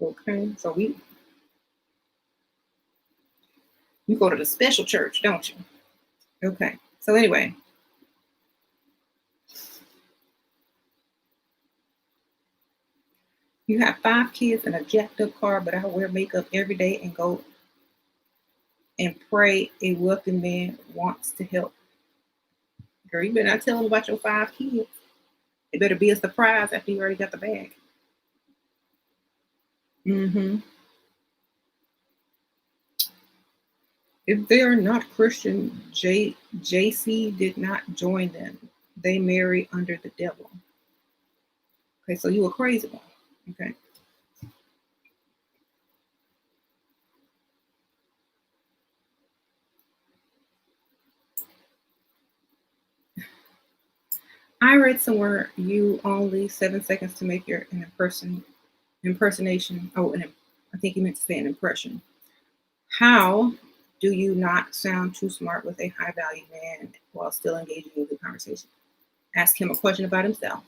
Okay. So you go to the special church, don't you? Okay. So anyway, you have 5 kids and a jacked up car, but I wear makeup every day and go and pray a wealthy man wants to help. Girl, you better not tell them about your 5 kids. It better be a surprise after you already got the bag. Mm-hmm. If they are not Christian, JC did not join them. They marry under the devil. Okay, so you a crazy one. Okay. I read somewhere you only 7 seconds to make your impersonation. Oh, I think you meant to say an impression. How do you not sound too smart with a high value man while still engaging in the conversation? Ask him a question about himself.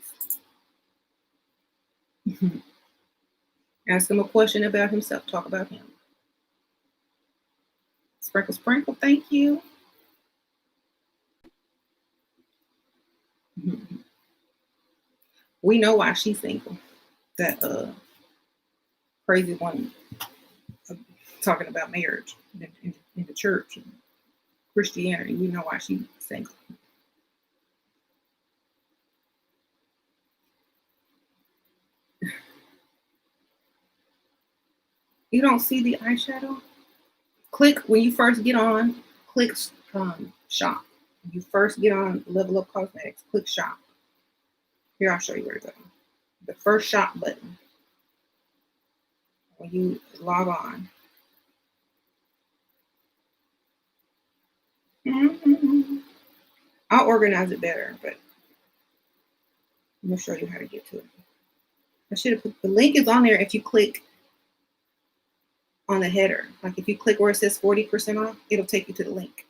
Ask him a question about himself. Talk about him. Sprinkle, sprinkle. Thank you. We know why she's single. That crazy one talking about marriage in the church and Christianity. We know why she's single. You don't see the eyeshadow? Click when you first get on. Click shop. When you first get on Level Up Cosmetics. Click shop. Here, I'll show you where to go. The first shop button when you log on. Mm-hmm. I'll organize it better, but I'm gonna show you how to get to it. I should have put the link is on there if you click on the header. Like if you click where it says 40% off, it'll take you to the link.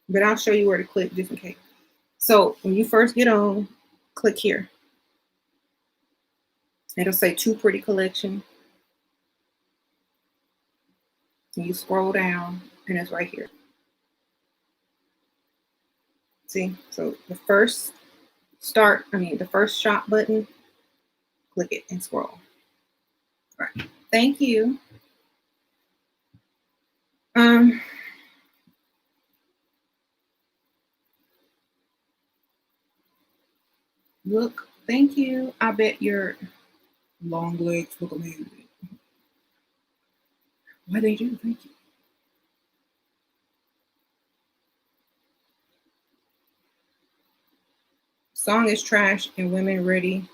But I'll show you where to click just in case. So when you first get on, click here. It'll say Too Pretty Collection. And you scroll down and it's right here. See, so the first shop button, click it and scroll. All right. Thank you. Look, thank you. I bet your long legs look amazing. Why they do? Thank you. Song is trash and women ready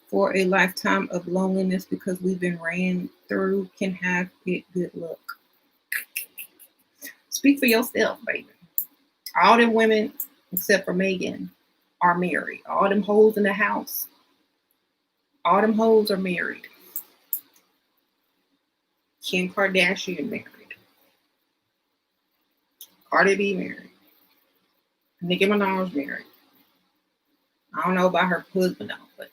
for a lifetime of loneliness because we've been ran through can have it good luck. Speak for yourself, baby. All them women, except for Megan, are married. All them hoes in the house All them hoes are married. Kim Kardashian married. Cardi B married. Nicki Minaj married. I don't know about her husband though, but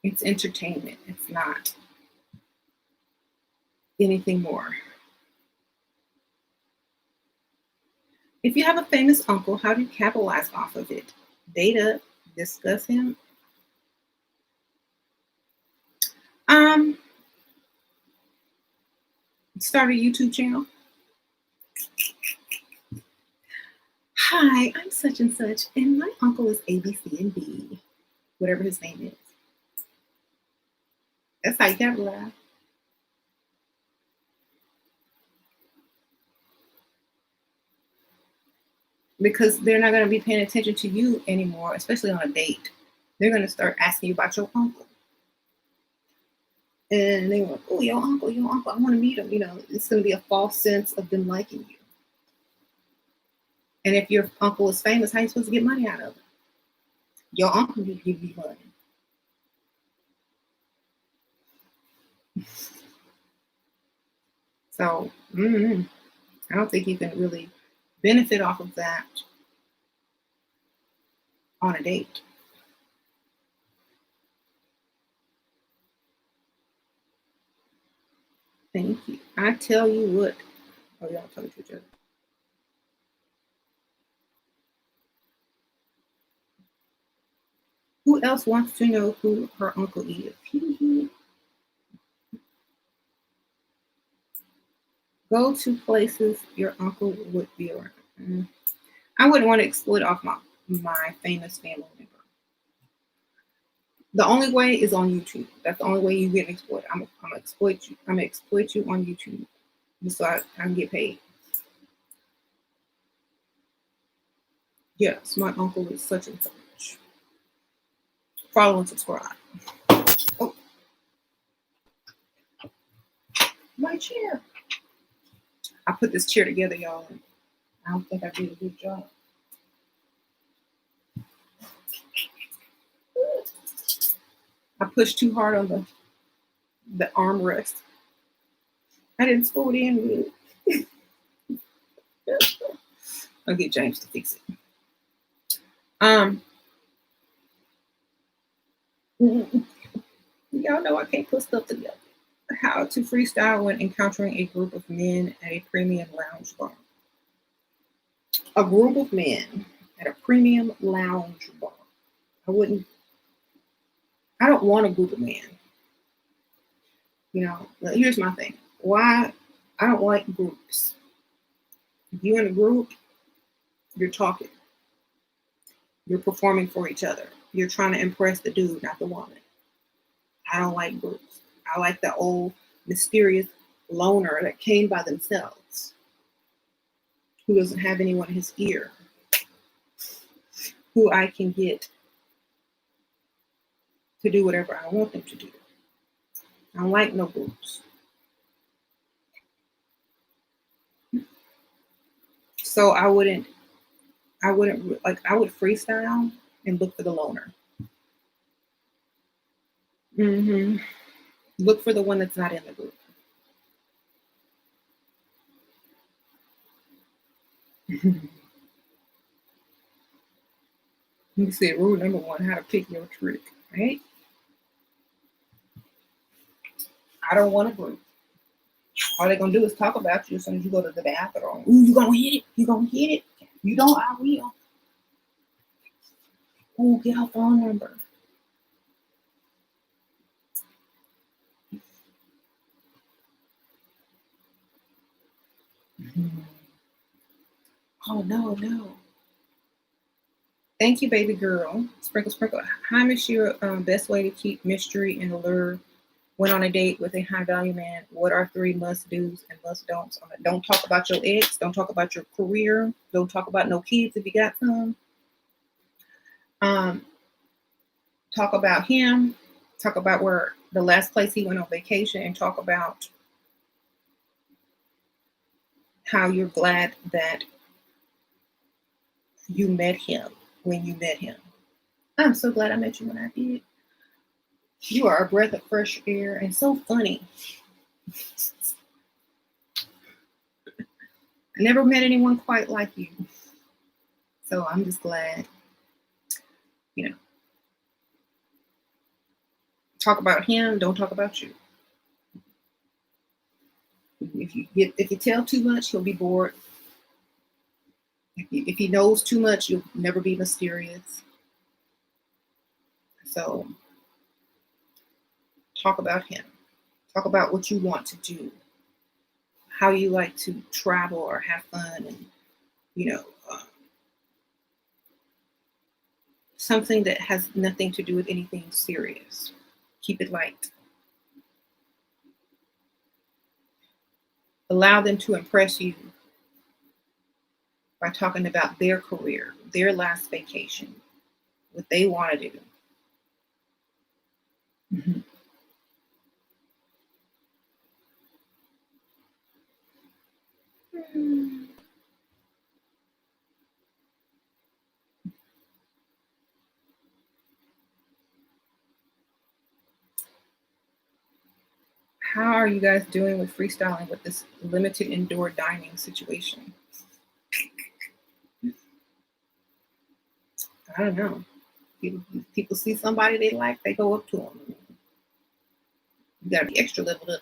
it's entertainment. It's not anything more. If you have a famous uncle, how do you capitalize off of it? Data, discuss him. Start a YouTube channel. Hi, I'm such and such, and my uncle is A, B, C, and D, whatever his name is. That's how you capitalize. Because they're not going to be paying attention to you anymore, especially on a date. They're going to start asking you about your uncle. And they go, oh, your uncle, I want to meet him. You know, it's going to be a false sense of them liking you. And if your uncle is famous, how are you supposed to get money out of it? Your uncle will give you money. So, I don't think you can really benefit off of that on a date. Thank you. I tell you what. Oh, y'all talking to each other. Who else wants to know who her uncle is? Go to places your uncle would be around. I wouldn't want to exploit off my famous family member. The only way is on YouTube. That's the only way you get exploited. I'm gonna exploit you. I'm gonna exploit you on YouTube, just so I can get paid. Yes, my uncle is such and such. Follow and subscribe. Oh, my chair. I put this chair together, y'all. I don't think I did a good job. I pushed too hard on the armrest. I didn't screw it in good. I'll get James to fix it. Y'all know I can't put stuff together. How to freestyle when encountering a group of men at a premium lounge bar. A group of men at a premium lounge bar. I don't want a group of men. You know, here's my thing. Why I don't like groups. If you're in a group, you're talking. You're performing for each other. You're trying to impress the dude, not the woman. I don't like groups. I like the old mysterious loner that came by themselves, who doesn't have anyone in his ear, who I can get to do whatever I want them to do. I don't like no groups. So I would freestyle and look for the loner. Look for the one that's not in the group. You said rule number 1, how to pick your trick, right? I don't want a group. All they're gonna do is talk about you as soon as you go to the bathroom. Ooh, you gonna hit it? You gonna hit it? You don't, I will. Ooh, get our phone number. Oh, no. Thank you, baby girl. Sprinkle, sprinkle. How is your best way to keep mystery and allure when on a date with a high value man? What are 3 must do's and must don'ts? Don't talk about your ex. Don't talk about your career. Don't talk about no kids if you got some. Talk about him. Talk about where the last place he went on vacation and talk about how you're glad that you met him when you met him. I'm so glad I met you when I did. You are a breath of fresh air and so funny. I never met anyone quite like you. So I'm just glad, talk about him, don't talk about you. If you tell too much, he'll be bored. If he knows too much, you'll never be mysterious. So talk about him. Talk about what you want to do, how you like to travel or have fun, and something that has nothing to do with anything serious. Keep it light. Allow them to impress you by talking about their career, their last vacation, what they want to do. Mm-hmm. How are you guys doing with freestyling with this limited indoor dining situation? I don't know. People see somebody they like, they go up to them. You gotta be extra leveled up.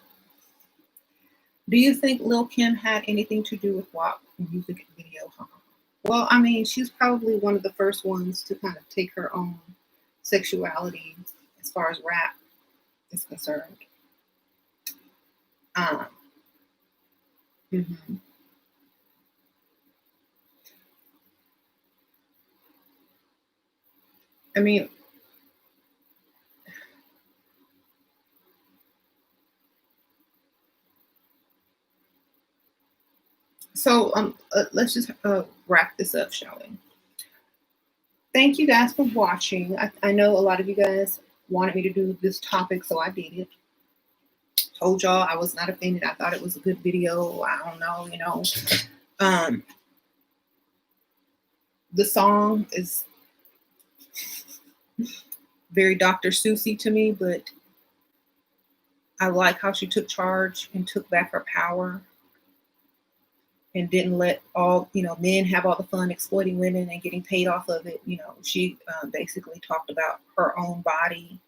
Do you think Lil Kim had anything to do with WAP music video? Well, I mean, she's probably one of the first ones to kind of take her own sexuality as far as rap is concerned. Mm-hmm. I mean, so let's just wrap this up, shall we? Thank you guys for watching. I know a lot of you guys wanted me to do this topic, so I did it. Told y'all I was not offended. I thought it was a good video. I don't know, the song is very Dr. Seussy to me, but I like how she took charge and took back her power and didn't let all, men have all the fun exploiting women and getting paid off of it. She basically talked about her own body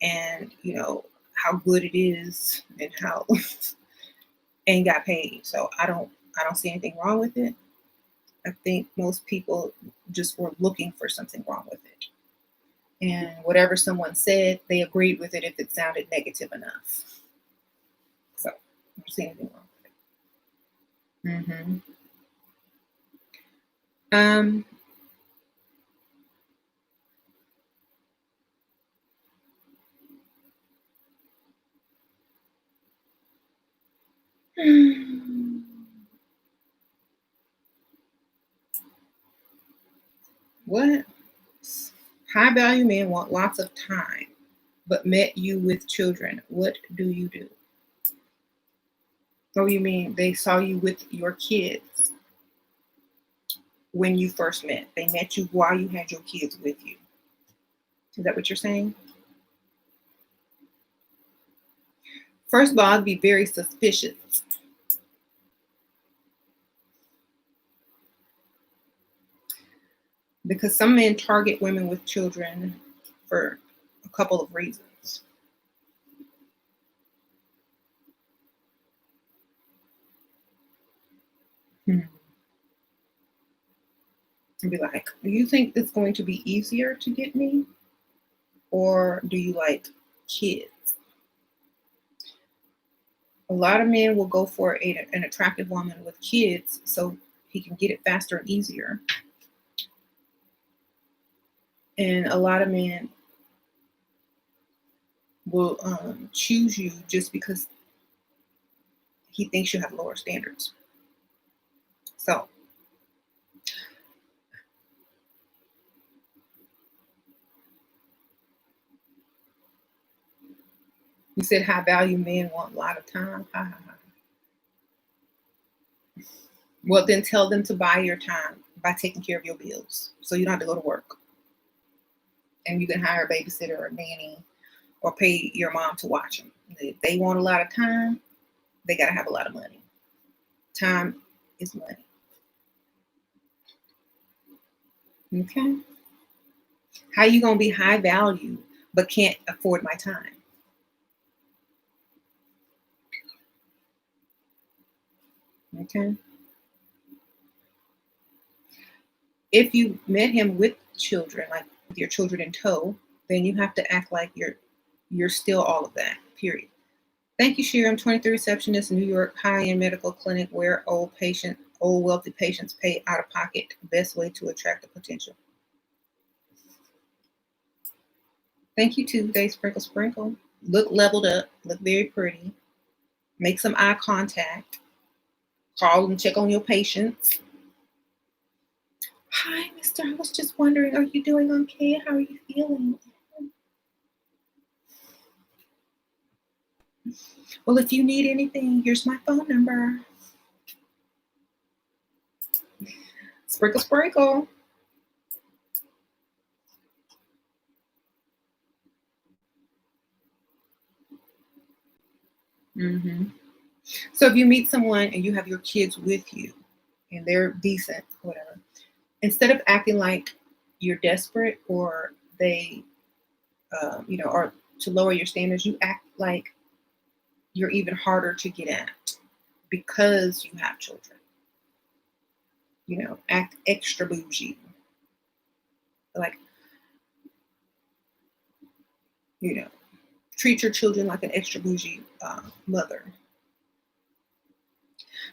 and, how good it is and how and got paid. So I don't see anything wrong with it. I think most people just were looking for something wrong with it. And whatever someone said, they agreed with it if it sounded negative enough. So I don't see anything wrong with it. Mm-hmm. What? High value men want lots of time, but met you with children. What do you do? Oh, you mean they saw you with your kids when you first met? They met you while you had your kids with you. Is that what you're saying? First of all, I'd be very suspicious. Because some men target women with children for a couple of reasons. And be like, do you think it's going to be easier to get me? Or do you like kids? A lot of men will go for an attractive woman with kids so he can get it faster and easier. And a lot of men will choose you just because he thinks you have lower standards. So You said high value men want a lot of time. Ha, ha, ha. Well, then tell them to buy your time by taking care of your bills so you don't have to go to work. And you can hire a babysitter or a nanny or pay your mom to watch them. If they want a lot of time, they got to have a lot of money. Time is money. Okay? How you going to be high value but can't afford my time? Okay? If you met him with children, like with your children in tow, then you have to act like you're still all of that, period. Thank you, Shira. I'm 23 receptionist in New York high-end medical clinic where old wealthy patients pay out of pocket. Best way to attract the potential. Thank you, Tuesday, Sprinkle Sprinkle. Look leveled up, look very pretty. Make some eye contact. Call and check on your patients. Hi, mister. I was just wondering, are you doing okay? How are you feeling? Well, if you need anything, here's my phone number. Sprinkle, sprinkle. Mm-hmm. So if you meet someone and you have your kids with you and they're decent, whatever, instead of acting like you're desperate or they, or to lower your standards, you act like you're even harder to get at because you have children. Act extra bougie. Like, treat your children like an extra bougie mother.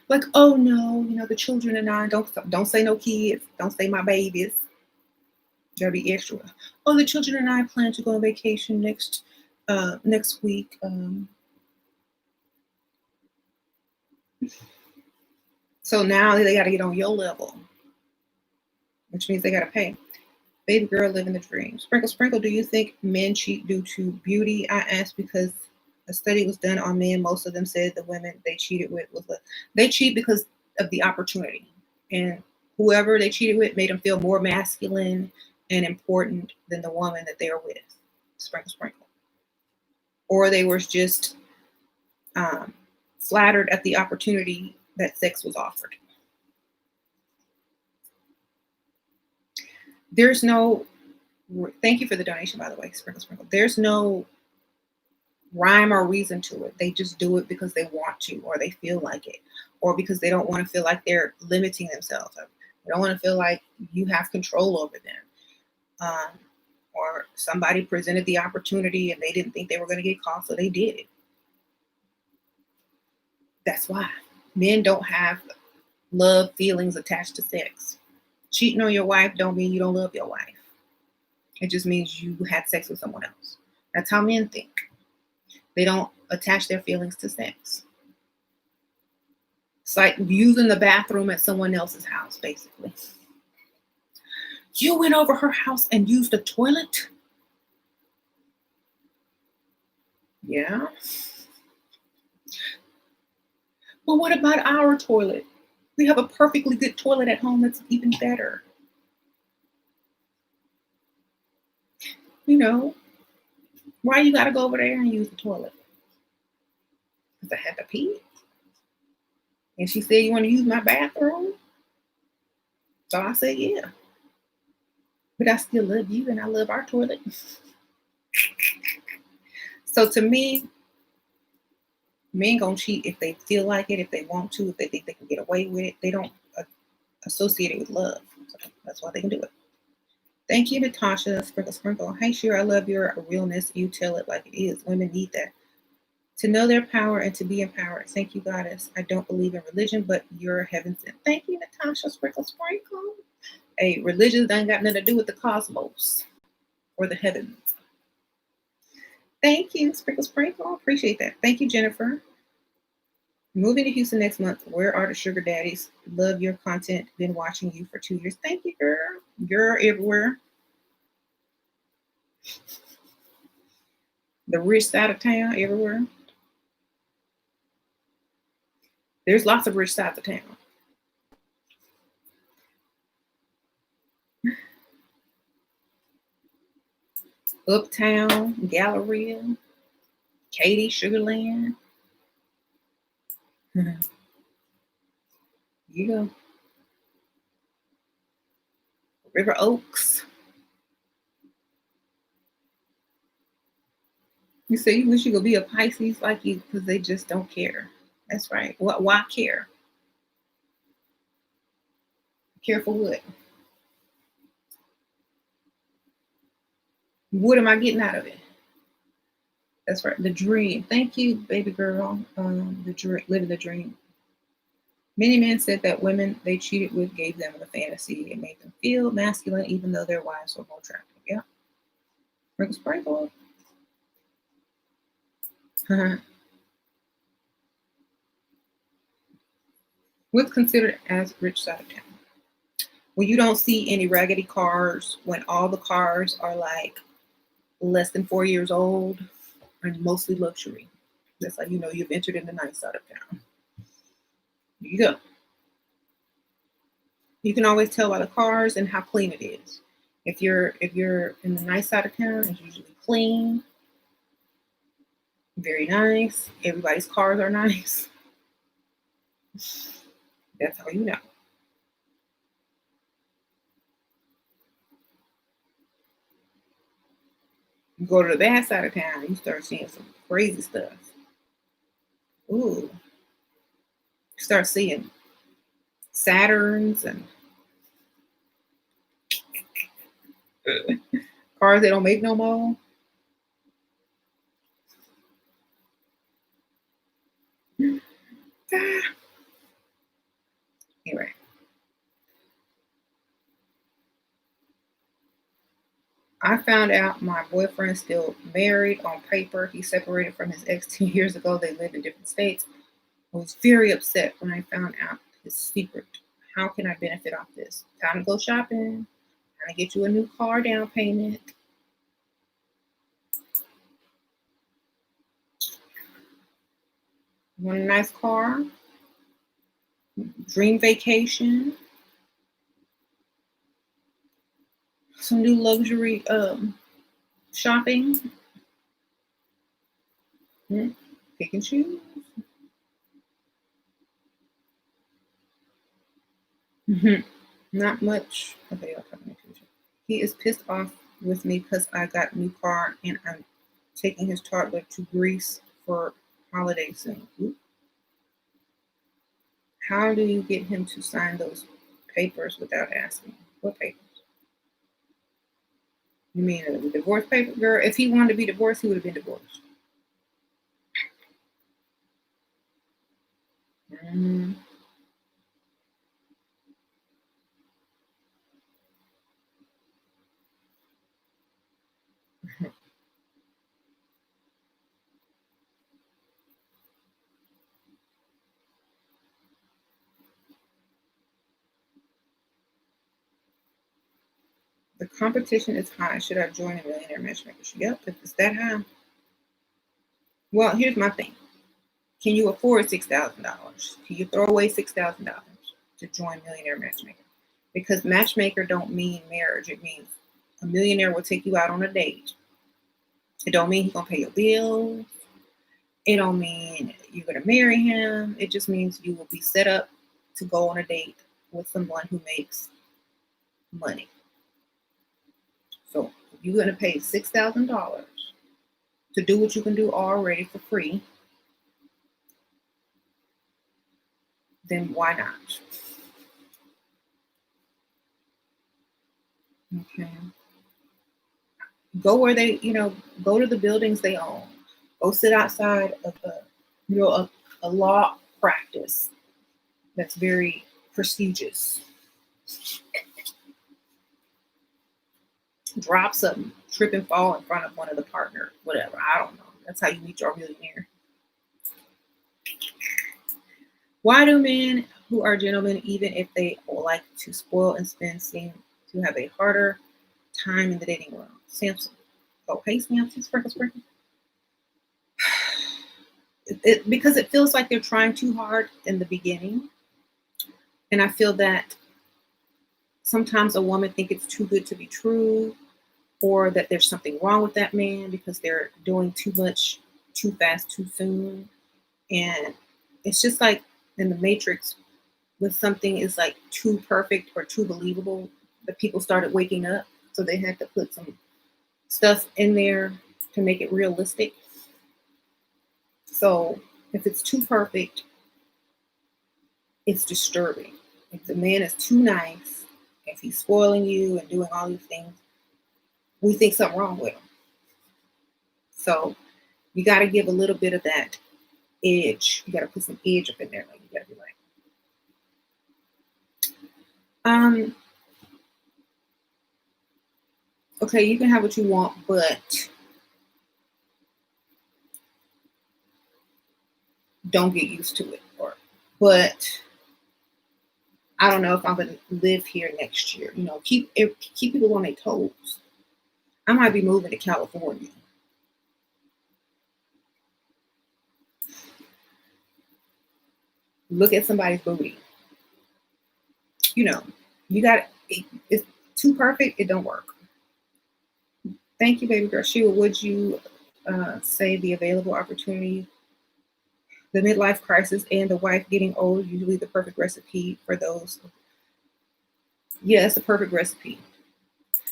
Like, oh no, the children and I don't say no kids, don't say my babies. Gotta be extra. Oh, the children and I plan to go on vacation next week. So now they got to get on your level, which means they got to pay. Baby girl living the dream. Sprinkle, sprinkle. Do you think men cheat due to beauty? I asked because a study was done on men. Most of them said the women they cheated with they cheat because of the opportunity, and whoever they cheated with made them feel more masculine and important than the woman that they were with. Sprinkle, sprinkle. Or they were just flattered at the opportunity that sex was offered. There's no, thank you for the donation, by the way, Sprinkle Sprinkle. There's no rhyme or reason to it. They just do it because they want to, or they feel like it, or because they don't want to feel like they're limiting themselves. They don't want to feel like you have control over them. Or somebody presented the opportunity and they didn't think they were going to get caught, so they did it. That's why men don't have love feelings attached to sex. Cheating on your wife don't mean you don't love your wife. It just means you had sex with someone else. That's how men think. They don't attach their feelings to sex. It's like using the bathroom at someone else's house, basically. You went over her house and used the toilet? Yeah. Well, what about our toilet? We have a perfectly good toilet at home that's even better. Why you got to go over there and use the toilet? Because I had to pee. And she said, you want to use my bathroom? So I said, yeah. But I still love you and I love our toilet. So to me, men gonna cheat if they feel like it, if they want to, if they think they can get away with it. They don't associate it with love. So that's why they can do it. Thank you, Natasha. Sprinkle, sprinkle. Hey, Shira, I love your realness. You tell it like it is. Women need that. To know their power and to be empowered. Thank you, Goddess. I don't believe in religion, but you're heaven sent. Thank you, Natasha. Sprinkle, sprinkle. Hey, religion ain't got nothing to do with the cosmos or the heavens. Thank you, Sprinkle, sprinkle. Appreciate that. Thank you, Jennifer. Moving to Houston next month. Where are the sugar daddies? Love your content. Been watching you for 2 years. Thank you, girl. You're everywhere. The rich side of town, everywhere. There's lots of rich sides of town. Uptown, Galleria, Katy, Sugarland. You go. River Oaks. You say you wish you could be a Pisces like you because they just don't care. That's right. Why care? Care for what? What am I getting out of it? That's right. The dream. Thank you, baby girl. The dream, living the dream. Many men said that women they cheated with gave them the fantasy. It made them feel masculine, even though their wives were more attractive. Yeah. Sprinkle, sprinkle. What's considered as rich side of town? When you don't see any raggedy cars, when all the cars are like less than 4 years old and mostly luxury. That's how you know you've entered in the nice side of town. There you go. You can always tell by the cars and how clean it is. If you're in the nice side of town, it's usually clean, very nice. Everybody's cars are nice. That's how you know. You go to the bad side of town, you start seeing some crazy stuff. Ooh. You start seeing Saturns and cars they don't make no more. Anyway. I found out my boyfriend's still married on paper. He separated from his ex 10 years ago. They live in different states. I was very upset when I found out his secret. How can I benefit off this? Time to go shopping. Time to get you a new car down payment. You want a nice car? Dream vacation? Some new luxury shopping? Pick and choose. Not much. Okay, I'll talk about it. He is pissed off with me because I got a new car and I'm taking his toddler to Greece for holiday soon. How do you get him to sign those papers without asking? What papers? You mean the divorce paper, girl? If he wanted to be divorced, he would have been divorced. Mm-hmm. The competition is high. Should I join a millionaire matchmaker? Yep, if it's that high. Well, here's my thing. Can you afford $6,000? Can you throw away $6,000 to join millionaire matchmaker? Because matchmaker don't mean marriage. It means a millionaire will take you out on a date. It don't mean he's gonna pay your bills. It don't mean you're gonna marry him. It just means you will be set up to go on a date with someone who makes money. So if you're gonna pay $6,000 to do what you can do already for free, then why not? Okay. Go where they, go to the buildings they own. Go sit outside of a law practice that's very prestigious. Drop something, trip and fall in front of one of the partner, whatever. I don't know. That's how you meet your millionaire. Why do men who are gentlemen, even if they like to spoil and spend, seem to have a harder time in the dating world? Samson. Oh, hey, Samson. Sprinkle, sprinkle. because it feels like they're trying too hard in the beginning. And I feel that sometimes a woman thinks it's too good to be true, or that there's something wrong with that man because they're doing too much too fast, too soon. And it's just like in the Matrix, when something is like too perfect or too believable, the people started waking up. So they had to put some stuff in there to make it realistic. So if it's too perfect, it's disturbing. If the man is too nice, if he's spoiling you and doing all these things, we think something wrong with him. So you got to give a little bit of that edge. You got to put some edge up in there. Like, you got to be like, okay, you can have what you want, but don't get used to it. But I don't know if I'm gonna live here next year. You know, keep people on their toes. I might be moving to California. Look at somebody's booty. You know, you got it's too perfect. It don't work. Thank you, baby girl. Sheila, would you say the available opportunity, the midlife crisis, and the wife getting old, usually the perfect recipe for those? Yeah, it's the perfect recipe.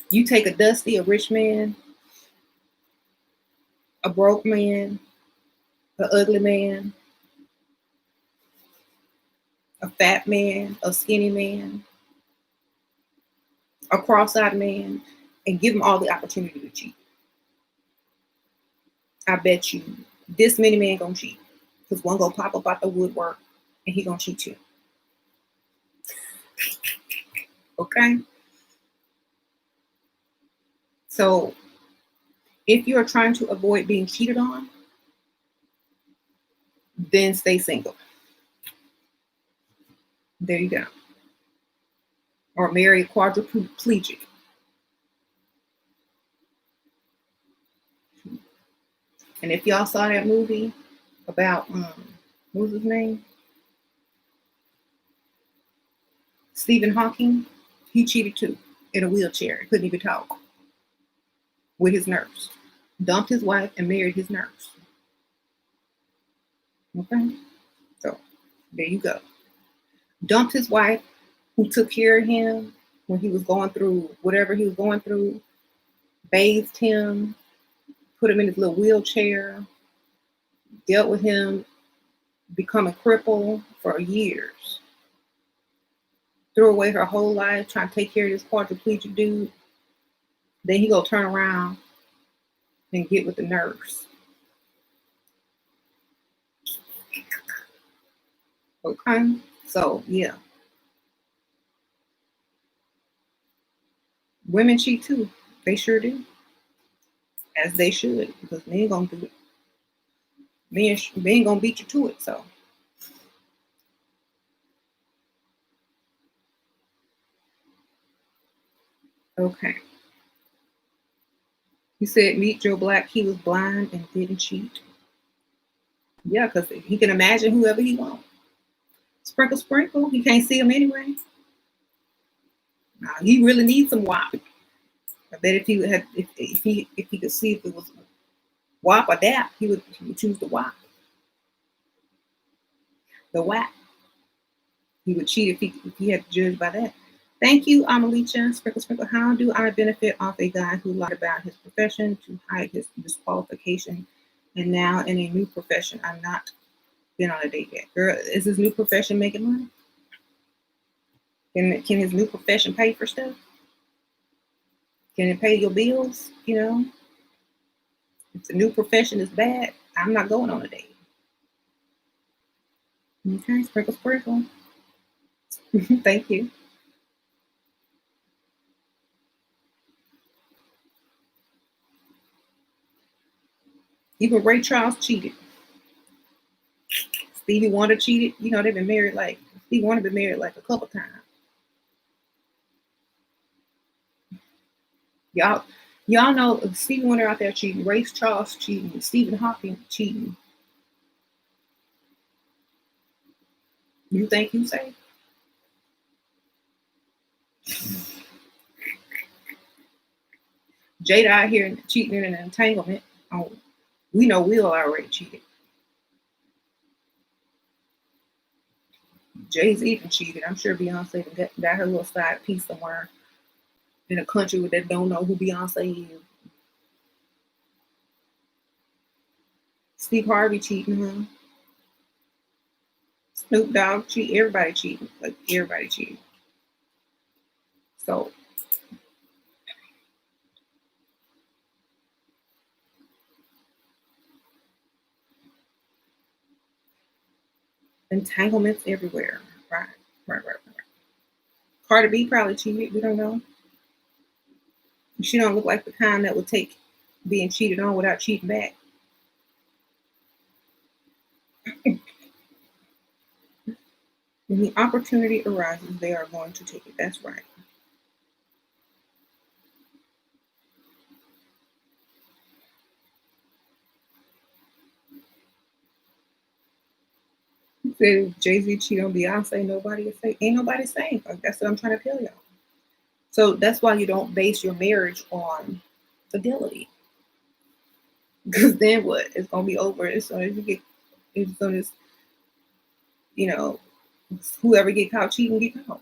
You take a dusty, a rich man, a broke man, an ugly man, a fat man, a skinny man, a cross-eyed man, and give them all the opportunity to cheat. I bet you this many men gonna cheat. Because one gonna pop up out the woodwork and he gonna cheat too. Okay? So if you're trying to avoid being cheated on, then stay single. There you go. Or marry a quadriplegic. And if y'all saw that movie about what was his name? Stephen Hawking, he cheated too in a wheelchair. He couldn't even talk with his nurse. Dumped his wife and married his nurse. Okay? So there you go. Dumped his wife, who took care of him when he was going through whatever he was going through, bathed him, put him in his little wheelchair, dealt with him becoming crippled for years. Threw away her whole life trying to take care of this quadriplegic dude. Then he go turn around and get with the nurse. Okay? So, yeah. Women cheat too. They sure do. As they should, because men gonna do it. Men gonna beat you to it, so. Okay. You said meet Joe Black, he was blind and didn't cheat. Yeah, because he can imagine whoever he wants. Sprinkle, sprinkle. He can't see him anyway. Nah, he really needs some WAP. I bet if he had, if he could see if it was WAP or DAP, he would choose the WAP. The WAP. He would cheat if he had to judge by that. Thank you, Amalicia. Sprinkle, sprinkle. How do I benefit off a guy who lied about his profession to hide his disqualification, and now in a new profession? I'm not been on a date yet. Girl, is his new profession making money? Can his new profession pay for stuff? Can it pay your bills? You know, if the new profession is bad, I'm not going on a date. Okay, sprinkle, sprinkle. Thank you. Even Ray Charles cheated. Stevie Wonder cheated. You know, they've been married like Stevie Wonder been married like a couple times. Y'all know Stevie Wonder out there cheating, Ray Charles cheating, Stephen Hawking cheating. You think you safe? Jada out here cheating in an entanglement. Oh, we know Will already cheated. Jay-Z even cheated. I'm sure Beyonce got her little side piece somewhere in a country where they don't know who Beyonce is. Steve Harvey cheating, huh? Snoop Dogg cheat. Everybody cheating. Like everybody cheating. So entanglements everywhere. Right. Cardi B probably cheated. We don't know. She don't look like the kind that would take being cheated on without cheating back. When the opportunity arises, they are going to take it. That's right. You said if Jay-Z cheat on Beyonce, nobody is safe. Ain't nobody safe. Like, that's what I'm trying to tell y'all. So that's why you don't base your marriage on fidelity. Because then what? It's gonna be over as soon as you know, whoever get caught cheating get caught.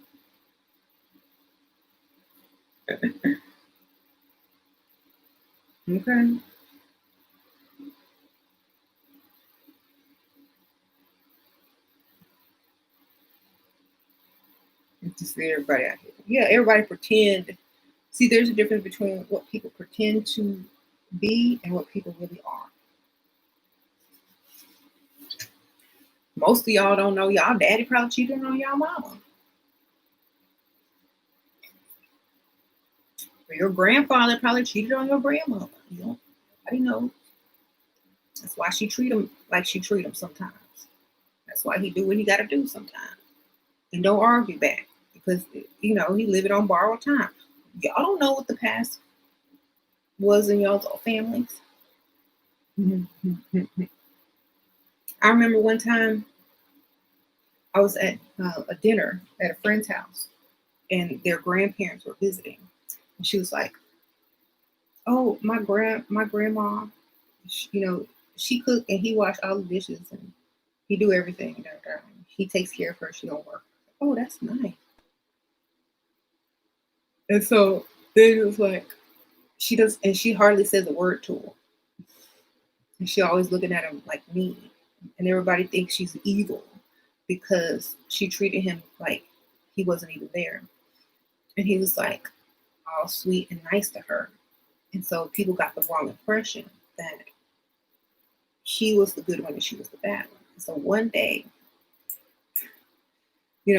Okay. It's just everybody out here. Yeah, everybody pretend. See, there's a difference between what people pretend to be and what people really are. Most of y'all don't know y'all daddy probably cheated on y'all mama. Or your grandfather probably cheated on your grandmother. You know, nobody knows. That's why she treat him like she treat him sometimes. That's why he do what he got to do sometimes. And don't argue back because, he living on borrowed time. Y'all don't know what the past was in y'all's families. I remember one time I was at a dinner at a friend's house and their grandparents were visiting. And she was like, "Oh, my grandma, she cooked and he washed all the dishes and he do everything. He takes care of her. She don't work." Oh, that's nice. And so then it was like she does, and she hardly says a word to him. And she always looking at him like me. And everybody thinks she's evil because she treated him like he wasn't even there. And he was like all sweet and nice to her. And so people got the wrong impression that he was the good one and she was the bad one. So one day,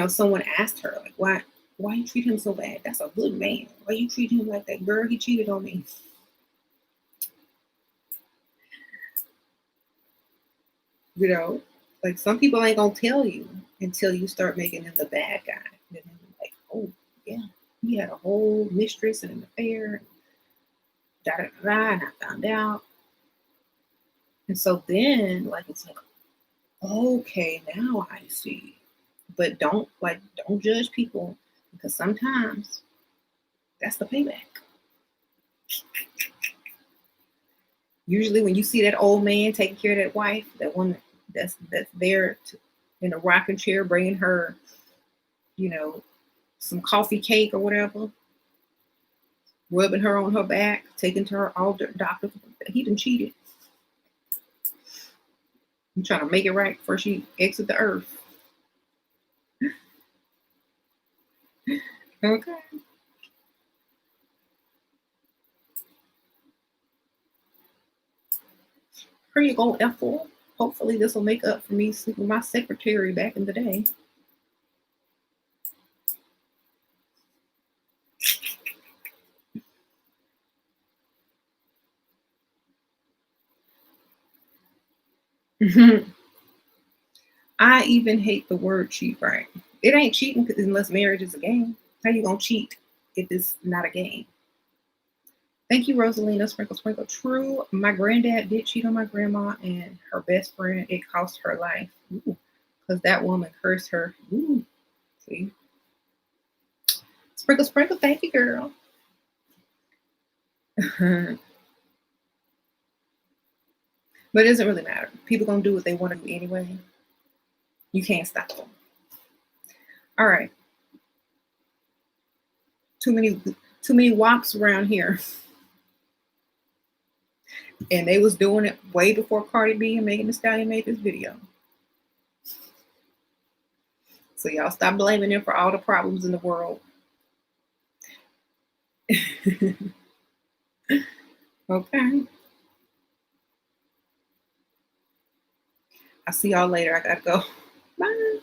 someone asked her, like, why you treat him so bad? That's a good man. Why you treat him like that? Girl, he cheated on me. Like some people ain't gonna tell you until you start making him the bad guy. And then like, oh yeah, he had a whole mistress and an affair. Da da da. And I found out. And so then, like, it's like, okay, now I see. But don't judge people because sometimes that's the payback. Usually, when you see that old man taking care of that wife, that one that's there in a rocking chair, bringing her, some coffee cake or whatever, rubbing her on her back, taking to her all the doctor, he done cheated. I'm trying to make it right before she exit the earth. Okay. Here you go, Ethel. Hopefully this will make up for me sleeping with my secretary back in the day. I even hate the word cheat, right? It ain't cheating unless marriage is a game. How you gonna cheat if it's not a game? Thank you, Rosalina. Sprinkle, sprinkle. True, my granddad did cheat on my grandma and her best friend. It cost her life. Ooh, because that woman cursed her. Ooh, see? Sprinkle, sprinkle. Thank you, girl. But it doesn't really matter. People gonna do what they want to do anyway. You can't stop them. All right. Too many WAPs around here. And they was doing it way before Cardi B and Megan Thee Stallion made this video. So y'all stop blaming them for all the problems in the world. Okay. I'll see y'all later. I gotta go. Bye.